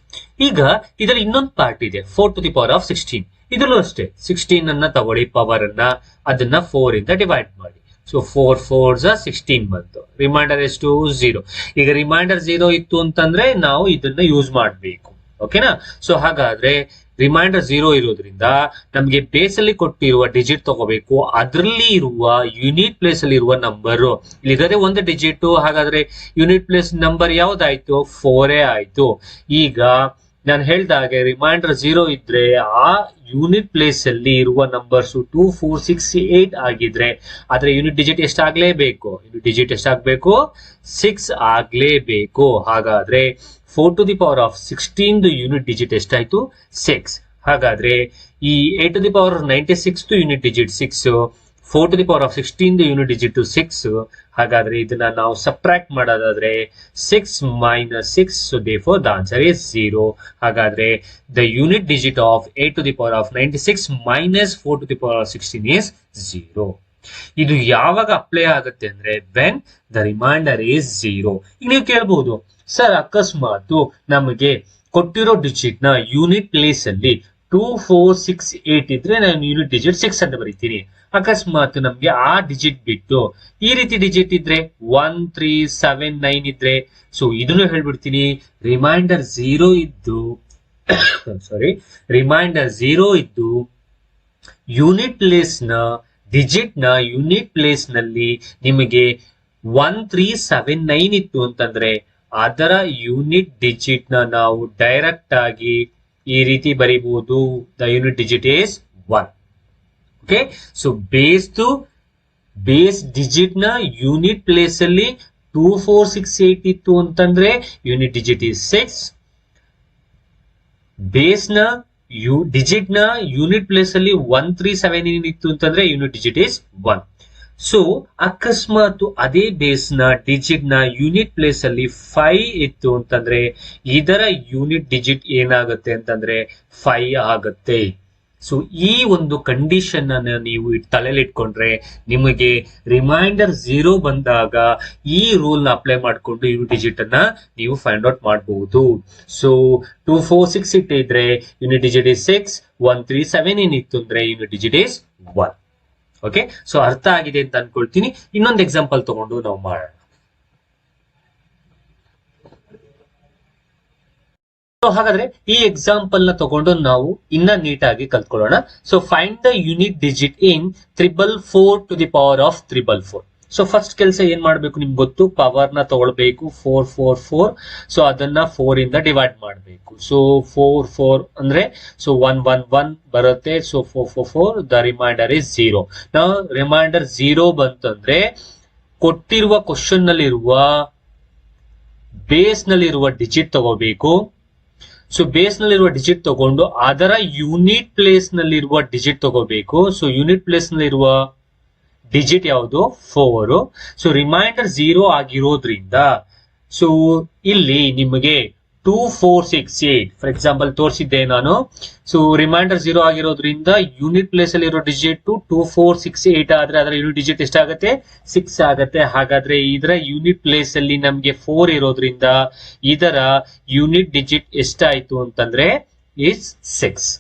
ಈಗ ಇದರಲ್ಲಿ ಇನ್ನೊಂದು ಪಾರ್ಟ್ ಇದೆ, 4 to the power of 16. ಇದರಲ್ಲೂ ಅಷ್ಟೇ 16 ಅನ್ನ ತಗೊಳ್ಳಿ, ಪವರ್ ಅನ್ನ, ಅದನ್ನ 4 ಇಂದ ಡಿವೈಡ್ ಮಾಡಿ. ಸೊ 4 4s 16 ಬಂತು. ರಿಮೈಂಡರ್ ಎಷ್ಟು, 0. ಈಗ ರಿಮೈಂಡರ್ 0 ಇತ್ತು ಅಂತಂದ್ರೆ ನಾವು ಇದನ್ನ ಯೂಸ್ ಮಾಡಬೇಕು. ಓಕೆನಾ? ಸೊ ಹಾಗಾದ್ರೆ ರಿಮೈಂಡರ್ 0 ಇರೋದ್ರಿಂದ ನಮ್ಗೆ ಬೇಸ್ ಅಲ್ಲಿ ಕೊಟ್ಟಿರುವ ಡಿಜಿಟ್ ತಗೋಬೇಕು. ಅದರಲ್ಲಿ ಇರುವ ಯೂನಿಟ್ ಪ್ಲೇಸ್ ಅಲ್ಲಿ ಇರುವ ನಂಬರ್, ಇಲ್ಲಿರೋದೇ ಒಂದು ಡಿಜಿಟ್. ಹಾಗಾದ್ರೆ ಯೂನಿಟ್ ಪ್ಲೇಸ್ ನಂಬರ್ ಯಾವ್ದಾಯ್ತು, 4 ಆಯ್ತು. ಈಗ ನಾನು ಹೇಳ್ದಾಗೆ ರಿಮೈಂಡರ್ 0 ಇದ್ರೆ ಆ ಯೂನಿಟ್ ಪ್ಲೇಸ್ ಅಲ್ಲಿ ಇರುವ ನಂಬರ್ಸ್ 2 4 6 8 ಆಗಿದ್ರೆ ಆದ್ರೆ ಯೂನಿಟ್ ಡಿಜಿಟ್ ಎಷ್ಟಾಗ್ಲೇಬೇಕು, ಯೂನಿಟ್ ಡಿಜಿಟ್ ಎಷ್ಟಾಗ್ಬೇಕು, 6 ಆಗ್ಲೇಬೇಕು. ಹಾಗಾದ್ರೆ 4 to the power of 16 unit digit ಎಷ್ಟಾಯ್ತು, 6. ಹಾಗಾದ್ರೆ ಈ 8 to the power of 96 unit digit 6, 4 to the power of 16 unit digit 6. ಹಾಗಾದ್ರೆ ಇದನ್ನ ನಾವು ಸಬ್ಟ್ರಾಕ್ಟ್ ಮಾಡೋದಾದ್ರೆ 6 minus 6, so therefore the answer is 0. ಹಾಗಾದ್ರೆ the unit digit of 8 to the power of 96 minus 4 to the power of 16 is 0. ಇದು ಯಾವಾಗ apply ಆಗುತ್ತೆ ಅಂದ್ರೆ when the remainder is 0. ಈಗ ನೀವು ಕೇಳಬಹುದು, ಸರ್ ಅಕಸ್ಮಾತ್ ನಮಗೆ ಕೊಟ್ಟಿರೋ ಡಿಜಿಟ್ ನ ಯೂನಿಟ್ ಪ್ಲೇಸ್ ಅಲ್ಲಿ 2 4 6 8 ಇದ್ರೆ ನಾನು ಯೂನಿಟ್ ಡಿಜಿಟ್ 6 ಅಂತ ಬರೀತೀನಿ. ಅಕಸ್ಮಾತ್ ನಮ್ಗೆ ಆ ಡಿಜಿಟ್ ಬಿಟ್ಟು ಈ ರೀತಿ ಡಿಜಿಟ್ ಇದ್ರೆ 1 3 7 9 ಇದ್ರೆ, ಸೊ ಇದನ್ನು ಹೇಳ್ಬಿಡ್ತೀನಿ, ರಿಮೈಂಡರ್ 0 ಇದ್ದು ರಿಮೈಂಡರ್ 0 ಇದ್ದು ಯೂನಿಟ್ ಪ್ಲೇಸ್ ನ ಡಿಜಿಟ್ ನ ಯೂನಿಟ್ ಪ್ಲೇಸ್ ನಲ್ಲಿ ನಿಮಗೆ 1 3 7 9 ಇತ್ತು ಅಂತಂದ್ರೆ ಅದರ ಯೂನಿಟ್ ಡಿಜಿಟ್ ನ ನಾವು ಡೈರೆಕ್ಟ್ ಆಗಿ ಈ ರೀತಿ ಬರೀಬಹುದು. The unit digit is 1. Okay, so base digit ನ ಯೂನಿಟ್ ಪ್ಲೇಸ್ ಅಲ್ಲಿ 2 4 6 8 ಇತ್ತು ಅಂತಂದ್ರೆ ಯೂನಿಟ್ ಡಿಜಿಟ್ ಇಸ್ 6. ಬೇಸ್ ನ ಡಿಜಿಟ್ ನ ಯೂನಿಟ್ ಪ್ಲೇಸ್ ಅಲ್ಲಿ 1 3 7 9 ಇತ್ತು ಅಂತಂದ್ರೆ ಯೂನಿಟ್ ಡಿಜಿಟ್ ಇಸ್ 1. ಸೊ ಅಕಸ್ಮಾತ್ ಅದೇ ಬೇಸ್ ನ ಡಿಜಿಟ್ ನ ಯೂನಿಟ್ ಪ್ಲೇಸ್ ಅಲ್ಲಿ 5 ಇತ್ತು ಅಂತಂದ್ರೆ ಇದರ ಯೂನಿಟ್ ಡಿಜಿಟ್ ಏನಾಗುತ್ತೆ ಅಂತಂದ್ರೆ 5 ಆಗುತ್ತೆ. ಸೊ ಈ ಒಂದು ಕಂಡೀಷನ್ ಅನ್ನ ನೀವು ತಲೆಯಲ್ಲಿ ಇಟ್ಕೊಂಡ್ರೆ ನಿಮಗೆ ರಿಮೈಂಡರ್ 0 ಬಂದಾಗ ಈ ರೂಲ್ ನ ಅಪ್ಲೈ ಮಾಡಿಕೊಂಡು ಯೂನಿಟ್ ಡಿಜಿಟ್ ಅನ್ನ ನೀವು ಫೈಂಡ್ ಔಟ್ ಮಾಡಬಹುದು. ಸೊ 2 4 6 ಇಟ್ಟಿದ್ರೆ ಯೂನಿಟ್ ಡಿಜಿಟ್ ಇಸ್ 6, 1 3 7 ಏನಿತ್ತು ಅಂದ್ರೆ unit digit is 1. Okay, so ಅರ್ಥ ಆಗಿದೆ ಅಂತ ಅನ್ಕೊಳ್ತೀನಿ. ಇನ್ನೊಂದು ಎಕ್ಸಾಂಪಲ್ ತಗೊಂಡು ನಾವು ಮಾಡೋಣ. ಸೊ ಹಾಗಾದ್ರೆ ಈ ಎಕ್ಸಾಂಪಲ್ ನ ತಗೊಂಡು ನಾವು ಇನ್ನ ನೀಟಾಗಿ ಕಲ್ತ್ಕೊಳ್ಳೋಣ. So find the unit digit in 444 to the power of 344. So first ಕೆಲಸ ಏನ್ ಮಾಡ್ಬೇಕು ನಿಮ್ಗೆ ಗೊತ್ತು, ಪವರ್ ನ ತಗೊಳ್ಬೇಕು 444. ಸೊ ಅದನ್ನ 4 ಇಂದ ಡಿವೈಡ್ ಮಾಡಬೇಕು. ಸೊ 4 4 ಅಂದ್ರೆ ಸೊ 1 1 1 ಬರುತ್ತೆ. So 4 4 4 the reminder is 0. ನಾವು ರಿಮೈಂಡರ್ 0 ಬಂತಂದ್ರೆ ಕೊಟ್ಟಿರುವ ಕ್ವಶನ್ ನಲ್ಲಿರುವ ಬೇಸ್ ನಲ್ಲಿರುವ ಡಿಜಿಟ್ ತಗೋಬೇಕು. ಸೊ ಬೇಸ್ ನಲ್ಲಿರುವ ಡಿಜಿಟ್ ತಗೊಂಡು ಅದರ ಯೂನಿಟ್ ಪ್ಲೇಸ್ ನಲ್ಲಿರುವ ಡಿಜಿಟ್ ತಗೋಬೇಕು. ಸೊ ಯೂನಿಟ್ ಪ್ಲೇಸ್ ನಲ್ಲಿರುವ ಡಿಜಿಟ್ ಯಾವುದು 4. ಸೊ ರಿಮೈಂಡರ್ 0 ಆಗಿರೋದ್ರಿಂದ ಸೊ ಇಲ್ಲಿ ನಿಮಗೆ 2 4 6 8 ಫಾರ್ ಎಕ್ಸಾಂಪಲ್ ತೋರಿಸಿದ್ದೆ ನಾನು. ಸೊ ರಿಮೈಂಡರ್ 0 ಆಗಿರೋದ್ರಿಂದ ಯೂನಿಟ್ ಪ್ಲೇಸ್ ಅಲ್ಲಿ ಇರೋ ಡಿಜಿಟ್ 2 4 6 8 ಆದ್ರೆ ಅದರ ಯೂನಿಟ್ ಡಿಜಿಟ್ ಎಷ್ಟಾಗುತ್ತೆ 6 ಆಗುತ್ತೆ. ಹಾಗಾದ್ರೆ ಇದರ ಯೂನಿಟ್ ಪ್ಲೇಸ್ ಅಲ್ಲಿ ನಮ್ಗೆ 4 ಇರೋದ್ರಿಂದ ಇದರ ಯೂನಿಟ್ ಡಿಜಿಟ್ ಎಷ್ಟಾಯ್ತು ಅಂತಂದ್ರೆ ಇಸ್ 6.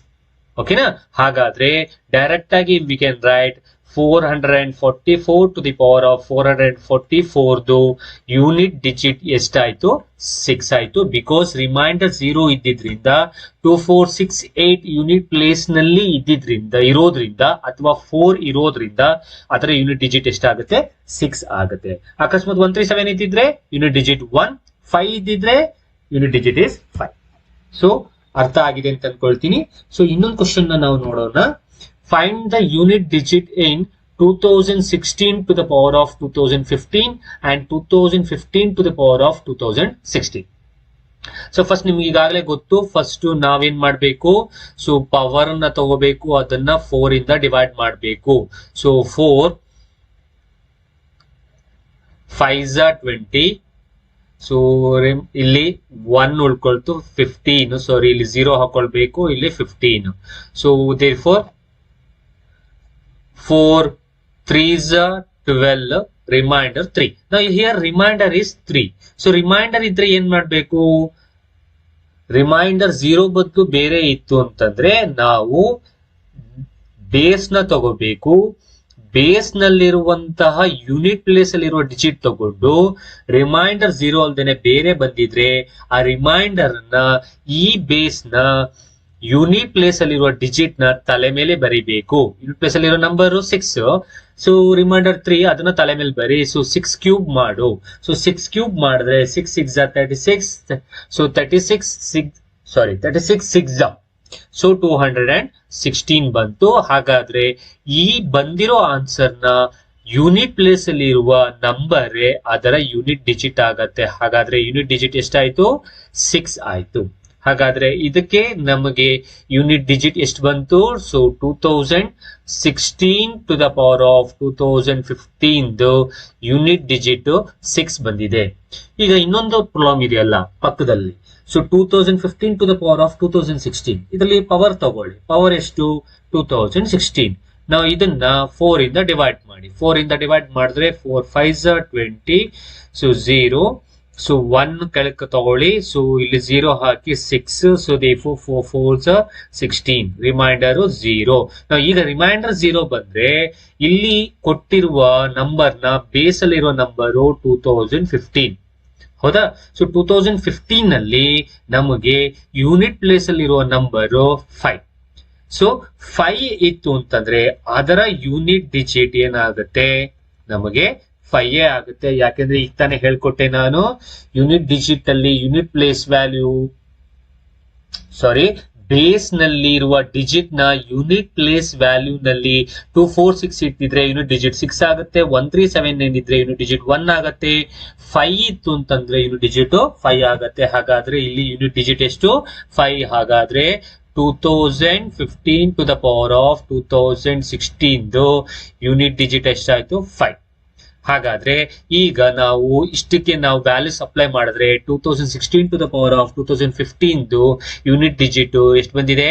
ಓಕೆನಾ? ಹಾಗಾದ್ರೆ ಡೈರೆಕ್ಟ್ ಆಗಿ we can write 444 to the power of 444 unit digit ಎಷ್ಟಾಯ್ತು 6 ಆಯ್ತು. ಬಿಕಾಸ್ ರಿಮೈಂಡರ್ 0 ಇದ್ದಿದ್ರಿಂದ 2 4 6 8 ಯೂನಿಟ್ ಪ್ಲೇಸ್ ನಲ್ಲಿ ಇರೋದ್ರಿಂದ ಅಥವಾ 4 ಇರೋದ್ರಿಂದ ಅದರ ಯೂನಿಟ್ ಡಿಜಿಟ್ ಎಷ್ಟಾಗುತ್ತೆ 6 ಆಗುತ್ತೆ. ಅಕಸ್ಮಾತ್ 1 3 7 ಇದ್ದಿದ್ರೆ ಯೂನಿಟ್ ಡಿಜಿಟ್ 1, 5 ಇದ್ದಿದ್ರೆ ಯೂನಿಟ್ ಡಿಜಿಟ್ ಇಸ್ 5. ಸೊ ಅರ್ಥ ಆಗಿದೆ ಅಂತ ಅನ್ಕೊಳ್ತೀನಿ. ಸೊ ಇನ್ನೊಂದು ಕ್ವಶನ್ ನಾವು ನೋಡೋಣ. Find the unit digit in 2016 to the power of 2015 and 2015 to the power of 2016. So first ನಿಮ್ಗೆ ಈಗಾಗಲೇ ಗೊತ್ತು. ಫಸ್ಟ್ ನಾವೇನ್ ಮಾಡ್ಬೇಕು, ಸೊ ಪವರ್ ನ ತಗೋಬೇಕು, ಅದನ್ನ 4 ಇಂದ ಡಿವೈಡ್ ಮಾಡಬೇಕು. ಸೊ 4 5 20. ಸೊ ಇಲ್ಲಿ 1 ಉಳ್ಕೊಳ್ತು 15. ಸಾರಿ ಇಲ್ಲಿ 0 ಹಾಕೊಳ್ಬೇಕು, ಇಲ್ಲಿ 15. So therefore 4 3s 12, reminder 3. Now here reminder is 3. So reminder ಇದ್ರೆ ಏನ್ ಮಾಡ್ಬೇಕು, ರಿಮೈಂಡರ್ 0 ಬದಲು ಬೇರೆ ಇತ್ತು ಅಂತಂದ್ರೆ ನಾವು ಬೇಸ್ ನ ತಗೋಬೇಕು. ಬೇಸ್ ನಲ್ಲಿರುವಂತಹ ಯೂನಿಟ್ ಪ್ಲೇಸ್ ಅಲ್ಲಿರುವ ಡಿಜಿಟ್ ತಗೊಂಡು ರಿಮೈಂಡರ್ 0 ಅಲ್ದೇನೆ ಬೇರೆ ಬಂದಿದ್ರೆ ಆ ರಿಮೈಂಡರ್ ನ ಈ ಬೇಸ್ ನ ಯೂನಿಟ್ ಪ್ಲೇಸ್ ಅಲ್ಲಿರುವ ಡಿಜಿಟ್ ನ ತಲೆ ಮೇಲೆ ಬರಿಬೇಕು. ಯೂನಿಟ್ ಪ್ಲೇಸ್ ಅಲ್ಲಿರೋ ನಂಬರ್ 6. ಸೊ ರಿಮೈಂಡರ್ 3 ಅದನ್ನ ತಲೆ ಮೇಲೆ ಬರಿ. ಸೊ 6 ಕ್ಯೂಬ್ ಮಾಡು. ಸೊ 6 ಕ್ಯೂಬ್ ಮಾಡಿದ್ರೆ 6 6 36. ಸೊ 36 6 ಸೊ 216 ಬಂತು. ಹಾಗಾದ್ರೆ ಈ ಬಂದಿರೋ ಆನ್ಸರ್ ನ ಯೂನಿಟ್ ಪ್ಲೇಸ್ ಅಲ್ಲಿ ಇರುವ ನಂಬರ್ ಅದರ ಯೂನಿಟ್ ಡಿಜಿಟ್ ಆಗತ್ತೆ. ಹಾಗಾದ್ರೆ ಯೂನಿಟ್ ಡಿಜಿಟ್ ಎಷ್ಟಾಯ್ತು 6 ಆಯ್ತು. ಹಾಗಾದ್ರೆ ಇದಕ್ಕೆ ನಮಗೆ ಯೂನಿಟ್ ಡಿಜಿಟ್ ಎಷ್ಟು ಬಂತು, so 2016 to the power of 2015 unit digit 6 ಬಂದಿದೆ. ಈಗ ಇನ್ನೊಂದು ಪ್ರಾಬ್ಲಮ್ ಇದೆಯಲ್ಲ ಪಕ್ಕದಲ್ಲಿ. So 2015 to the power of 2016 ಇದರಲ್ಲಿ ಪವರ್ ತಗೊಳ್ಳಿ. ಪವರ್ ಎಷ್ಟು 2016. ನಾವು ಇದನ್ನ 4 ಇಂದ ಡಿವೈಡ್ ಮಾಡಿ. 4 ಇಂದ ಡಿವೈಡ್ ಮಾಡಿದ್ರೆ 4 5 20. ಸೊ 0. ಸೊ 1 ಕೆಳಕ್ಕೆ ತಗೊಳ್ಳಿ. ಸೊ ಇಲ್ಲಿ 0 ಹಾಕಿ 6. So 4 4s 16. ರಿಮೈಂಡರ್ 0. ನಾವು ಈಗ ರಿಮೈಂಡರ್ 0 ಬಂದ್ರೆ ಇಲ್ಲಿ ಕೊಟ್ಟಿರುವ ನಂಬರ್ ನ ಬೇಸ್ ಅಲ್ಲಿರುವ ನಂಬರು 2015. ಹೌದಾ? ಸೊ 2015 ನಲ್ಲಿ ನಮಗೆ ಯೂನಿಟ್ ಪ್ಲೇಸ್ ಅಲ್ಲಿರುವ ನಂಬರು 5. ಸೊ 5 ಇತ್ತು ಅಂತಂದ್ರೆ ಅದರ ಯೂನಿಟ್ ಡಿಜಿಟ್ ಏನಾಗುತ್ತೆ ನಮಗೆ 5 ಆಗುತ್ತೆ. ಯಾಕೆಂದ್ರೆ ಈಗ ತಾನೇ ಹೇಳ್ಕೊಟ್ಟೆ ನಾನು, ಯೂನಿಟ್ ಡಿಜಿಟ್ ಅಲ್ಲಿ ಯೂನಿಟ್ ಪ್ಲೇಸ್ ವ್ಯಾಲ್ಯೂ ಬೇಸ್ ನಲ್ಲಿ ಇರುವ ಡಿಜಿಟ್ ನ ಯೂನಿಟ್ ಪ್ಲೇಸ್ ವ್ಯಾಲ್ಯೂ ನಲ್ಲಿ 2 4 6 ಇಟ್ಟಿದ್ರೆ ಯೂನಿಟ್ ಡಿಜಿಟ್ 6 ಆಗುತ್ತೆ. 1 3 7 9 ಇದ್ರೆ ಯೂನಿಟ್ ಡಿಜಿಟ್ 1 ಆಗುತ್ತೆ. 5 ಇತ್ತು ಅಂತಂದ್ರೆ ಯೂನಿಟ್ ಡಿಜಿಟ್ 5 ಆಗುತ್ತೆ. ಹಾಗಾದ್ರೆ ಇಲ್ಲಿ ಯೂನಿಟ್ ಡಿಜಿಟ್ ಎಷ್ಟು 5. ಹಾಗಾದ್ರೆ 2015 to the power of 2016 unit digit ಎಷ್ಟಾಯ್ತು 5. ಹಾಗಾದ್ರೆ ಈಗ ನಾವು ಇಷ್ಟಕ್ಕೆ ನಾವು ವ್ಯಾಲ್ಯೂಸ್ ಅಪ್ಲೈ ಮಾಡಿದ್ರೆ 2016 to the power of 2015 unit digit ಎಷ್ಟು ಬಂದಿದೆ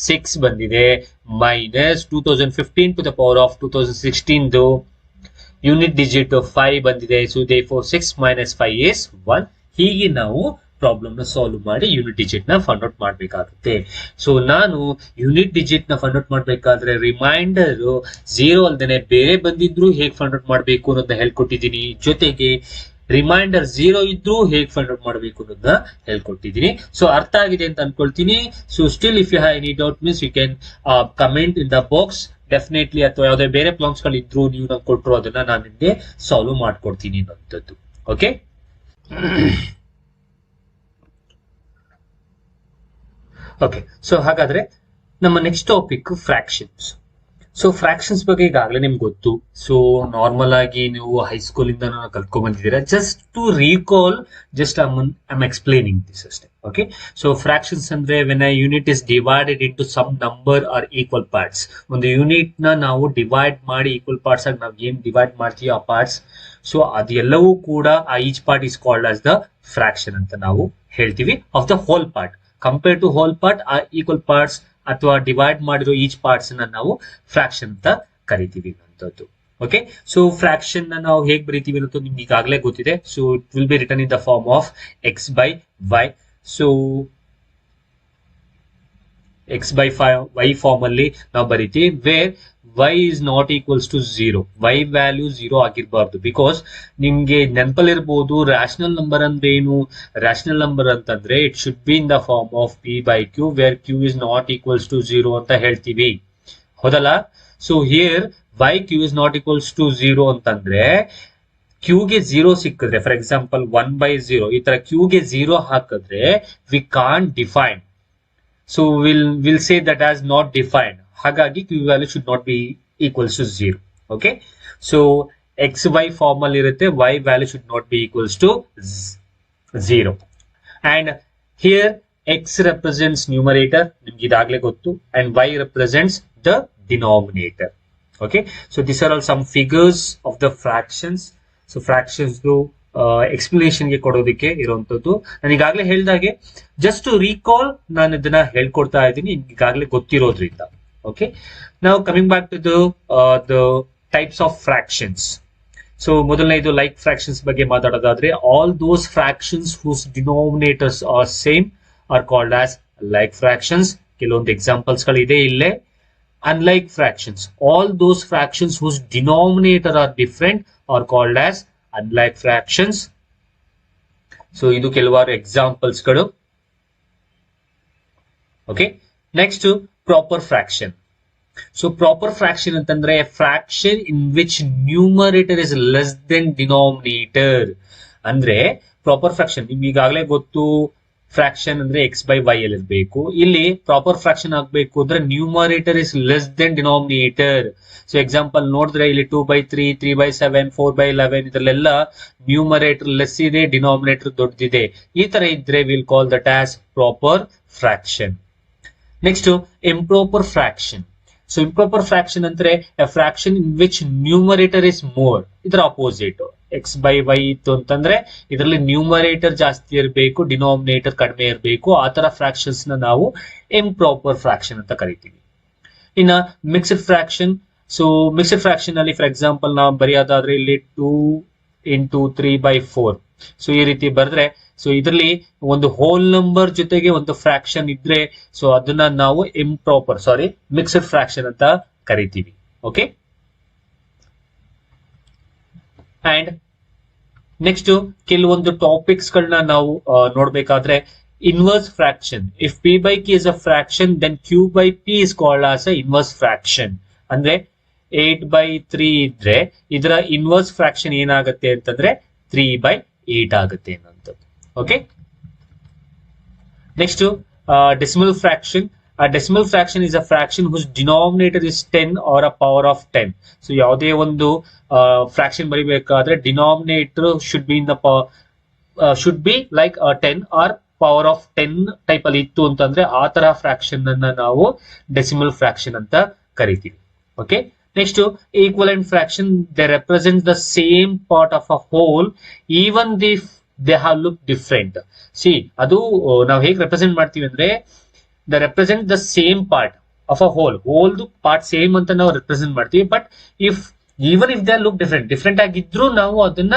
6 ಬಂದಿದೆ, minus 2015 to the power of 2016 unit digit 5 ಬಂದಿದೆ. So therefore 6 minus 5 is 1. ಹೀಗೆ ನಾವು ಪ್ರಾಬ್ಲಮ್ ನ ಸಾಲ್ವ್ ಮಾಡಿ ಯೂನಿಟ್ ಡಿಜಿಟ್ ನ ಫೈಂಡ್ ಔಟ್ ಮಾಡಬೇಕಾಗುತ್ತೆ. ಸೊ ನಾನು ಯೂನಿಟ್ ಡಿಜಿಟ್ ನ ಫೈಂಡ್ ಔಟ್ ಮಾಡಬೇಕಾದ್ರೆ ರಿಮೈಂಡರ್ 0 ಅಲ್ದೇನೆ ಬೇರೆ ಬಂದಿದ್ರು ಹೇಗೆ ಫೈಂಡ್ ಔಟ್ ಮಾಡಬೇಕು ಅನ್ನೋದನ್ನ ಹೇಳ್ಕೊಟ್ಟಿದ್ದೀನಿ. ಜೊತೆಗೆ ರಿಮೈಂಡರ್ 0 ಇದ್ರು ಹೇಗೆ ಫೈಂಡ್ ಔಟ್ ಮಾಡಬೇಕು ಅನ್ನೋದನ್ನ ಹೇಳ್ಕೊಟ್ಟಿದ್ದೀನಿ. ಸೊ ಅರ್ಥ ಆಗಿದೆ ಅಂತ ಅನ್ಕೊಳ್ತೀನಿ. So still if you have any doubt means you can comment in the box definitely. ಅಥವಾ ಯಾವುದೇ ಬೇರೆ ಪ್ರಾಬ್ಲಮ್ಸ್ ಗಳು ಇದ್ರು ನೀವು ನಂಗೆ ಕೊಟ್ಟರು ಅದನ್ನ ನಾನು ನಿಮಗೆ ಸಾಲ್ವ್ ಮಾಡ್ಕೊಡ್ತೀನಿ ಅನ್ನೋಂಥದ್ದು. Okay, okay. ಸೊ ಹಾಗಾದ್ರೆ ನಮ್ಮ next topic fractions. So fractions ಬಗ್ಗೆ ಈಗಾಗಲೇ ನಿಮ್ಗೆ ಗೊತ್ತು. ಸೊ ನಾರ್ಮಲ್ ಆಗಿ ನೀವು ಹೈಸ್ಕೂಲ್ ಇಂದ ಕಲ್ತ್ಕೊಂಡ್ ಬಂದಿದ್ದೀರಾ. Just to recall, just I'm explaining this ಅಷ್ಟೇ. ಓಕೆ, ಸೊ ಫ್ರಾಕ್ಷನ್ಸ್ ಅಂದ್ರೆ when a unit is divided into some number or equal parts. ಒಂದು ಯೂನಿಟ್ ನ ನಾವು ಡಿವೈಡ್ ಮಾಡಿ ಈಕ್ವಲ್ ಪಾರ್ಟ್ಸ್ ಆಗಿ ನಾವು ಏನ್ ಡಿವೈಡ್ ಮಾಡ್ತೀವಿ ಆ ಪಾರ್ಟ್ಸ್, ಸೊ ಅದೆಲ್ಲವೂ ಕೂಡ ಆ each part is called as the fraction ಅಂತ ನಾವು ಹೇಳ್ತೀವಿ of the whole part. Compare to hole part ಆ ಈಕ್ವಲ್ ಪಾರ್ಟ್ಸ್ ಅಥವಾ ಡಿವೈಡ್ ಮಾಡಿರೋ ಈಚ್ ಪಾರ್ಟ್ಸ್ ನ ನಾವು ಫ್ರಾಕ್ಷನ್ ಅಂತ ಕರಿತೀವಿ ಅನ್ನೋದು. ಓಕೆ, ಸೊ ಫ್ರಾಕ್ಷನ್ ನ ನಾವು ಹೇಗೆ ಬರೀತೀವಿ ಅನ್ನೋದು ನಿಮ್ಗೆ ಈಗಾಗಲೇ ಗೊತ್ತಿದೆ. So it will be return in the form of x by y. So x by y form ಅಲ್ಲಿ ನಾವು ಬರೀತೀವಿ where y is not equals to 0. y value 0 ಆಗಿರಬಾರ್ದು. ಬಿಕಾಸ್ ನಿಮ್ಗೆ ನೆನಪಲ್ಲಿರ್ಬೋದು ರ್ಯಾಷನಲ್ ನಂಬರ್ ಅಂದ್ರೆ ಏನು. ರ್ಯಾಷನಲ್ ನಂಬರ್ ಅಂತಂದ್ರೆ it should be in the form of p by q where q is not equals to 0 ಅಂತ ಹೇಳ್ತೀವಿ, ಹೌದಲ್ಲ. So here y q is not equals to 0 ಅಂತಂದ್ರೆ q ಗೆ 0 ಸಿಕ್ಕಿದ್ರೆ, ಫಾರ್ ಎಕ್ಸಾಂಪಲ್ 1/0 ಈ ತರ q ಗೆ 0 ಹಾಕಿದ್ರೆ we can't define. So will say that as not defined. ಹಾಗಾಗಿ q value should not be equals to 0. Okay, so X Y form ಅಲ್ಲಿ ಇರುತ್ತೆ, y value should not be equals to 0. And here x represents numerator, ನಿಮ್ಗೆ ಇದಾಗಲೇ ಗೊತ್ತು, ಅಂಡ್ y represents the denominator. Okay, so these are all some figures of the fractions. So fractions explanation ಗೆ ಕೊಡೋದಕ್ಕೆ ಇರುವಂತದ್ದು. ನಾನು ಈಗಾಗಲೇ ಹೇಳಿದಾಗೆ ಜಸ್ಟ್ ಟು ರೀಕಾಲ್ ನಾನು ಇದನ್ನ ಹೇಳ್ಕೊಡ್ತಾ ಇದ್ದೀನಿ ಈಗಾಗಲೇ ಗೊತ್ತಿರೋದ್ರಿಂದ. ಓಕೆ, ನಾವು coming back to the types of fractions. So ಮೊದಲನೇದು ಲೈಕ್ ಫ್ರಾಕ್ಷನ್ಸ್ ಬಗ್ಗೆ ಮಾತಾಡೋದಾದ್ರೆ all those fractions whose denominators are same are called as like fractions. ಕೆಲವೊಂದು ಎಕ್ಸಾಂಪಲ್ಸ್ ಗಳಿದೆ ಇಲ್ಲೇ. Unlike fractions, all those fractions whose denominator are different are called as unlike fractions. So idu kelvaru examples gadu. Okay, next proper fraction. So proper fraction antandre a fraction in which numerator is less than denominator. Andre proper fraction nimge igagale gottu, fraction ಅಂದ್ರೆ x by y ಅಲ್ಲಿ ಇರಬೇಕು. ಇಲ್ಲಿ proper fraction ಆಗ್ಬೇಕು ಅಂದ್ರೆ numerator is less than denominator. So example ನೋಡಿದ್ರೆ ಇಲ್ಲಿ 2/3, 3/7, 4/11 ಇದರಲ್ಲೆಲ್ಲ numerator less ಇದೆ, ಡಿನಾಮಿನೇಟರ್ ದೊಡ್ಡದಿದೆ. ಈ ತರ ಇದ್ರೆ will call that as proper fraction. Next improper fraction. So improper fraction ಅಂದ್ರೆ a fraction in which numerator is more. ಇದರ ಅಪೋಸಿಟ್ x by y ಇತ್ತು ಅಂತಂದ್ರೆ ಇದರಲ್ಲಿ ನ್ಯೂಮರೇಟರ್ ಜಾಸ್ತಿ ಇರಬೇಕು, ಡಿನಾಮಿನೇಟರ್ ಕಡಿಮೆ ಇರಬೇಕು. ಆ ತರ ಫ್ರಾಕ್ಷನ್ಸ್ ನ ನಾವು ಇಂಪ್ರಾಪರ್ ಫ್ರಾಕ್ಷನ್ ಅಂತ ಕರಿತೀವಿ. ಇನ್ನ mixed fraction. So mixed fraction ಅಲ್ಲಿ ಫಾರ್ ಎಕ್ಸಾಂಪಲ್ ನಾವು ಬರೆಯೋದಾದ್ರೆ ಇಲ್ಲಿ 2 into 3/4. ಸೊ ಈ ರೀತಿ ಬರೆದ್ರೆ ಸೊ ಇದರಲ್ಲಿ ಒಂದು ಹೋಲ್ ನಂಬರ್ ಜೊತೆಗೆ ಒಂದು ಫ್ರಾಕ್ಷನ್ ಇದ್ರೆ ಸೊ ಅದನ್ನ ನಾವು ಮಿಕ್ಸ್ಡ್ ಫ್ರಾಕ್ಷನ್ ಅಂತ ಕರಿತೀವಿ. ಓಕೆ, ಅಂಡ್ ನೆಕ್ಸ್ಟ್ ಕೆಲವೊಂದು ಟಾಪಿಕ್ಸ್ ಗಳನ್ನ ನಾವು ನೋಡ್ಬೇಕಾದ್ರೆ inverse fraction. If p by q is a fraction then q by p is called as a inverse fraction. ಅಂದ್ರೆ 8/3 ಇದ್ರೆ ಇದರ ಇನ್ವರ್ಸ್ ಫ್ರಾಕ್ಷನ್ ಏನಾಗುತ್ತೆ ಅಂತಂದ್ರೆ 3/8 ಆಗುತ್ತೆ ಅನ್ನೋಂಥದ್ದು. Okay, next decimal fraction. A decimal fraction is a fraction whose denominator is 10 or a power of 10. So ಯಾವುದೇ ಒಂದು fraction ಬರಿಬೇಕಾದ್ರೆ denominator should be in the power should be like 10 or power of 10 type ಅಲ್ಲಿ ಇತ್ತು ಅಂತಂದ್ರೆ ಆ ತರ fraction ಅನ್ನ ನಾವು ಡೆಸಿಮಲ್ ಫ್ರಾಕ್ಷನ್ ಅಂತ ಕರಿತೀವಿ. Okay, next equivalent fraction they represent the same part of a whole even they have look different. See ಅದು ನಾವು ಹೇಗೆ ರೆಪ್ರೆಸೆಂಟ್ ಮಾಡ್ತೀವಿ ಅಂದ್ರೆ the represent the same part of a ಹೋಲ್ದು ಪಾರ್ಟ್ ಸೇಮ್ ಅಂತ ನಾವು ರೆಪ್ರೆಸೆಂಟ್ ಮಾಡ್ತೀವಿ. But even if they look different ಆಗಿದ್ರು ನಾವು ಅದನ್ನ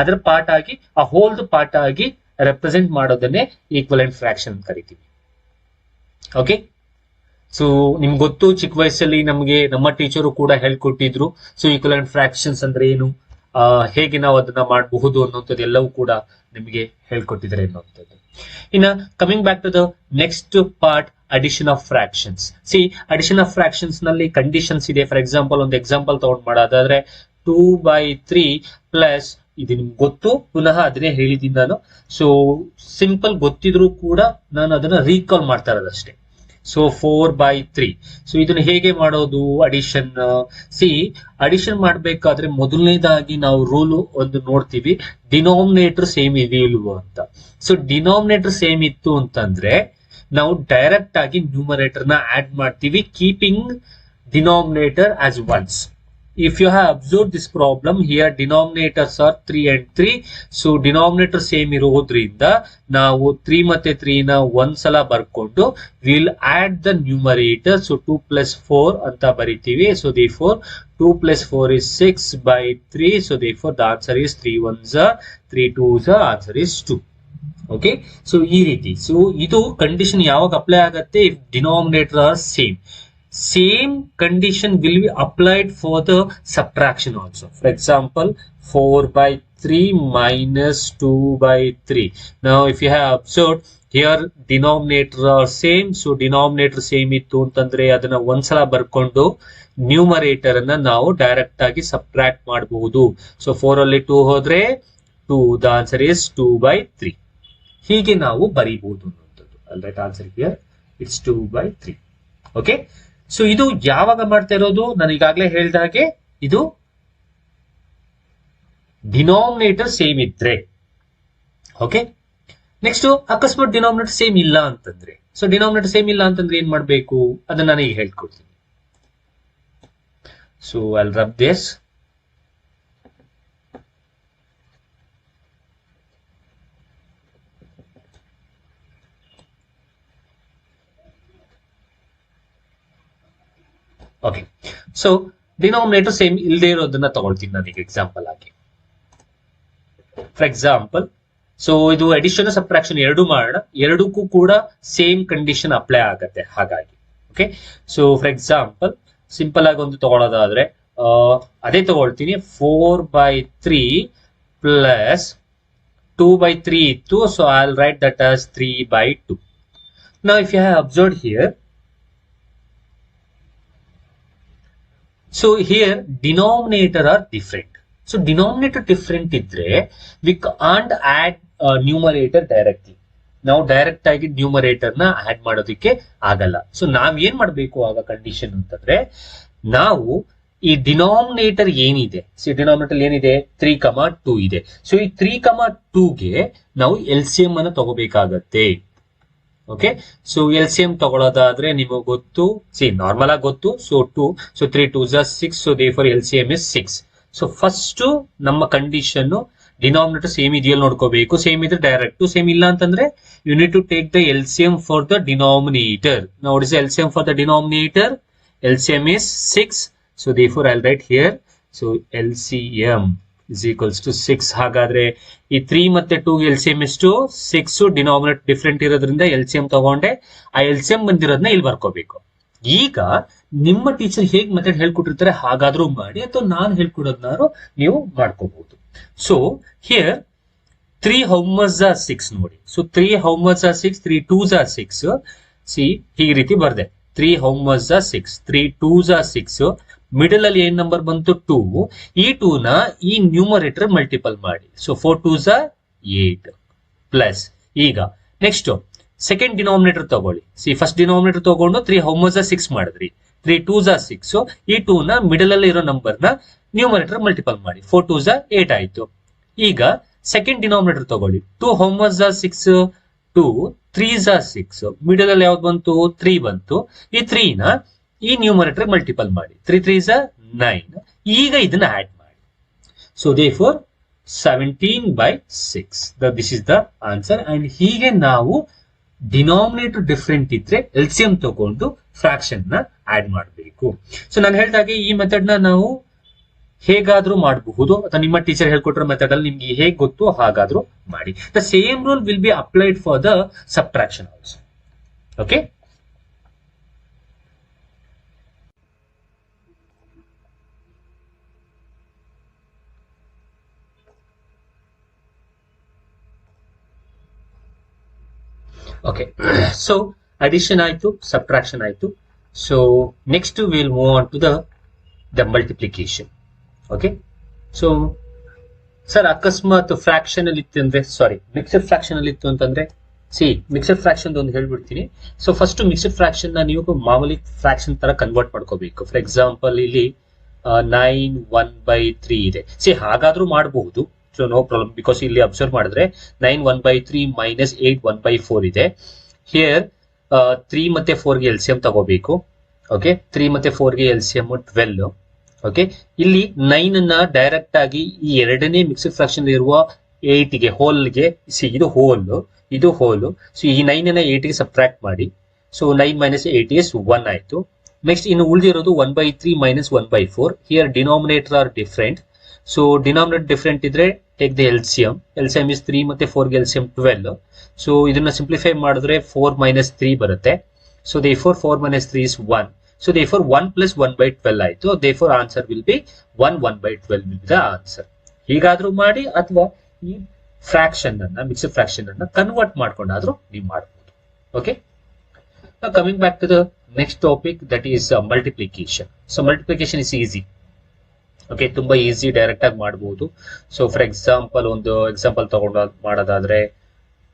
ಅದರ ಪಾರ್ಟ್ ಆಗಿ ಆ ಹೋಲ್ದು ಪಾರ್ಟ್ ಆಗಿ ರೆಪ್ರೆಸೆಂಟ್ ಮಾಡೋದನ್ನೇ ಈಕ್ವಲೆಂಟ್ ಫ್ರಾಕ್ಷನ್ ಅಂತ ಕರಿತೀವಿ. ಓಕೆ, ಸೊ ನಿಮ್ಗೆ ಗೊತ್ತು, ಚಿಕ್ಕ ವಯಸ್ಸಲ್ಲಿ ನಮಗೆ ನಮ್ಮ ಟೀಚರು ಕೂಡ ಹೇಳ್ಕೊಟ್ಟಿದ್ರು. ಸೊ ಈಕ್ವಲೆಂಟ್ ಫ್ರಾಕ್ಷನ್ಸ್ ಅಂದ್ರೆ ಏನು, ಹೇಗೆ ನಾವು ಅದನ್ನ ಮಾಡಬಹುದು ಅನ್ನೋಂಥದ್ದು ಎಲ್ಲವೂ ಕೂಡ ನಿಮಗೆ ಹೇಳ್ಕೊಟ್ಟಿದ್ದಾರೆ ಅನ್ನೋಂಥದ್ದು. ಇನ್ನ coming back to the next part, addition of fractions. See addition of fractions ನಲ್ಲಿ ಕಂಡೀಷನ್ಸ್ ಇದೆ. ಫಾರ್ ಎಕ್ಸಾಂಪಲ್ ಒಂದು ಎಕ್ಸಾಂಪಲ್ ತಗೊಂಡ್ ಮಾಡೋದಾದ್ರೆ 2/3 ಪ್ಲಸ್, ಇದು ನಿಮ್ಗೆ ಗೊತ್ತು, ಪುನಃ ಅದನ್ನೇ ಹೇಳಿದ್ದೀನಿ ನಾನು. ಸೊ ಸಿಂಪಲ್ ಗೊತ್ತಿದ್ರು ಕೂಡ ನಾನು ಅದನ್ನ ರೀಕಾಲ್ ಮಾಡ್ತಾ ಇರೋದಷ್ಟೇ. ಸೊ 4/3. ಸೊ ಇದನ್ನ ಹೇಗೆ ಮಾಡೋದು ಅಡಿಷನ್? ಸಿ ಅಡಿಷನ್ ಮಾಡ್ಬೇಕಾದ್ರೆ ಮೊದಲನೇದಾಗಿ ನಾವು ರೂಲ್ ಒಂದು ನೋಡ್ತೀವಿ, ಡಿನಾಮಿನೇಟರ್ ಸೇಮ್ ಇದೆಯಿಲ್ವೋ ಅಂತ. ಸೊ ಡಿನಾಮಿನೇಟರ್ ಸೇಮ್ ಇತ್ತು ಅಂತಂದ್ರೆ ನಾವು ಡೈರೆಕ್ಟ್ ಆಗಿ ನ್ಯೂಮರೇಟರ್ ನ ಆಡ್ ಮಾಡ್ತೀವಿ, keeping denominator as once. If you have observed this problem, here denominators are 3 and 3. So denominator same ಇರೋದ್ರಿಂದ ನಾವು 3 ಮತ್ತೆ 3 ನ ಒಂದ್ಸಲ ಬರ್ಕೊಂಡು we'll add the numerator. So 2 plus 4 ಅಂತ ಬರಿತೀವಿ. So therefore 2 plus 4 is 6/3. So therefore the answer is 3 1s are 3 2s are, answer is 2. Okay, so ಈ ರೀತಿ. ಸೊ ಇದು ಕಂಡೀಷನ್ ಯಾವಾಗ ಅಪ್ಲೈ ಆಗುತ್ತೆ? If denominator are same. Same condition will be applied for the subtraction also. For example, 4/3 minus 2/3. Now, if you have observed here, denominator are same. So, denominator same ittu antandre adana ondsala barkondo numerator anna ನಾವು direct ಆಗಿ subtract ಮಾಡಬಹುದು. So 4 ಅಲ್ಲಿ 2 ಹೋದ್ರೆ 2. The answer is 2/3. ಹೀಗೆ ನಾವು ಬರೀಬಹುದು ಅನ್ನೋದು. Alright, answer here it's 2/3. Okay, so ಇದು ಯಾವಾಗ ಮಾಡ್ತಾ ಇರೋದು? ನಾನು ಈಗಾಗಲೇ ಹೇಳಿದ ಹಾಗೆ ಇದು ಡಿನಾಮಿನೇಟರ್ ಸೇಮ್ ಇದ್ರೆ. ಓಕೆ, ನೆಕ್ಸ್ಟ್ ಅಕಸ್ಮಾತ್ ಡಿನಾಮಿನೇಟರ್ ಸೇಮ್ ಇಲ್ಲ ಅಂತಂದ್ರೆ, ಸೊ ಡಿನಾಮಿನೇಟರ್ ಸೇಮ್ ಇಲ್ಲ ಅಂತಂದ್ರೆ ಏನ್ ಮಾಡ್ಬೇಕು ಅದನ್ನ ನಾನು ಈಗ ಹೇಳ್ಕೊಡ್ತೀನಿ. So I will rub this. Okay, so denominator same ಇಲ್ಲದೆ ಇರೋದನ್ನ ತಗೊಳ್ತೀನಿ ನಾನೀಗ ಎಕ್ಸಾಂಪಲ್ ಆಗಿ. ಫಾರ್ ಎಕ್ಸಾಂಪಲ್, ಸೊ ಇದು ಅಡಿಷನ್ ಸಬ್ಟ್ರಾಕ್ಷನ್ ಎರಡು ಮಾಡೋಣ, ಎರಡಕ್ಕೂ ಕೂಡ ಸೇಮ್ ಕಂಡೀಷನ್ ಅಪ್ಲೈ ಆಗತ್ತೆ. ಹಾಗಾಗಿ okay, so for example simple ಆಗಿ ಒಂದು ತಗೊಳ್ಳೋದಾದ್ರೆ ಅದೇ ತಗೊಳ್ತೀನಿ. 4/3 ಪ್ಲಸ್ 2/3 ಇತ್ತು. So I will write that as 3/2. Now if you have observed here, so here denominator are different. So denominator different idre we can't add numerator directly. ನಾವು direct ಆಗಿ numerator ನ add ಮಾಡೋದಕ್ಕೆ ಆಗಲ್ಲ. ಸೊ ನಾವ್ ಏನ್ ಮಾಡ್ಬೇಕು ಆಗ ಕಂಡೀಷನ್ ಅಂತಂದ್ರೆ, ನಾವು ಈ ಡಿನಾಮಿನೇಟರ್ ಏನಿದೆ, ಡಿನಾಮಿನೇಟರ್ ಏನಿದೆ 3,2 ಇದೆ. ಸೊ ಈ 3,2ಗೆ ನಾವು LCM ಅನ್ನು ತಗೋಬೇಕಾಗತ್ತೆ. ಓಕೆ, ಸೊ LCM ತಗೊಳ್ಳೋದಾದ್ರೆ ನಿಮಗೆ ಗೊತ್ತು, ನಾರ್ಮಲ್ ಆಗಿ ಗೊತ್ತು. So 2, so 3 2s are 6. So therefore LCM is 6. So first ನಮ್ಮ ಕಂಡೀಷನ್ ಡಿನಾಮಿನೇಟರ್ ಸೇಮ್ ಇದೆಯಲ್ಲಿ ನೋಡ್ಕೋಬೇಕು. ಸೇಮ್ ಇದ್ರೆ ಡೈರೆಕ್ಟ್, ಸೇಮ್ ಇಲ್ಲ ಅಂತಂದ್ರೆ you need to take the LCM for the denominator. Now what is LCM for the denominator? LCM is 6. So therefore I'll write here. So LCM is equals to 6. ಹಾಗಾದ್ರೆ ಈ 3 ಮತ್ತೆ 2 LCM ಎಷ್ಟು? 6. Denominator different ಇರೋದ್ರಿಂದ LCM ತಗೊಂಡೆ. ಆ LCM ಬಂದಿರೋದನ್ನ ಇಲ್ಲಿ ಬರ್ಕೋಬೇಕು. ಈಗ ನಿಮ್ಮ ಟೀಚರ್ ಹೇಗ್ ಮೆಥಡ್ ಹೇಳ್ಕೊಟ್ಟಿರ್ತಾರೆ ಹಾಗಾದ್ರೂ ಮಾಡಿ, ಅಥವಾ ನಾನು ಹೇಳ್ಕೊಡೋದ್ನಾರು ನೀವು ಮಾಡ್ಕೋಬಹುದು. So here 3 how much are 6 ನೋಡಿ. So 3 how much are 6? 3 2s are 6. C ಈ ರೀತಿ ಬರ್ದೆ. 3 how much are 6? 3 2s are 6. Middle ಅಲ್ಲಿ ಏನ್ ನಂಬರ್ ಬಂತು? 2. ಈ 2 ನ ಈ ನ್ಯೂಮರೇಟರ್ ಮಲ್ಟಿಪಲ್ ಮಾಡಿ. So 4 2s are 8 plus. ಈಗ ನೆಕ್ಸ್ಟ್ ಸೆಕೆಂಡ್ ಡಿನಾಮಿನೇಟರ್ ತಗೊಳ್ಳಿ. ಫಸ್ಟ್ ಡಿನಾಮಿನೇಟರ್ ತಗೊಂಡು 3 how much are 6 ಮಾಡಿದ್ರಿ. 3 2s are 6. ಈ 2 ನ ಮಿಡಲ್ ಅಲ್ಲಿ ಇರೋ ನಂಬರ್ ನ ನ್ಯೂಮರೇಟರ್ ಮಲ್ಟಿಪಲ್ ಮಾಡಿ. 4 2s are 8 ಆಯ್ತು. ಈಗ ಸೆಕೆಂಡ್ ಡಿನಾಮಿನೇಟರ್ ತಗೊಳ್ಳಿ. 2 how much are 6? 2, 3s are 6. Middle ಅಲ್ಲಿ ಯಾವ್ದು ಬಂತು? 3 ಬಂತು. ಈ 3 ನ ಈ ನ್ಯೂಮರೇಟರ್ ಮಲ್ಟಿಪಲ್ ಮಾಡಿ. 3 3s are 9. ಈಗ ಇದನ್ನ ಆಡ್ ಮಾಡಿ. So therefore 17/6. This is the answer. And ಹೀಗೆ ನಾವು ಡಿನಾಮಿನೇಟರ್ ಡಿಫ್ರೆಂಟ್ ಇದ್ರೆ ಎಲ್ಸಿಎಂ ತಗೊಂಡು ಫ್ರಾಕ್ಷನ್ ನ ಆಡ್ ಮಾಡಬೇಕು. ಸೊ ನಾನು ಹೇಳಿದಾಗೆ ಈ ಮೆಥಡ್ ನ ನಾವು ಹೇಗಾದ್ರೂ ಮಾಡಬಹುದು, ಅಥವಾ ನಿಮ್ಮ ಟೀಚರ್ ಹೇಳ್ಕೊಟ್ಟಿರೋ ಮೆಥಡ್ ಅಲ್ಲಿ ನಿಮ್ಗೆ ಹೇಗೆ ಗೊತ್ತು ಹಾಗಾದ್ರೂ ಮಾಡಿ. The same rule will be applied for the subtraction also. Okay, okay. So addition ಆಯ್ತು, ಸಬ್ಟ್ರಾಕ್ಷನ್ ಆಯ್ತು. So next will move on to the multiplication. Okay, so sir ಅಕಸ್ಮಾತ್ ಫ್ರಾಕ್ಷನ್ ಅಲ್ಲಿ ಇತ್ತು ಅಂದ್ರೆ, ಸಾರಿ ಮಿಕ್ಸಡ್ ಫ್ರಾಕ್ಷನ್ ಅಲ್ಲಿ ಇತ್ತು ಅಂತಂದ್ರೆ, ಮಿಕ್ಸಡ್ ಫ್ರಾಕ್ಷನ್ ಒಂದು ಹೇಳ್ಬಿಡ್ತೀನಿ. ಸೊ ಫಸ್ಟ್ ಮಿಕ್ಸಡ್ ಫ್ರಾಕ್ಷನ್ ನ ನೀವು ಮಾಮೂಲಿ ಫ್ರಾಕ್ಷನ್ ತರ ಕನ್ವರ್ಟ್ ಮಾಡ್ಕೋಬೇಕು. ಫಾರ್ ಎಕ್ಸಾಂಪಲ್ ಇಲ್ಲಿ 9 1/3 ಇದೆ. ಹಾಗಾದ್ರೂ ಮಾಡಬಹುದು. ಸೊ ನೋ ಪ್ರಾಬ್ಲಮ್, ಬಿಕಾಸ್ ಇಲ್ಲಿ ಅಬ್ಸರ್ವ್ ಮಾಡಿದ್ರೆ 9 1/3 ಮೈನಸ್ 8 1/4 ಇದೆ. ಹಿಯರ್ 3 ಮತ್ತೆ 4 ಗೆ ಎಲ್ಸಿಎಂ ತಗೋಬೇಕು. ಓಕೆ, 3 ಮತ್ತೆ 4 ಗೆ ಎಲ್ಸಿಎಂ 12. ಓಕೆ, ಇಲ್ಲಿ 9 ಅನ್ನ ಡೈರೆಕ್ಟ್ ಆಗಿ ಈ ಎರಡನೇ ಮಿಕ್ಸ್ಡ್ ಫ್ರಾಕ್ಷನ್ ಇರುವ 8 ಗೆ ಹೋಲ್ಗೆ, ಇದು ಹೋಲ್. ಸೊ ಈ 9 ಅನ್ನ 8 ಗೆ ಸಬ್ಟ್ರಾಕ್ಟ್ ಮಾಡಿ. ಸೊ 9 ಮೈನಸ್ 8 ಇಸ್ 1 ಆಯ್ತು. ನೆಕ್ಸ್ಟ್ ಇನ್ನು ಉಳಿದಿರೋದು 1/3 minus 1/4. Here denominator are different. So denominator different ಇದ್ರೆ take the LCM. LCM is 3 ಮತ್ತೆ 4 ಗೆ ಎಲ್ಸಿಎಂ 12. ಸೊ ಇದನ್ನ ಸಿಂಪ್ಲಿಫೈ ಮಾಡಿದ್ರೆ 4 ಮೈನಸ್ 3 ಬರುತ್ತೆ. So therefore 4 minus 3 is 1. So therefore 1 plus 1/12 ಆಯ್ತು. Therefore answer will be 1/12 will be the answer. ಹೀಗಾದ್ರೂ ಮಾಡಿ, ಅಥವಾ ಈ ಫ್ರಾಕ್ಷನ್ ಅನ್ನ, ಮಿಕ್ಸ್ಡ್ ಫ್ರಾಕ್ಷನ್ ಅನ್ನ ಕನ್ವರ್ಟ್ ಮಾಡ್ಕೊಂಡಾದ್ರೂ ನೀವು ಮಾಡಬಹುದು. Okay, coming back to the next topic, that is multiplication. So multiplication is easy. Okay, ತುಂಬಾ ಈಸಿ, ಡೈರೆಕ್ಟ್ ಆಗಿ ಮಾಡಬಹುದು. ಸೊ ಫಾರ್ ಎಕ್ಸಾಂಪಲ್ ಒಂದು ಎಕ್ಸಾಂಪಲ್ ತಗೊಂಡು ಮಾಡೋದಾದ್ರೆ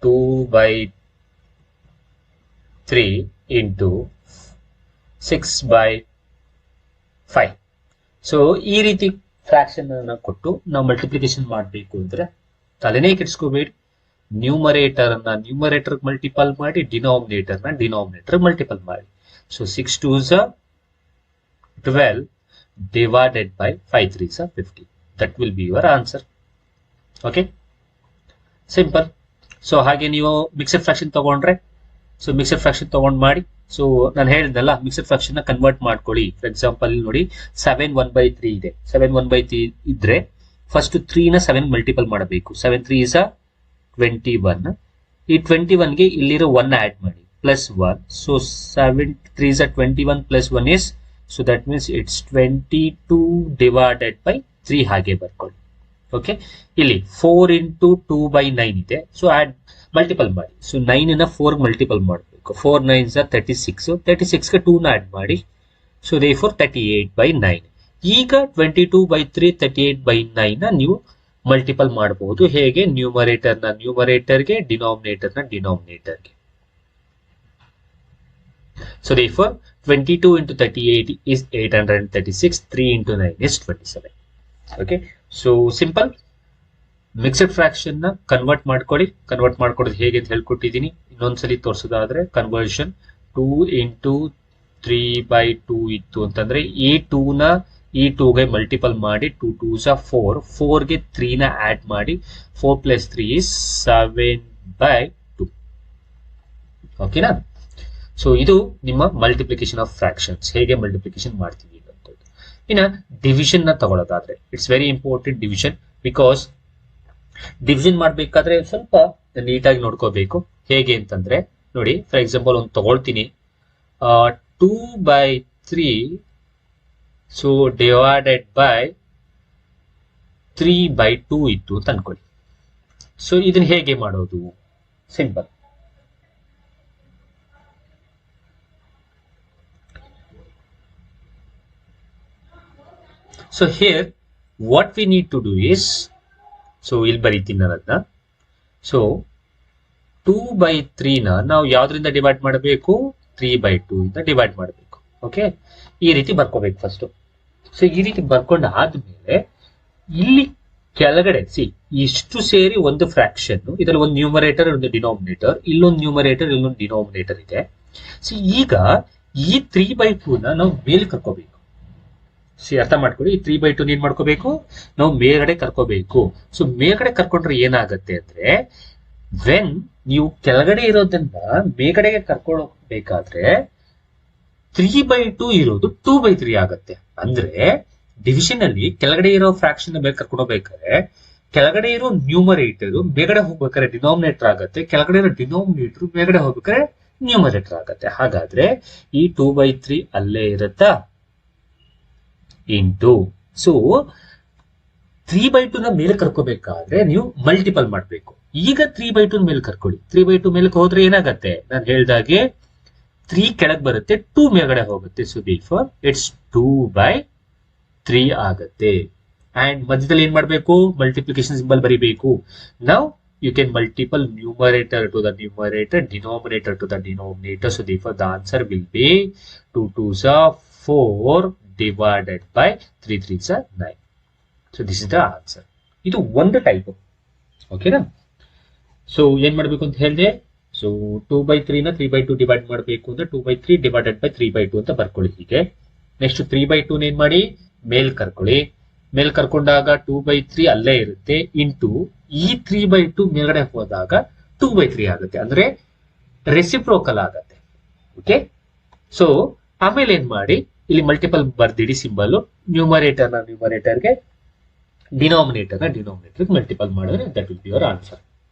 2/3 ಇಂಟು 6/5. ಸೊ ಈ ರೀತಿ ಫ್ರಾಕ್ಷನ್ ಅನ್ನ ಕೊಟ್ಟು ನಾವು ಮಲ್ಟಿಪ್ಲಿಕೇಶನ್ ಮಾಡಬೇಕು ಅಂದ್ರೆ ತಲೆನೇ ಕೆಡಿಸ್ಕೋಬೇಡಿ. ನ್ಯೂಮರೇಟರ್ ಮಲ್ಟಿಪಲ್ ಮಾಡಿ, ಡಿನಾಮಿನೇಟರ್ ಮಲ್ಟಿಪಲ್ ಮಾಡಿ. So 6 2s are 12 divided by 5 3s are 50. That will be your answer. Okay, simple. So ಹಾಗೆ ನೀವು ಮಿಕ್ಸಡ್ ಫ್ರಾಕ್ಷನ್ ತಗೊಂಡ್ರೆ, ಸೊ ಮಿಕ್ಸಡ್ ಫ್ರಾಕ್ಷನ್ ತಗೊಂಡ್ ಮಾಡಿ. ಸೊ ನಾನು ಹೇಳಿದ್ನಲ್ಲ, ಮಿಕ್ಸಡ್ ಫ್ರಾಕ್ಷನ್ ನ ಕನ್ವರ್ಟ್ ಮಾಡ್ಕೊಳ್ಳಿ. ಫಾರ್ ಎಕ್ಸಾಂಪಲ್ ನೋಡಿ 7 1/3 ಇದೆ. 7 1/3 ಇದ್ರೆ ಫಸ್ಟ್ 3 ನ 7 ಮಲ್ಟಿಪಲ್ ಮಾಡಬೇಕು. 7 3 is 21. ಈ 21 ಗೆ ಇಲ್ಲಿರೋ 1 ಆಡ್ ಮಾಡಿ, plus 1. So 7 3 is 21 plus 1 is, so that means it's 22 divided by 3 ಹಾಗೆ ಬರ್ಕೊಳ್ಳಿ. ಓಕೆ, ಇಲ್ಲಿ 4 into 2/9 ಇದೆ. ಸೊ ಆಡ್ ಮಲ್ಟಿಪಲ್ ಮಾಡಿ. ಸೊ 9 ನ 4 ಮಲ್ಟಿಪಲ್ ಮಾಡಬೇಕು. 4 9s are 36. 36 ಗೆ 2 ನ ಆಡ್ ಮಾಡಿ. So therefore 38/9. ಈಗ 22/3 38/9 ನ ನೀವು ಮಲ್ಟಿಪಲ್ ಮಾಡಬಹುದು. ಹೇಗೆ? ನ್ಯೂಮರೇಟರ್ಗೆ, ಡಿನಾಮಿನೇಟರ್ಗೆ. So therefore 22 into 38 is 836. 3 into 9 is 27. Okay, so simple. Mixed fraction ನ ಕನ್ವರ್ಟ್ ಮಾಡ್ಕೊಡೋದು ಹೇಗೆ ಅಂತ ಹೇಳ್ಕೊಟ್ಟಿದ್ದೀನಿ. ಇನ್ನೊಂದ್ಸಲಿ ತೋರಿಸೋದಾದ್ರೆ, ಕನ್ವರ್ಷನ್ 2 into 3/2 ಇತ್ತು ಅಂತಂದ್ರೆ ಈ 2 ನ ಈ 2 ಗೆ ಮಲ್ಟಿಪಲ್ ಮಾಡಿ. 2 2s are 4. 4 ಗೆ 3 ನ ಆಡ್ ಮಾಡಿ. 4 plus 3 is 7/2. ಓಕೆನಾ? ಸೊ ಇದು ನಿಮ್ಮ ಮಲ್ಟಿಪ್ಲಿಕೇಶನ್ ಆಫ್ ಫ್ರಾಕ್ಷನ್ಸ್, ಹೇಗೆ ಮಲ್ಟಿಪ್ಲಿಕೇಶನ್ ಮಾಡ್ತೀವಿ ಅಂತ. ಇನ್ನ ಡಿವಿಷನ್ ನ ತಗೊಳ್ಳೋದಾದ್ರೆ, it's very important division. Because division ಮಾಡ್ಬೇಕಾದ್ರೆ ಸ್ವಲ್ಪ ನೀಟಾಗಿ ನೋಡ್ಕೋಬೇಕು. ಹೇಗೆ ಅಂತಂದ್ರೆ ನೋಡಿ, ಫಾರ್ ಎಕ್ಸಾಂಪಲ್ ಒಂದು ತಗೊಳ್ತೀನಿ, 2/3 ಸೊ ಡಿವೈಡೆಡ್ ಬೈ 3/2 ಇತ್ತು ಅಂತ ಅನ್ಕೊಳ್ಳಿ. ಸೊ ಇದನ್ನ ಹೇಗೆ ಮಾಡೋದು? Simple. So here what we need to do is, so ಇಲ್ಲಿ ಬರೀತೀನಿ ನಾನು ಅದನ್ನ. ಸೊ 2/3 ನ ನಾವು ಯಾವ್ದ್ರಿಂದ ಡಿವೈಡ್ ಮಾಡಬೇಕು? 3/2 ಇಂದ ಡಿವೈಡ್ ಮಾಡಬೇಕು. ಓಕೆ, ಈ ರೀತಿ ಬರ್ಕೋಬೇಕು ಫಸ್ಟ್. ಸೊ ಈ ರೀತಿ ಬರ್ಕೊಂಡು ಆದ್ಮೇಲೆ ಇಲ್ಲಿ ಕೆಳಗಡೆ ಸಿ ಇಷ್ಟು ಸೇರಿ ಒಂದು ಫ್ರಾಕ್ಷನ್, ಇದರಲ್ಲಿ ಒಂದು ನ್ಯೂಮರೇಟರ್ ಒಂದು ಡಿನಾಮಿನೇಟರ್, ಇಲ್ಲೊಂದು ನ್ಯೂಮರೇಟರ್ ಇಲ್ಲೊಂದು ಡಿನಾಮಿನೇಟರ್ ಇದೆ. ಸಿ ಈಗ ಈ 3/2 ನಾವು ಮೇಲೆ ಕರ್ಕೋಬೇಕು. ಸಿ ಅರ್ಥ ಮಾಡ್ಕೊಳ್ಳಿ, ಈ 3/2 ಏನ್ ಮಾಡ್ಕೋಬೇಕು, ನಾವು ಮೇಲ್ಗಡೆ ಕರ್ಕೋಬೇಕು. ಸೊ ಮೇಲ್ಗಡೆ ಕರ್ಕೊಂಡ್ರೆ ಏನಾಗತ್ತೆ ಅಂದ್ರೆ, ವೆನ್ ನೀವು ಕೆಳಗಡೆ ಇರೋದನ್ನ ಮೇಲ್ಗಡೆಗೆ ಕರ್ಕೊಳ್ಬೇಕಾದ್ರೆ 3/2 ಇರೋದು 2/3 ಆಗತ್ತೆ. ಅಂದ್ರೆ ಡಿವಿಷನ್ ಅಲ್ಲಿ ಕೆಳಗಡೆ ಇರೋ ಫ್ರಾಕ್ಷನ್ ಮೇಲೆ ಕರ್ಕೊಂಡು ಹೋಗ್ಬೇಕಾದ್ರೆ ಕೆಳಗಡೆ ಇರೋ ನ್ಯೂಮರೇಟರ್ ಮೇಲ್ಗಡೆ ಹೋಗ್ಬೇಕಾದ್ರೆ ಡಿನಾಮಿನೇಟರ್ ಆಗತ್ತೆ, ಕೆಳಗಡೆ ಇರೋ ಡಿನಾಮಿನೇಟರ್ ಮೇಲ್ಗಡೆ ಹೋಗ್ಬೇಕಾದ್ರೆ ನ್ಯೂಮರೇಟರ್ ಆಗತ್ತೆ. ಹಾಗಾದ್ರೆ ಈ 2/3 ಅಲ್ಲೇ ಇರುತ್ತಾ ಇಂಟು. ಸೊ 3/2 ಮೇಲೆ ಕರ್ಕೋಬೇಕಾದ್ರೆ ನೀವು ಮಲ್ಟಿಪಲ್ ಮಾಡ್ಬೇಕು. ಈಗ 3/2 ಮೇಲೆ ಕರ್ಕೊಳ್ಳಿ. 3/2 ಮೇಲೆ ಹೋದ್ರೆ ಏನಾಗತ್ತೆ, ನಾನು ಹೇಳ್ದಾಗೆ 3 ಕೆಳಗೆ ಬರುತ್ತೆ, 2 ಮೇಲ್ಗಡೆ ಹೋಗುತ್ತೆ. ಸೊ therefore ಇಟ್ಸ್ 2/3 ಆಗತ್ತೆ. ಅಂಡ್ ಮಧ್ಯದಲ್ಲಿ ಏನ್ ಮಾಡ್ಬೇಕು, ಮಲ್ಟಿಪ್ಲಿಕೇಶನ್ ಸಿಂಬಲ್ ಬರಿಬೇಕು. ನಾವು you can multiple numerator to the numerator, denominator to the denominator. So therefore the answer will be 2 2s are 4 divided by 3 3s are 9. So this is the answer. ಇದು ಒಂದು type. ಓಕೆನಾ? So ಏನ್ ಮಾಡ್ಬೇಕು ಅಂತ ಹೇಳಿದೆ, so 2/3 ನ 3/2 divide ಮಾಡಬೇಕು ಅಂದ್ರೆ 2/3 ಡಿವೈಡೆಡ್ ಬೈ 3/2 ಅಂತ ಬರ್ಕೊಳ್ಳಿ. ಹೀಗೆ ನೆಕ್ಸ್ಟ್ 3/2 ಏನ್ ಮಾಡಿ ಮೇಲ್ ಕರ್ಕೊಳ್ಳಿ. ಮೇಲ್ ಕರ್ಕೊಂಡಾಗ 2/3 ಅಲ್ಲೇ ಇರುತ್ತೆ ಇಂಟು ಈ 3/2 ಮೇಲ್ಗಡೆ ಹೋದಾಗ 2/3 ಆಗುತ್ತೆ. ಅಂದ್ರೆ ರೆಸಿಪ್ರೋಕಲ್ ಆಗತ್ತೆ. ಓಕೆ, ಸೊ ಆಮೇಲೆ ಏನ್ ಮಾಡಿ ಇಲ್ಲಿ ಮಲ್ಟಿಪಲ್ ಬರ್ದಿಡಿ ಸಿಂಬಲ್. ನ್ಯೂಮರೇಟರ್ಗೆ ಡಿನಾಮಿನೇಟರ್ಗೆ ಮಲ್ಟಿಪಲ್ ಮಾಡಿದ್ರೆ that will be your answer.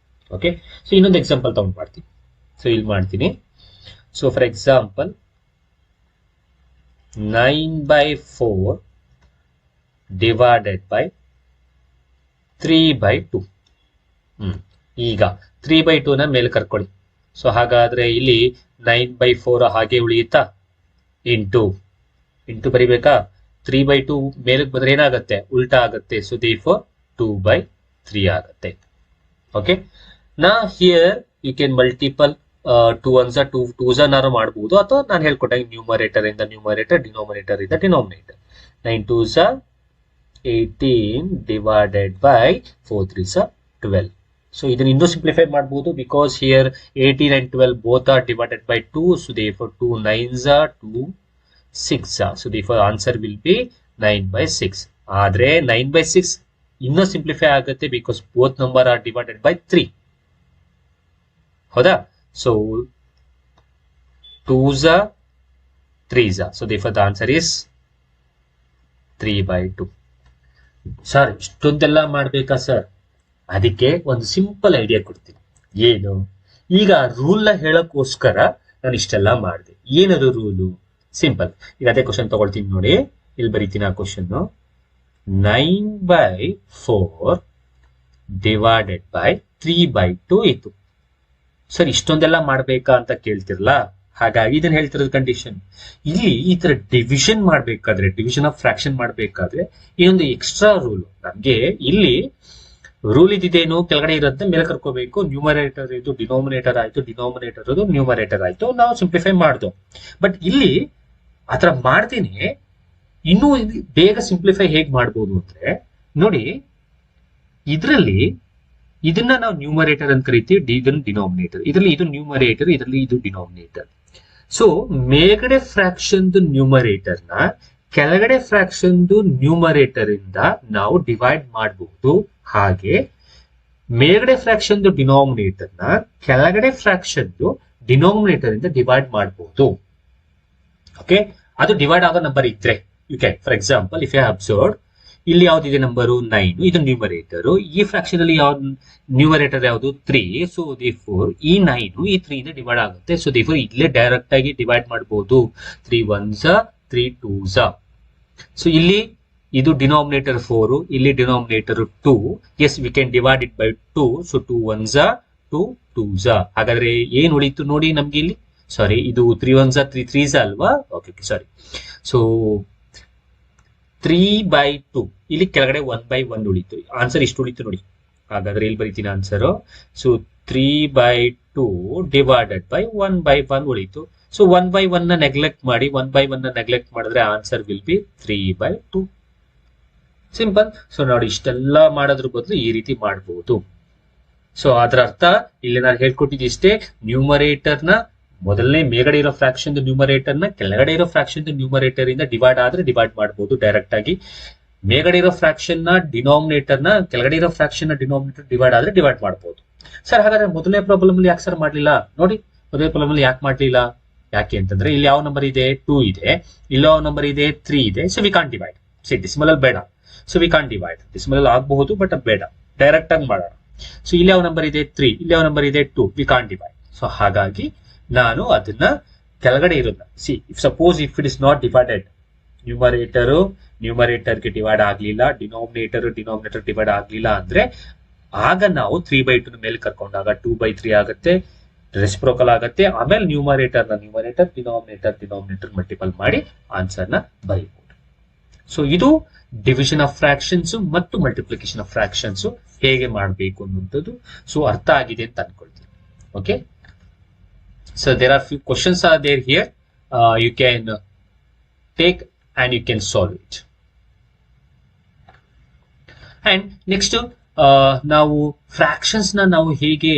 Okay, so ಇನ್ನೊಂದು ಎಕ್ಸಾಂಪಲ್ ತಗೊಂಡು ಮಾಡ್ತೀನಿ. ಸೊ ಇಲ್ಲಿ ಮಾಡ್ತೀನಿ. So for example 9/4 divided by 3/2. ಈಗ 3/2 ನ ಮೇಲೆ ಕರ್ಕೊಳ್ಳಿ. ಸೊ ಹಾಗಾದ್ರೆ ಇಲ್ಲಿ 9/4 ಹಾಗೆ ಉಳಿಯುತ್ತಾ, ಇಂಟು ಬರಿಬೇಕಾ. 3/2 ಮೇಲಕ್ಕೆ ಬಂದ್ರೆ ಏನಾಗುತ್ತೆ, ಉಲ್ಟಾ ಆಗುತ್ತೆ. ಸೊ therefore 2/3 ಆಗುತ್ತೆ. ಓಕೆ, ನಾ here you can multiple 2 1s 2 2s ನಾರು ಮಾಡಬಹುದು, ಅಥವಾ ನಾನು ಹೇಳ್ಕೊಟ್ಟಾಗ ನ್ಯೂಮರೇಟರ್ ಇಂದ ನ್ಯೂಮರೇಟರ್, ಡಿನಾಮಿನೇಟರ್ ಇಂದ denominator. 9 2s 18 divided by 4 3s 12. So ಇದನ್ನ ಇನ್ನೂ ಸಿಂಪ್ಲಿಫೈ ಮಾಡಬಹುದು, because here 18 and 12 both are divided by 2. So therefore 2 9s 2 6. So therefore answer will be 9/6. ಆದ್ರೆ 9/6 ಇನ್ನೂ ಸಿಂಪ್ಲಿಫೈ ಆಗುತ್ತೆ, because both number are divided by 3. ಹೌದಾ? So 2s 3s. So therefore the answer is 3/2. Sir ಇಷ್ಟೊಂದೆಲ್ಲ ಮಾಡ್ಬೇಕಾ sir? ಅದಕ್ಕೆ ಒಂದು simple idea ಕೊಡ್ತೀನಿ. ಏನು, ಈಗ ರೂಲ್ ನ ಹೇಳಕ್ಕೋಸ್ಕರ ನಾನು ಇಷ್ಟೆಲ್ಲ ಮಾಡಿದೆ. ಏನದು ರೂಲು? ಸಿಂಪಲ್. ಈಗ ಅದೇ ಕ್ವಶನ್ ತಗೊಳ್ತೀನಿ ನೋಡಿ, ಇಲ್ಲಿ ಬರೀತೀನಿ ಆ ಕ್ವಶನ್. 9/4 divided by 3/2 ಇತ್ತು. ಸರ್ ಇಷ್ಟೊಂದೆಲ್ಲ ಮಾಡ್ಬೇಕಾ ಅಂತ ಕೇಳ್ತಿರಲ್ಲ, ಹಾಗಾಗಿ ಇದನ್ನ ಹೇಳ್ತಿರೋದು ಕಂಡೀಷನ್. ಇಲ್ಲಿ ಈ ತರ ಡಿವಿಷನ್ ಮಾಡ್ಬೇಕಾದ್ರೆ, ಡಿವಿಷನ್ ಆಫ್ ಫ್ರಾಕ್ಷನ್ ಮಾಡ್ಬೇಕಾದ್ರೆ ಇನ್ನೊಂದು ಎಕ್ಸ್ಟ್ರಾ ರೂಲ್ ನಮ್ಗೆ ಇಲ್ಲಿ ರೂಲ್ ಇದೇನು, ಕೆಳಗಡೆ ಇರೋದನ್ನ ಮೇಲೆ ಕರ್ಕೋಬೇಕು. ನ್ಯೂಮರೇಟರ್ ಇದು ಡಿನಾಮಿನೇಟರ್ ಆಯ್ತು, ಡಿನಾಮಿನೇಟರ್ ಅದು ನ್ಯೂಮರೇಟರ್ ಆಯ್ತು, ನಾವು ಸಿಂಪ್ಲಿಫೈ ಮಾಡ್ದು. ಬಟ್ ಇಲ್ಲಿ ಆತರ ಮಾಡ್ತೀನಿ. ಇನ್ನೂ ಬೇಗ ಸಿಂಪ್ಲಿಫೈ ಹೇಗ್ ಮಾಡ್ಬೋದು ಅಂದ್ರೆ ನೋಡಿ, ಇದರಲ್ಲಿ ಇದನ್ನ ನಾವು ನ್ಯೂಮರೇಟರ್ ಅಂತ ಕರಿತೀವಿ, ಇದನ್ನು ಡಿನಾಮಿನೇಟರ್. ಇದರಲ್ಲಿ ಇದು ನ್ಯೂಮರೇಟರ್, ಇದರಲ್ಲಿ ಇದು ಡಿನಾಮಿನೇಟರ್. ಸೊ ಮೇಲ್ಗಡೆ ಫ್ರಾಕ್ಷನ್ ನ್ಯೂಮರೇಟರ್ ನ ಕೆಳಗಡೆ ಫ್ರಾಕ್ಷನ್ ನ್ಯೂಮರೇಟರ್ ಇಂದ ನಾವು ಡಿವೈಡ್ ಮಾಡಬಹುದು. ಹಾಗೆ ಮೇಲ್ಗಡೆ ಫ್ರಾಕ್ಷನ್ ಡಿನಾಮಿನೇಟರ್ ನ ಕೆಳಗಡೆ ಫ್ರಾಕ್ಷನ್ ಡಿನಾಮಿನೇಟರ್ ಇಂದ ಡಿವೈಡ್ ಮಾಡಬಹುದು. ಓಕೆ, ಅದು ಡಿವೈಡ್ ಆಗೋ ನಂಬರ್ ಇದ್ರೆ you can, for example if you have observed, ಇಲ್ಲಿ ಯಾವ್ದಿದೆ ನಂಬರು 9, ಇದು ನ್ಯೂಮರೇಟರ್. ಈ ಫ್ರಾಕ್ಷನ್ ಅಲ್ಲಿ ಯಾವ್ದು ನ್ಯೂಮರೇಟರ್ ಯಾವುದು 3. ಸೊ therefore ಈ 9 ಈ 3 ಇಂದ ಡಿವೈಡ್ ಆಗುತ್ತೆ. ಸೊ therefore ಇಲ್ಲೇ ಡೈರೆಕ್ಟ್ ಆಗಿ ಡಿವೈಡ್ ಮಾಡಬಹುದು. 3 1s 3 2s. ಸೊ ಇಲ್ಲಿ ಇದು ಡಿನಾಮಿನೇಟರ್ 4, ಇಲ್ಲಿ denominator 2. Yes, we can divide it by 2. So 2 1s 2 2s. ಹಾಗಾದ್ರೆ ಏನ್ ಉಳಿತು ನೋಡಿ ನಮ್ಗೆ ಇಲ್ಲಿ, ಸಾರಿ ಇದು 3 1s 3 3s ಅಲ್ವಾ? Okay sorry. ಸೊ 3/2 ಇಲ್ಲಿ ಕೆಳಗಡೆ 1/1 ಉಳಿತು. ಆನ್ಸರ್ ಇಷ್ಟು ಉಳಿತು ನೋಡಿ. ಹಾಗಾದ್ರೆ ಇಲ್ಲಿ ಬರೀತೀನಿ ಆನ್ಸರ್. ಸೊ 3/2 ಡಿವೈಡೆಡ್ ಬೈ 1/1 ಉಳಿತು. ಸೊ 1/1 ನ ನೆಗ್ಲೆಕ್ಟ್ ಮಾಡಿ, 1/1 ನ ನೆಗ್ಲೆಕ್ಟ್ ಮಾಡಿದ್ರೆ answer will be 3/2. Simple. So ನೋಡಿ, ಇಷ್ಟೆಲ್ಲ ಮಾಡೋದ್ರ ಬದಲು ಈ ರೀತಿ ಮಾಡಬಹುದು. ಸೊ ಅದರ ಅರ್ಥ ಇಲ್ಲಿ ನಾನು ಹೇಳ್ಕೊಟ್ಟಿದ್ದು ಇಷ್ಟೇ, ನ್ಯೂಮರೇಟರ್ ನ ಮೊದಲನೇ ಮೇಲ್ಗಡೆ ಇರೋ ಫ್ರಾಕ್ಷನ್ ನ್ಯೂಮರೇಟರ್ ನ ಕೆಳಗಡೆ ಇರೋ ಫ್ರಾಕ್ಷನ್ ನ್ಯೂಮರೇಟರ್ ಇಂದ ಡಿವೈಡ್ ಆದ್ರೆ ಡಿವೈಡ್ ಮಾಡಬಹುದು ಡೈರೆಕ್ಟ್ ಆಗಿ. ಮೇಲ್ಗಡೆ ಇರೋ ಫ್ರಾಕ್ಷನ್ ನ ಡಿನಾಮಿನೇಟರ್ ನ ಕೆಳಗಡೆ ಇರೋ ಫ್ರಾಕ್ಷನ್ ನ ಡಿನಾಮಿನೇಟರ್ ಡಿವೈಡ್ ಆದ್ರೆ ಡಿವೈಡ್ ಮಾಡಬಹುದು. ಸರ್ ಹಾಗಾದ್ರೆ ಮೊದಲನೇ ಪ್ರಾಬ್ಲಮ್ ಅಲ್ಲಿ ಯಾಕೆ ಸರ್ ಮಾಡ್ಲಿಲ್ಲ? ನೋಡಿ, ಮೊದಲನೇ ಪ್ರಾಬ್ಲಮ್ ಅಲ್ಲಿ ಯಾಕೆ ಮಾಡ್ಲಿಲ್ಲ? ಯಾಕೆ ಅಂತಂದ್ರೆ ಇಲ್ಲಿ ಯಾವ ನಂಬರ್ ಇದೆ? 2 ಇದೆ, ಇಲ್ಲಿ ಯಾವ ನಂಬರ್ ಇದೆ? 3 ಇದೆ. So we can't divide. Decimal ಅಲ್ಲಿ ಬೇಡ. So we can't divide. Decimal ಅಲ್ಲಿ ಆಗಬಹುದು ಬಟ್ ಬೇಡ, ಡೈರೆಕ್ಟ್ ಆಗಿ ಮಾಡೋಣ. ಸೊ ಇಲ್ಲಿ ಯಾವ ನಂಬರ್ ಇದೆ? 3, ಇಲ್ಲಿ ಯಾವ ನಂಬರ್ ಇದೆ? 2. V can't divide. ಸೊ ಹಾಗಾಗಿ ನಾನು ಅದನ್ನ ಕೆಳಗಡೆ ಇರೋದನ್ನ suppose if it is not divided, numerator ಗೆ ಡಿವೈಡ್ ಆಗ್ಲಿಲ್ಲ, ಡಿನಾಮಿನೇಟರ್ ಡಿವೈಡ್ ಆಗ್ಲಿಲ್ಲ ಅಂದ್ರೆ ಆಗ ನಾವು 3/2 ಮೇಲೆ ಕರ್ಕೊಂಡಾಗ 2/3 ಆಗುತ್ತೆ, ರೆಸಿಪ್ರೋಕಲ್ ಆಗುತ್ತೆ. ಆಮೇಲೆ ನ್ಯೂಮರೇಟರ್ ಡಿನಾಮಿನೇಟರ್ ಮಲ್ಟಿಪಲ್ ಮಾಡಿ ಆನ್ಸರ್ ನ ಬರೀಬಹುದು. ಸೊ ಇದು ಡಿವಿಷನ್ ಆಫ್ ಫ್ರಾಕ್ಷನ್ಸ್ ಮತ್ತು ಮಲ್ಟಿಪ್ಲಿಕೇಶನ್ ಆಫ್ ಫ್ರಾಕ್ಷನ್ಸ್ ಹೇಗೆ ಮಾಡಬೇಕು ಅನ್ನುವಂಥದ್ದು ಸೊ ಅರ್ಥ ಆಗಿದೆ ಅಂತ ಅನ್ಕೊಳ್ತೀನಿ. Okay, so there are few questions are there here, you can take and you can solve it. And next ನಾವು ಫ್ರಾಕ್ಷನ್ಸ್ ನ ನಾವು ಹೇಗೆ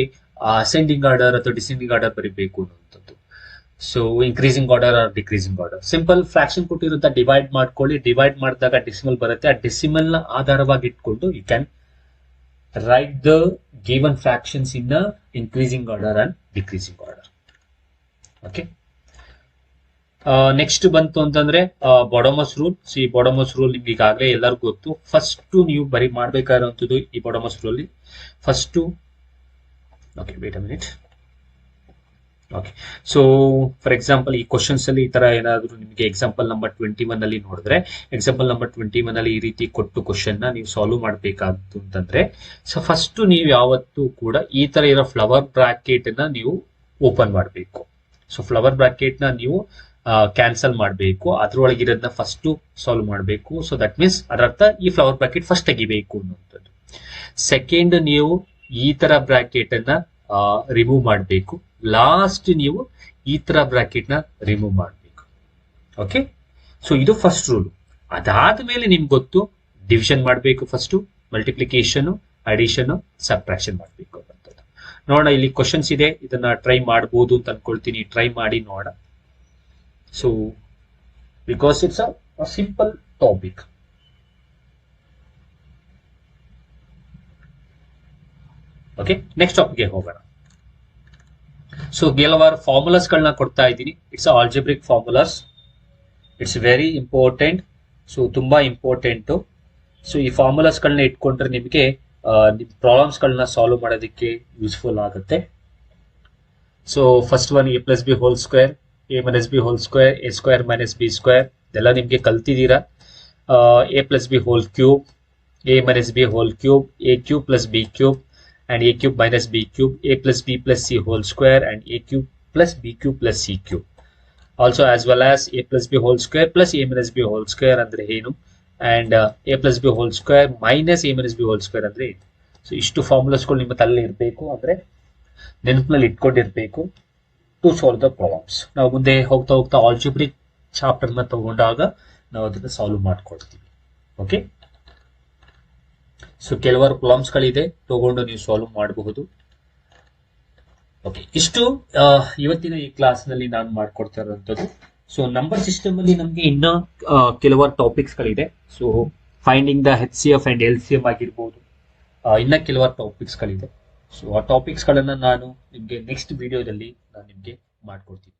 ಅಸೆಂಡಿಂಗ್ ಆರ್ಡರ್ ಅಥವಾ ಡಿಸೆಂಡಿಂಗ್ ಆರ್ಡರ್ ಬರೀಬೇಕು ಅನ್ನುವಂಥದ್ದು. So increasing order or decreasing order. Simple fraction ಕೊಟ್ಟಿರುವಂತ divide ಮಾಡ್ಕೊಳ್ಳಿ, divide ಮಾಡಿದಾಗ ಡೆಸಿಮಲ್ ಬರುತ್ತೆ. ಆ ಡೆಸಿಮಲ್ ನ ಆಧಾರವಾಗಿ ಇಟ್ಕೊಂಡು you can write the given fractions in increasing order and decreasing order. Okay, next ಬಂತು ಅಂತಂದ್ರೆ ಬಾಡಮಸ್ ರೂಲ್. ಈ ಬಾಡಮಸ್ ರೂಲ್ ನಿಮ್ಗೆ ಈಗಾಗಲೇ ಎಲ್ಲರಿಗೂ ಗೊತ್ತು. ಫಸ್ಟ್ ನೀವು ಬರೀ ಮಾಡ್ಬೇಕಾಗಿರುವಂತದ್ದು ಈ BODMAS rule first. Okay, wait a minute. Okay, so for example ಈ ಕ್ವಶನ್ಸ್ ಅಲ್ಲಿ ಈ ತರ ಏನಾದ್ರು ನಿಮಗೆ ಎಕ್ಸಾಂಪಲ್ ನಂಬರ್ 21 ಅಲ್ಲಿ ನೋಡಿದ್ರೆ, ಎಕ್ಸಾಂಪಲ್ ನಂಬರ್ 21 ಅಲ್ಲಿ ಈ ರೀತಿ ಕೊಟ್ಟು ಕ್ವಶನ್ ನ ನೀವು ಸಾಲ್ವ್ ಮಾಡಬೇಕಾದ್ದು ಅಂತಂದ್ರೆ, ಸೊ ಫಸ್ಟ್ ನೀವು ಯಾವತ್ತೂ ಕೂಡ ಈ ತರ ಇರೋ ಫ್ಲವರ್ ಬ್ರಾಕೆಟ್ ನ ನೀವು ಓಪನ್ ಮಾಡಬೇಕು. ಸೊ ಫ್ಲವರ್ ಬ್ರಾಕೆಟ್ ನ ನೀವು ಕ್ಯಾನ್ಸಲ್ ಮಾಡಬೇಕು, ಅದ್ರೊಳಗಿರೋದನ್ನ ಫಸ್ಟ್ ಸಾಲ್ವ್ ಮಾಡಬೇಕು. ಸೊ ದಟ್ ಮೀನ್ಸ್ ಅದರ ಅರ್ಥ ಈ ಫ್ಲವರ್ ಬ್ರಾಕೆಟ್ ಫಸ್ಟ್ ತೆಗಿಬೇಕು ಅನ್ನುವಂಥದ್ದು. ಸೆಕೆಂಡ್, ನೀವು ಈ ತರ ಬ್ರಾಕೆಟ್ ಅನ್ನ ರಿಮೂವ್ ಮಾಡಬೇಕು. ಲಾಸ್ಟ್ ನೀವು ಈ ತರ ಬ್ರಾಕೆಟ್ ನ ರಿಮೂವ್ ಮಾಡಬೇಕು. ಓಕೆ, ಸೊ ಇದು ಫಸ್ಟ್ ರೂಲ್. ಅದಾದ್ಮೇಲೆ ನಿಮ್ಗೆ ಗೊತ್ತು ಡಿವಿಷನ್ ಮಾಡಬೇಕು, ಫಸ್ಟ್ ಮಲ್ಟಿಪ್ಲಿಕೇಶನ್, ಅಡಿಷನ್, ಸಬ್ಟ್ರಾಕ್ಷನ್ ಮಾಡಬೇಕು ಅನ್ನೋದು. ನೋಡೋಣ, ಇಲ್ಲಿ ಕ್ವಶನ್ಸ್ ಇದೆ, ಇದನ್ನ ಟ್ರೈ ಮಾಡಬಹುದು ಅಂತ ಅನ್ಕೊಳ್ತೀನಿ. ಟ್ರೈ ಮಾಡಿ ನೋಡೋಣ. So because it's a simple topic. Okay, next ಟಾಪಿಕ್ಗೆ ಹೋಗೋಣ. ಸೊ ಕೆಲವಾರು ಫಾರ್ಮುಲಾಸ್ ಗಳನ್ನ ಕೊಡ್ತಾ ಇದ್ದೀನಿ. It's algebraic formulas. It's very important. So ತುಂಬಾ ಇಂಪಾರ್ಟೆಂಟ್. ಸೊ ಈ ಫಾರ್ಮುಲಾಸ್ ಗಳನ್ನ ಇಟ್ಕೊಂಡ್ರೆ ನಿಮಗೆ ನಿಮ್ ಪ್ರಾಬ್ಲಮ್ಸ್ ಗಳನ್ನ ಸಾಲ್ವ್ ಮಾಡೋದಕ್ಕೆ ಯೂಸ್ಫುಲ್ ಆಗುತ್ತೆ. So first one a+b whole square, a-b whole square, a square minus b square, ಇದೆಲ್ಲ ನಿಮ್ಗೆ ಕಲ್ತಿದ್ದೀರಾ. a+b whole cube, a-b whole cube, a cube plus b cube and a cube minus b cube, a plus b plus c whole square and a cube plus b cube plus c cube. Also as well as a plus b whole square plus a minus b whole square andre ಏನು, and a plus b whole square minus a minus b whole square andre ಏನು. So ಇಷ್ಟು ಫಾರ್ಮುಲಾಸ್ಗಳು ನಿಮ್ಮ ತಲೆಯಲ್ಲಿ ಇರಬೇಕು, ಅಂದ್ರೆ ನೆನಪಿನಲ್ಲಿ ಇಟ್ಕೊಂಡಿರ್ಬೇಕು to solve the problems. ನಾವು ಮುಂದೆ ಹೋಗ್ತಾ ಹೋಗ್ತಾ ಆಲ್ಜಿಬ್ರಿಕ್ ಚಾಪ್ಟರ್ ನ ತಗೊಂಡಾಗ ನಾವು ಅದನ್ನ ಸಾಲ್ವ್ ಮಾಡ್ಕೊಳ್ತೀವಿ. ಓಕೆ, ಸೊ ಕೆಲವಾರು ಪ್ರಾಬ್ಲಮ್ಸ್ ಗಳಿದೆ, ತಗೊಂಡು ನೀವು ಸಾಲ್ವ್ ಮಾಡಬಹುದು. ಓಕೆ, ಇಷ್ಟು ಇವತ್ತಿನ ಈ ಕ್ಲಾಸ್ ನಲ್ಲಿ ನಾನು ಮಾಡ್ಕೊಡ್ತಾ ಇರುವಂತದ್ದು. ಸೊ ನಂಬರ್ ಸಿಸ್ಟಮ್ ಅಲ್ಲಿ ನಮ್ಗೆ ಇನ್ನ ಕೆಲವಾರು ಟಾಪಿಕ್ಸ್ ಗಳಿದೆ. So finding the HCF and LCM ಆಗಿರ್ಬೋದು, ಇನ್ನ ಕೆಲವಾರು ಟಾಪಿಕ್ಸ್ ಗಳಿದೆ. ಸೊ ಆ ಟಾಪಿಕ್ಸ್ ಗಳನ್ನ ನಾನು ನಿಮ್ಗೆ ನೆಕ್ಸ್ಟ್ ವಿಡಿಯೋದಲ್ಲಿ ನಾನು ನಿಮ್ಗೆ ಮಾಡ್ಕೊಡ್ತೀನಿ.